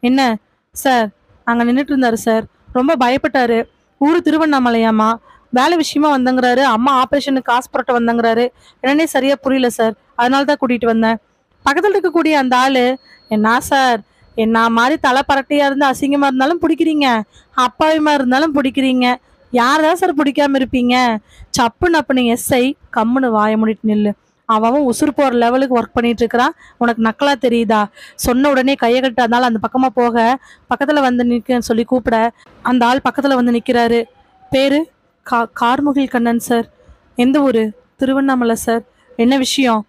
என்ன சார், அங்க நின்றுட்டு இருந்தாரு சார், ரொம்ப பயப்பட்டாரு. ஊரு திருவண்ணாமலையாமா, வேலை விஷயமா வந்தங்கிறாரு. அம்மா ஆப்ரேஷனுக்கு காசு புரட்ட வந்தங்கிறாரு. என்னன்னே சரியா புரியல சார். அதனால தான் கூட்டிட்டு வந்தேன். பக்கத்துல இருக்கக்கூடிய அந்த ஆளு, என்ன சார், என்ன மாதிரி தலை பரட்டையா இருந்து அசிங்கமா இருந்தாலும் பிடிக்கிறீங்க, அப்பாவிமா இருந்தாலும் பிடிக்கிறீங்க, யாரதான் சார் பிடிக்காம இருப்பீங்க? சப்புன்னு அப்ப எஸ்ஐ கம்முன்னு வாய மூடிட்டு நில்லு. அவன் உசுறு போற லெவலுக்கு ஒர்க் பண்ணிட்டு இருக்கிறான். உனக்கு நக்கலா தெரியுதா? சொன்ன உடனே கையை கட்டு அதனால அந்த பக்கமா போக, பக்கத்துல வந்து நிற்கன்னு சொல்லி கூப்பிட அந்த ஆள் பக்கத்துல வந்து நிக்கிறாரு. பேரு கார்முகில் கண்ணன் சார். எந்த ஊரு? திருவண்ணாமலை சார். என்ன விஷயம்?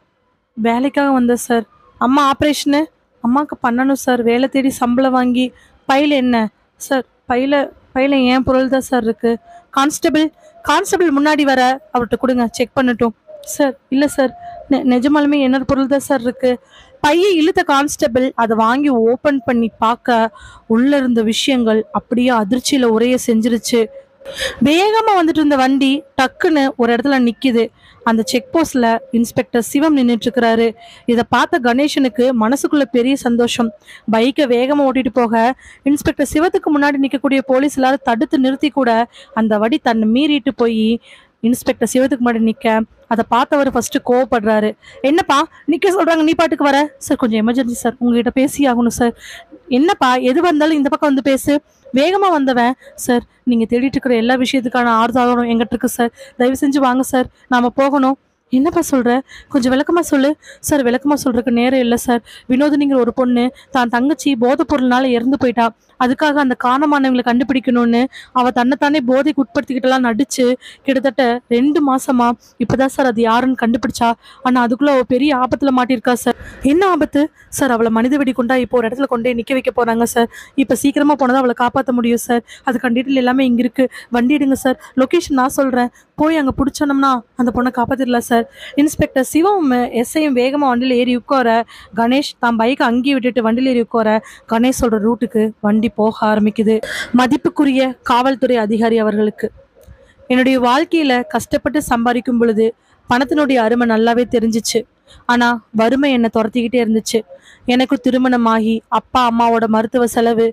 வேலைக்காக வந்தேன் சார். அம்மா ஆப்ரேஷனு அம்மாவுக்கு பண்ணணும் சார். வேலை தேடி சம்பளம் வாங்கி. பையில என்ன சார்? பையில ஏன் பொருள் தான் சார் இருக்கு. கான்ஸ்டபிள் கான்ஸ்டபிள் முன்னாடி வர, அவர்கிட்ட கொடுங்க செக் பண்ணட்டும். சார் இல்லை சார், நிஜமாலுமே என்னோட பொருள் தான் சார் இருக்கு. பையை இழுத்த கான்ஸ்டபிள் அதை வாங்கி ஓபன் பண்ணி பார்க்க உள்ள இருந்த விஷயங்கள் அப்படியே அதிர்ச்சியில உரைய செஞ்சிருச்சு. வேகமா வந்துட்டு இருந்த வண்டி டக்குன்னு ஒரு இடத்துல நிக்குது. அந்த செக் போஸ்ட்ல இன்ஸ்பெக்டர் சிவம் நின்றுட்டு இருக்கிறாரு. இதை பார்த்த கணேசனுக்கு மனசுக்குள்ள பெரிய சந்தோஷம். பைக்கை வேகமா ஓட்டிட்டு போக இன்ஸ்பெக்டர் சிவத்துக்கு முன்னாடி நிற்கக்கூடிய போலீஸ் எல்லாரும் தடுத்து நிறுத்தி கூட அந்த வண்டி தன்னை மீறிட்டு போய் இன்ஸ்பெக்டர் சிவத்துக்கு முன்னாடி நிக்க அதை பார்த்தவர் ஃபர்ஸ்ட் கோவப்படுறாரு. என்னப்பா நிக்க சொல்றாங்க, நீ பாட்டுக்கு வர? சார் கொஞ்சம் எமர்ஜென்சி சார், உங்ககிட்ட பேசி ஆகணும் சார். என்னப்பா, எது வந்தாலும் இந்த பக்கம் வந்து பேசு. வேகமா வந்தவன், சார் நீங்க தேடிட்டு இருக்கிற எல்லா விஷயத்துக்கான ஆதாரம் எங்கிட்ட இருக்கு சார். தயவு செஞ்சு வாங்க சார், நாம போகணும். என்னப்பா சொல்ற? கொஞ்சம் விளக்கமா சொல்லு. சார் விளக்கமா சொல்றதுக்கு நேரம் இல்லை சார். வினோதினிங்கிற ஒரு பொண்ணு தான் தங்கச்சி போதைப் பொருள்னால இறந்து போயிட்டா. அதுக்காக அந்த காணமானவங்களை கண்டுபிடிக்கணும்னு அவ தன்னைத்தானே போதைக்கு உட்படுத்திக்கிட்டலாம் நடிச்சு கிட்டத்தட்ட 2 மாசமா இப்பதான் சார் அது யாருன்னு கண்டுபிடிச்சா. ஆனா அதுக்குள்ள அவ பெரிய ஆபத்துல மாட்டிருக்கா சார். என்ன ஆபத்து சார்? அவளை மனித வெடி கொண்டா இப்போ ஒரு இடத்துல கொண்டே நிக்க வைக்க போறாங்க சார். இப்ப சீக்கிரமா போனதான் அவளை காப்பாற்ற முடியும் சார். அதுக்கான டீட்டெயில் எல்லாமே இங்க இருக்கு. வண்டி எடுங்க சார். லொகேஷன் நான் சொல்றேன். போய் அங்க பிடிச்சோம்னா அந்த பொண்ணை காப்பாத்திடலாம் சார். இன்ஸ்பெக்டர் சிவம் எஸ்ஐயும் வேகமா வண்டியில ஏறி உட்கார, கணேஷ் தான் பைக்கை அங்கேயே விட்டுட்டு வண்டியில ஏறி உட்கார, கணேஷ் சொல்ற ரூட்டுக்கு வண்டி போக ஆரம்பிக்குது. மதிப்புக்குரிய காவல்துறை அதிகாரி அவர்களுக்கு, என்னுடைய வாழ்க்கையில கஷ்டப்பட்டு சம்பாதிக்கும் பொழுது பணத்தினுடைய அருமை நல்லாவே தெரிஞ்சிச்சு. ஆனா வறுமை என்னை துரத்திக்கிட்டே இருந்துச்சு. எனக்கு திருமணமாகி அப்பா அம்மாவோட மருத்துவ செலவு,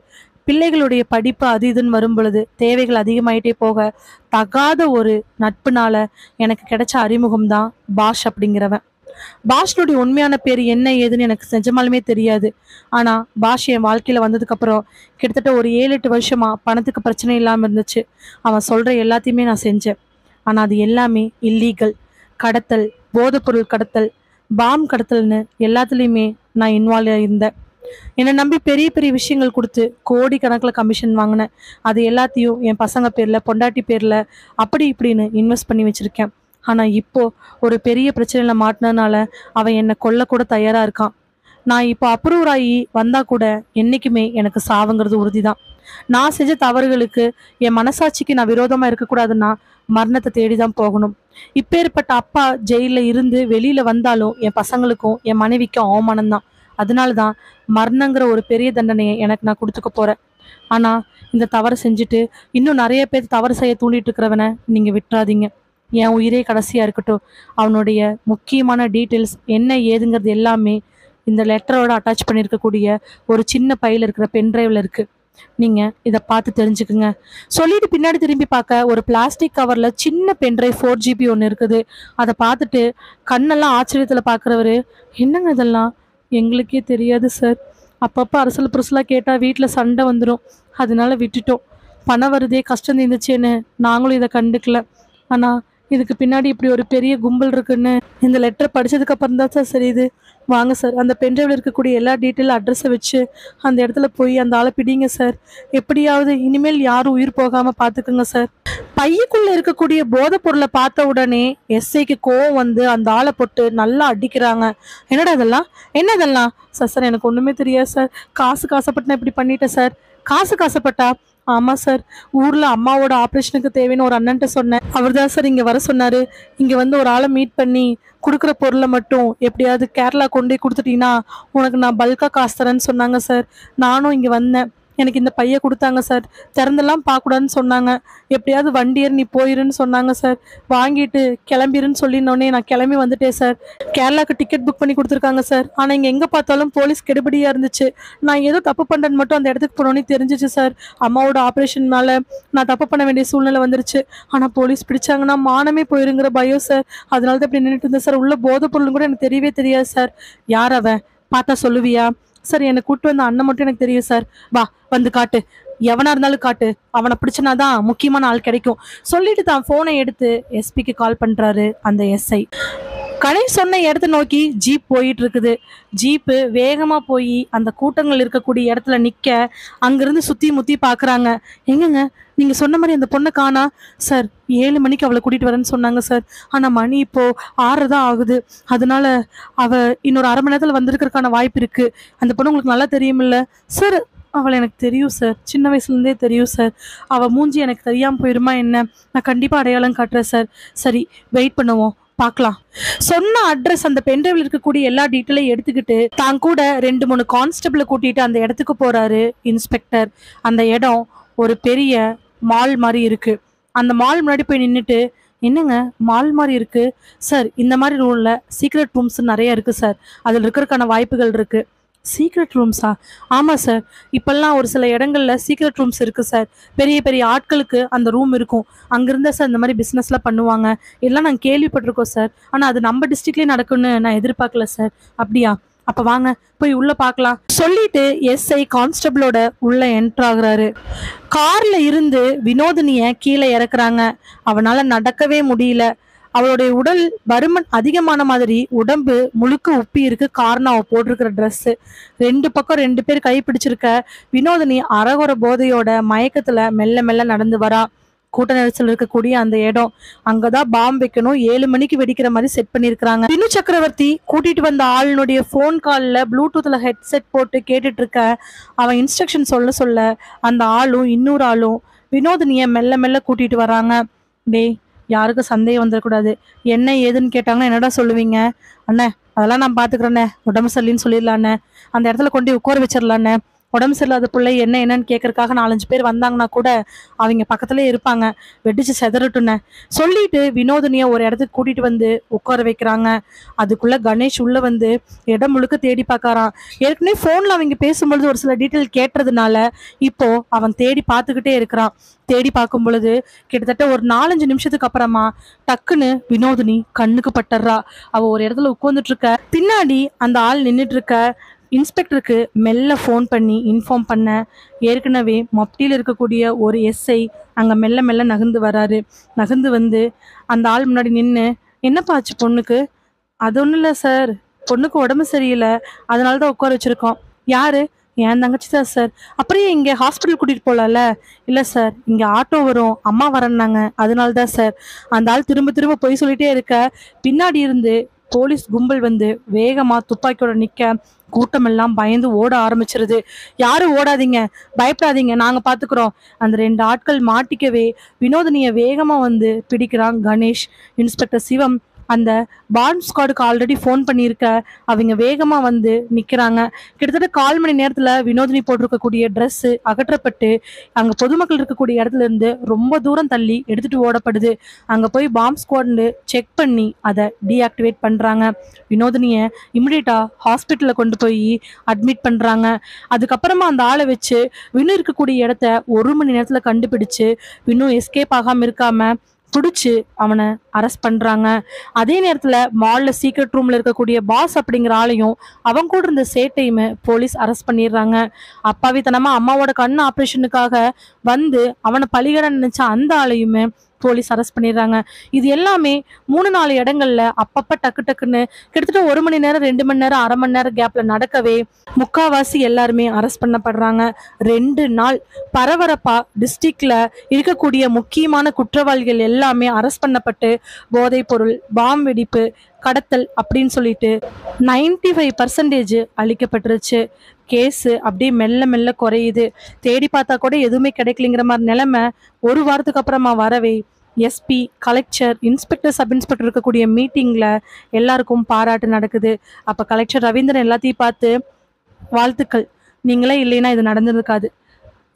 பிள்ளைகளுடைய படிப்பு அது இதுன்னு வரும் பொழுது தேவைகள் அதிகமாயிட்டே போக, தகாத ஒரு நட்புனால எனக்கு கிடைச்ச அறிமுகம் தான் பாஷ் அப்படிங்கிறவன். பாஷனுடைய உண்மையான பேர் என்ன ஏதுன்னு எனக்கு நிஜமாலுமே தெரியாது. ஆனா பாஷ் என் வாழ்க்கையில வந்ததுக்கு அப்புறம் கிட்டத்தட்ட ஒரு 7-8 வருஷமா பணத்துக்கு பிரச்சனை இல்லாம இருந்துச்சு. அவன் சொல்ற எல்லாத்தையுமே நான் செஞ்சேன். ஆனா அது எல்லாமே இல்லீகல். கடத்தல், போதைப்பொருள் கடத்தல், பாம் கடத்தல்னு எல்லாத்துலேயுமே நான் இன்வால்வ் ஆயிருந்தேன். என்னை நம்பி பெரிய பெரிய விஷயங்கள் கொடுத்து கோடி கணக்கில் கமிஷன் வாங்கினேன். அது எல்லாத்தையும் என் பசங்க பேரில், பொண்டாட்டி பேரில் அப்படி இப்படின்னு இன்வெஸ்ட் பண்ணி வச்சுருக்கேன். ஆனால் இப்போ ஒரு பெரிய பிரச்சனையில் மாட்டினதுனால அவன் என்னை கொல்ல கூட தயாராக இருக்கான். நான் இப்போ அப்ரூவ் ஆகி வந்தால் கூட என்றைக்குமே எனக்கு சாவுங்கிறது உறுதி தான். நான் செஞ்ச தவறுகளுக்கு என் மனசாட்சிக்கு நான் விரோதமாக இருக்கக்கூடாதுன்னா மரணத்தை தேடி தான் போகணும். இப்பேற்பட்ட அப்பா ஜெயிலில் இருந்து வெளியில் வந்தாலும் என் பசங்களுக்கும் என் மனைவிக்கும் அவமானம் தான். அதனால தான் மரணங்கிற ஒரு பெரிய தண்டனையை எனக்கு நான் கொடுத்துக்க போகிறேன். ஆனால் இந்த தவறை செஞ்சுட்டு இன்னும் நிறைய பேர் தவறு செய்ய தூண்டிட்டு இருக்கிறவனை நீங்கள் விட்டுறாதீங்க. என் உயிரே கடைசியாக இருக்கட்டும். அவனுடைய முக்கியமான டீட்டெயில்ஸ் என்ன ஏதுங்கிறது எல்லாமே இந்த லெட்டரோட அட்டாச் பண்ணியிருக்கக்கூடிய ஒரு சின்ன பையில் இருக்கிற பென்ட்ரைவில் இருக்குது. நீங்க இதை பார்த்து தெரிஞ்சுக்குங்க. சொல்லிட்டு பின்னாடி திரும்பி பார்க்க ஒரு பிளாஸ்டிக் கவர்ல சின்ன பென்ட்ரைவ் 4 GB ஒன்று இருக்குது. அதை பார்த்துட்டு கண்ணெல்லாம் ஆச்சரியத்துல பார்க்குறவரு, என்னங்க இதெல்லாம்? எங்களுக்கே தெரியாது சார். அப்பப்போ அரசல் புரசலாக கேட்டால் வீட்டில் சண்டை வந்துடும், அதனால விட்டுட்டோம். பணம் வருதே கஷ்டம் இருந்துச்சேன்னு நாங்களும் இதை கண்டுக்கல. ஆனால் இதுக்கு பின்னாடி இப்படி ஒரு பெரிய கும்பல் இருக்குன்னு இந்த லெட்டரை படிச்சதுக்கு அப்புறம் தான் சார் தெரியுது. வாங்க சார், அந்த பென்ட்ரைவில் இருக்கக்கூடிய எல்லா டீட்டெயில் அட்ரஸை வச்சு அந்த இடத்துல போய் அந்த ஆளை பிடிங்க சார். எப்படியாவது இனிமேல் யாரும் உயிர் போகாமல் பார்த்துக்குங்க சார். பையக்குள்ள இருக்கக்கூடிய போதைப் பொருளை பார்த்த உடனே எஸ்ஐக்கு கோவம் வந்து அந்த ஆளை போட்டு நல்லா அடிக்கிறாங்க. என்னடா இதெல்லாம்? என்ன இதெல்லாம்? சார் சார் எனக்கு ஒன்றுமே தெரியாது சார். காசுக்கு ஆசைப்பட்டு நான் இப்படி பண்ணிட்டேன் சார். காசுக்கு ஆசைப்பட்டா? ஆமாம் சார். ஊரில் அம்மாவோட ஆப்ரேஷனுக்கு தேவைன்னு ஒரு அண்ணன்ட்ட சொன்னேன். அவர் தான் சார் இங்கே வர சொன்னார். இங்கே வந்து ஒரு ஆளை மீட் பண்ணி கொடுக்குற பொருளை மட்டும் எப்படியாவது கேரளா கொண்டு போய் கொடுத்துட்டீங்கன்னா உனக்கு நான் பல்காக காசு தரேன்னு சொன்னாங்க சார். நானும் இங்கே வந்தேன். எனக்கு இந்த பையை கொடுத்தாங்க சார். திறந்தெல்லாம் பார்க்கக்கூடாதுன்னு சொன்னாங்க. எப்படியாவது வண்டி ஏறி நீ போயிருன்னு சொன்னாங்க சார். வாங்கிட்டு கிளம்பிருன்னு சொல்லினோடனே நான் கிளம்பி வந்துட்டேன் சார். கேரளாவுக்கு டிக்கெட் புக் பண்ணி கொடுத்துருக்காங்க சார். ஆனால் இங்கே எங்கே பார்த்தாலும் போலீஸ் கெடுபடியாக இருந்துச்சு. நான் ஏதோ தப்பு பண்ணுறேன்னு மட்டும் அந்த இடத்துக்கு போனோன்னே தெரிஞ்சிச்சு சார். அம்மாவோட ஆப்ரேஷன்னால நான் தப்பு பண்ண வேண்டிய சூழ்நிலை வந்துருச்சு. ஆனால் போலீஸ் பிடிச்சாங்கன்னா மானமே போயிருங்கிற பயம் சார். அதனால தான் இப்படி நின்றுட்டு இருந்தேன் சார். உள்ள போதைப் பொருள் கூட எனக்கு தெரியவே தெரியாது சார். யார் அவன்? பார்த்தா சொல்லுவியா? சார் என்னை கூப்பிட்டு வந்த அண்ணன் மட்டும் எனக்கு தெரியும் சார். வா வந்து காட்டு. எவனா இருந்தாலும் காட்டு. அவனை பிடிச்சனாதான் முக்கியமான ஆள் கிடைக்கும். சொல்லிட்டு தான் போனை எடுத்து எஸ்பிக்கு கால் பண்றாரு அந்த எஸ்ஐ. கணேஷ் சொன்ன இடத்த நோக்கி ஜீப் போயிட்டு இருக்குது. ஜீப்பு வேகமா போய் அந்த கூட்டங்கள் இருக்கக்கூடிய இடத்துல நிக்க அங்கிருந்து சுத்தி முத்தி பாக்குறாங்க. எங்கங்க நீங்க சொன்ன மாதிரி அந்த பொண்ணை காணா? சார் 7 மணிக்கு அவளை கூட்டிட்டு வரேன்னு சொன்னாங்க சார். ஆனா மணி இப்போ 6 தான் ஆகுது. அதனால அவ இன்னொரு அரை மணி நேரத்துல வந்திருக்கிறதுக்கான வாய்ப்பு இருக்கு. அந்த பொண்ணு உங்களுக்கு நல்லா தெரியுமில்ல சார்? அவளை எனக்கு தெரியும் சார். சின்ன வயசுலேருந்தே தெரியும் சார். அவள் மூஞ்சி எனக்கு தெரியாமல் போயிருமா என்ன? நான் கண்டிப்பாக அடையாளம் காட்டுறேன் சார். சரி வெயிட் பண்ணுவோம், பார்க்கலாம். சொன்ன அட்ரஸ் அந்த பென்ட்ரைவில் இருக்கக்கூடிய எல்லா டீட்டெயிலையும் எடுத்துக்கிட்டு தான் கூட 2-3 கான்ஸ்டபிளை கூட்டிட்டு அந்த இடத்துக்கு போறாரு இன்ஸ்பெக்டர். அந்த இடம் ஒரு பெரிய மால் மாதிரி இருக்கு. அந்த மால் முன்னாடி போய் நின்றுட்டு, என்னங்க மால் மாதிரி இருக்கு சார்? இந்த மாதிரி ரூம்ல சீக்ரெட் ரூம்ஸ் நிறைய இருக்கு சார். அதில் இருக்கிறதுக்கான வாய்ப்புகள் இருக்கு. சீக்ரெட் ரூம்ஸா? ஆமாம் சார். இப்போல்லாம் ஒரு சில இடங்கள்ல சீக்ரெட் ரூம்ஸ் இருக்குது சார். பெரிய பெரிய ஆட்களுக்கு அந்த ரூம் இருக்கும். அங்கிருந்தா சார் இந்த மாதிரி பிஸ்னஸ்லாம் பண்ணுவாங்க. எல்லாம் நாங்கள் கேள்விப்பட்டிருக்கோம் சார். ஆனால் அது நம்ம டிஸ்ட்ரிக்ட்லேயே நடக்கும்னு நான் எதிர்பார்க்கல சார். அப்படியா? அப்போ வாங்க போய் உள்ள பார்க்கலாம் சொல்லிட்டு எஸ்ஐ கான்ஸ்டபிளோட உள்ள என்ட்ரு ஆகுறாரு. கார்ல இருந்து வினோதினிய கீழே இறக்குறாங்க. அவனால நடக்கவே முடியல. அவளுடைய உடல் பருமன் அதிகமான மாதிரி உடம்பு முழுக்க உப்பி இருக்கு. காரணம் அவ போட்டிருக்கிற ட்ரெஸ். 2 பக்கம் 2 பேர் கை பிடிச்சிருக்க வினோதினி அரகுற போதையோட மயக்கத்துல மெல்ல மெல்ல நடந்து வரா. கூட்ட நெரிசல் இருக்கக்கூடிய அந்த இடம். அங்கதான் பாம்பு வைக்கணும். 7 மணிக்கு வெடிக்கிற மாதிரி செட் பண்ணிருக்காங்க. வினு சக்கரவர்த்தி கூட்டிட்டு வந்த ஆளுனுடைய போன் கால்ல ப்ளூடூத்ல ஹெட்செட் போட்டு கேட்டுட்டு இருக்க. அவன் இன்ஸ்ட்ரக்ஷன் சொல்ல சொல்ல அந்த ஆளும் இன்னொரு ஆளும் வினோதினிய மெல்ல மெல்ல கூட்டிட்டு வராங்க. டேய், யாருக்கும் சந்தேகம் வந்துடக்கூடாது. என்ன ஏதுன்னு கேட்டாங்கன்னா என்னடா சொல்லுவீங்க? அண்ணே அதெல்லாம் நான் பாத்துக்கிறேண்ணே, உடம்பு சரியில்லைன்னு சொல்லிடலாண்ணே, அந்த இடத்துல கொண்டு உட்கார வச்சிடலாண்ணே. உடம்பு சரியில்லாத பிள்ளை என்னன்னு கேட்கறதுக்காக 4-5 பேர் வந்தாங்கன்னா கூட அவங்க பக்கத்துலேயே இருப்பாங்க. வெடிச்சு செதறட்டுன்னு சொல்லிட்டு வினோதினியை ஒரு இடத்துக்கு கூட்டிட்டு வந்து உட்கார வைக்கிறாங்க. அதுக்குள்ள கணேஷ் உள்ள வந்து இடம் முழுக்க தேடி பார்க்கறான். ஏற்கனவே போன்ல அவங்க பேசும்பொழுது ஒரு சில டீட்டெயில் கேட்டதுனால இப்போ அவன் தேடி பார்த்துக்கிட்டே இருக்கிறான். தேடி பார்க்கும் பொழுது கிட்டத்தட்ட ஒரு 4-5 நிமிஷத்துக்கு அப்புறமா டக்குன்னு வினோதினி கண்ணுக்கு பட்டுறா. அவ ஒரு இடத்துல உட்கார்ந்துட்டு இருக்க. பின்னாடி அந்த ஆள் நின்றுட்டு இருக்க இன்ஸ்பெக்டருக்கு மெல்ல ஃபோன் பண்ணி இன்ஃபார்ம் பண்ண. ஏற்கனவே மப்டியில் இருக்கக்கூடிய ஒரு எஸ்ஐ அங்கே மெல்ல மெல்ல நகர்ந்து வராரு. நகர்ந்து வந்து அந்த ஆள் முன்னாடி நின்று, என்னப்பா ஆச்சு பொண்ணுக்கு? அது ஒன்றும் இல்லை சார், பொண்ணுக்கு உடம்பு சரியில்லை, அதனால தான் உட்கார வச்சுருக்கோம். யாரு? என் தங்கச்சி தான் சார். அப்படியே இங்கே ஹாஸ்பிட்டல் கூட்டிகிட்டு போகலாம்ல? இல்லை சார், இங்கே ஆட்டோ வரும், அம்மா வரேன்னாங்க, அதனால தான் சார். அந்த ஆள் திரும்ப திரும்ப பொய் சொல்லிகிட்டே இருக்க. பின்னாடி இருந்து போலீஸ் கும்பல் வந்து வேகமா துப்பாக்கியோட நிக்க கூட்டமெல்லாம் பயந்து ஓட ஆரம்பிச்சிருது. யாரும் ஓடாதீங்க, பயப்படாதீங்க, நாங்க பாத்துக்கிறோம். அந்த 2 ஆட்கள் மாட்டிக்கவே வினோதினிய வேகமா வந்து பிடிக்கிறான் கணேஷ். இன்ஸ்பெக்டர் சிவம் அந்த பான் ஸ்குவாடுக்கு ஆல்ரெடி ஃபோன் பண்ணியிருக்க அவங்க வேகமாக வந்து நிற்கிறாங்க. கிட்டத்தட்ட 1/4 மணி நேரத்தில் வினோதினி போட்டிருக்கக்கூடிய ட்ரெஸ்ஸு அகற்றப்பட்டு அங்கே பொதுமக்கள் இருக்கக்கூடிய இடத்துல இருந்து ரொம்ப தூரம் தள்ளி எடுத்துகிட்டு ஓடப்படுது. அங்கே போய் பாம் ஸ்குவாட்னு செக் பண்ணி அதை டீஆக்டிவேட் பண்ணுறாங்க. வினோதினியை இமிடியேட்டாக ஹாஸ்பிட்டலில் கொண்டு போய் அட்மிட் பண்ணுறாங்க. அதுக்கப்புறமா அந்த ஆளை வச்சு வினு இருக்கக்கூடிய இடத்த 1 மணி நேரத்தில் கண்டுபிடிச்சு வினு எஸ்கேப் ஆகாமல் இருக்காம பிடிச்சி அவனை அரெஸ்ட் பண்ணுறாங்க. அதே நேரத்தில் மாலில் சீக்ரெட் ரூமில் இருக்கக்கூடிய பாஸ் அப்படிங்கிற ஆளையும் அவங்க கூட இருந்த சேட்டையுமே போலீஸ் அரெஸ்ட் பண்ணிடுறாங்க. அப்பாவித்தனமாக அம்மாவோட கண் ஆப்ரேஷனுக்காக வந்து அவனை பலிகட நினைச்ச அந்த ஆளையுமே போலீஸ் அரெஸ்ட் பண்ணிடுறாங்க. இது எல்லாமே 3-4 இடங்கள்ல அப்பப்ப டக்கு டக்குன்னு கிட்டத்தட்ட 1 மணி நேரம் 2 மணி நேரம் 1/2 மணி நேரம் கேப்ல நடக்கவே முக்காவாசி எல்லாருமே அரெஸ்ட் பண்ணப்படுறாங்க. 2 நாள் பரபரப்பா டிஸ்ட்ரிக்ட்ல இருக்கக்கூடிய முக்கியமான குற்றவாளிகள் எல்லாமே அரெஸ்ட் பண்ணப்பட்டு போதைப் பொருள், பாம் வெடிப்பு, கடத்தல் அப்படின்னு சொல்லிட்டு 95% அழிக்கப்பட்டுருச்சு. கேஸு அப்படியே மெல்ல மெல்ல குறையுது. தேடி பார்த்தா கூட எதுவுமே கிடைக்கலைங்கிற மாதிரி நிலைமை 1 வாரத்துக்கு அப்புறமா வரவே SP, collector, inspector, sub inspector இருக்கக்கூடிய மீட்டிங்கில் எல்லாருக்கும் பாராட்டு நடக்குது. அப்போ கலெக்டர் ரவீந்திரன் எல்லாத்தையும் பார்த்து, வாழ்த்துக்கள், நீங்களே இல்லைன்னா இது நடந்திருக்காது.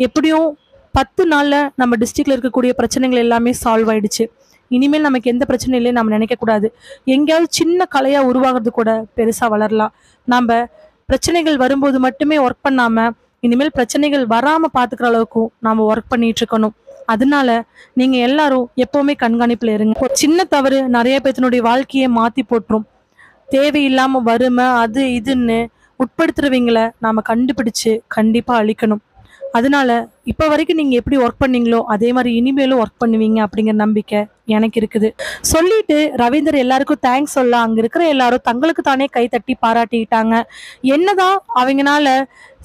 எப்படியும் 10 நாளில் நம்ம டிஸ்ட்ரிக்டில் இருக்கக்கூடிய பிரச்சனைகள் எல்லாமே சால்வ் ஆயிடுச்சு. இனிமேல் நமக்கு எந்த பிரச்சனையும் இல்லைன்னு நம்ம நினைக்கக்கூடாது. எங்கேயாவது சின்ன கலையாக உருவாகிறது கூட பெருசாக வளரலாம். நம்ம பிரச்சனைகள் வரும்போது மட்டுமே ஒர்க் பண்ணாமல் இனிமேல் பிரச்சனைகள் வராமல் பார்த்துக்கிற அளவுக்கும் நாம் ஒர்க் பண்ணிட்டு இருக்கணும். அதனால நீங்கள் எல்லாரும் எப்போவுமே கண்காணிப்பில் இருங்க. ஒரு சின்ன தவறு நிறைய பேத்தினுடைய வாழ்க்கையை மாற்றி போட்டுரும். தேவையில்லாமல் வறுமை அது இதுன்னு உட்படுத்துறவங்களை நாம் கண்டுபிடிச்சு கண்டிப்பாக அழிக்கணும். அதனால இப்போ வரைக்கும் நீங்கள் எப்படி ஒர்க் பண்ணீங்களோ அதே மாதிரி இனிமேலும் ஒர்க் பண்ணுவீங்க அப்படிங்கிற நம்பிக்கை எனக்கு இருக்குது. சொல்லிட்டு ரவீந்தர் எல்லாருக்கும் தேங்க்ஸ் சொல்ல அங்கே இருக்கிற எல்லாரும் தங்களுக்கு தானே கை தட்டி பாராட்டிக்கிட்டாங்க. என்னதான் அவங்கனால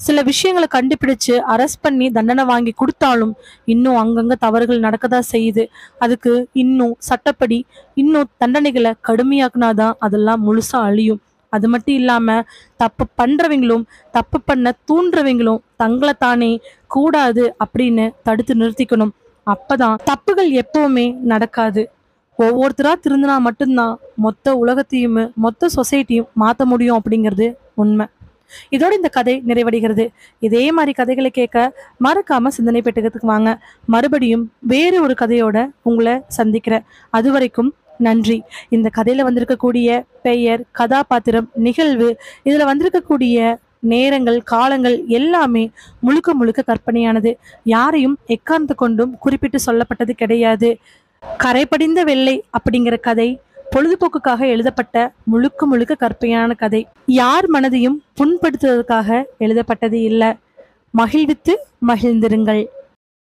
சில விஷயங்களை கண்டுபிடிச்சு அரெஸ்ட் பண்ணி தண்டனை வாங்கி கொடுத்தாலும் இன்னும் அங்கங்கே தவறுகள் நடக்கதான் செய்யுது. அதுக்கு இன்னும் சட்டப்படி இன்னும் தண்டனைகளை கடுமையாக்குனாதான் அதெல்லாம் முழுசாக அழியும். அது மட்டும் இல்லாமல் தப்பு பண்ணுறவங்களும் தப்பு பண்ண தூண்டுறவங்களும் தங்களை தானே கூடாது அப்படின்னு தடுத்து நிறுத்திக்கணும். அப்பதான் தப்புகள் எப்பவுமே நடக்காது. ஒவ்வொருத்தரா திருந்தினா மட்டும்தான் மொத்த உலகத்தையும் மொத்த சொசைட்டியும் மாற்ற முடியும் அப்படிங்கிறது உண்மை. இதோட இந்த கதை நிறைவடைகிறது. இதே மாதிரி கதைகளை கேட்க மறக்காம சிந்தனை பெட்டகத்துக்கு வாங்க. மறுபடியும் வேறு ஒரு கதையோட உங்களை சந்திக்கிறேன். அது வரைக்கும் நன்றி. இந்த கதையில வந்திருக்கக்கூடிய பெயர், கதாபாத்திரம், நிகழ்வு, இதுல வந்திருக்கக்கூடிய நேரங்கள், காலங்கள் எல்லாமே முழுக்க முழுக்க கற்பனையானது. யாரையும் எக்காரணத்து கொண்டும் குறிப்பிட்டு சொல்லப்பட்டது கிடையாது. கரைபடிந்த வெள்ளை அப்படிங்கிற கதை பொழுதுபோக்குக்காக எழுதப்பட்ட முழுக்க முழுக்க கற்பனையான கதை. யார் மனதையும் புண்படுத்துவதற்காக எழுதப்பட்டது இல்லை. மகிழ்வித்து மகிழ்ந்திருங்கள்.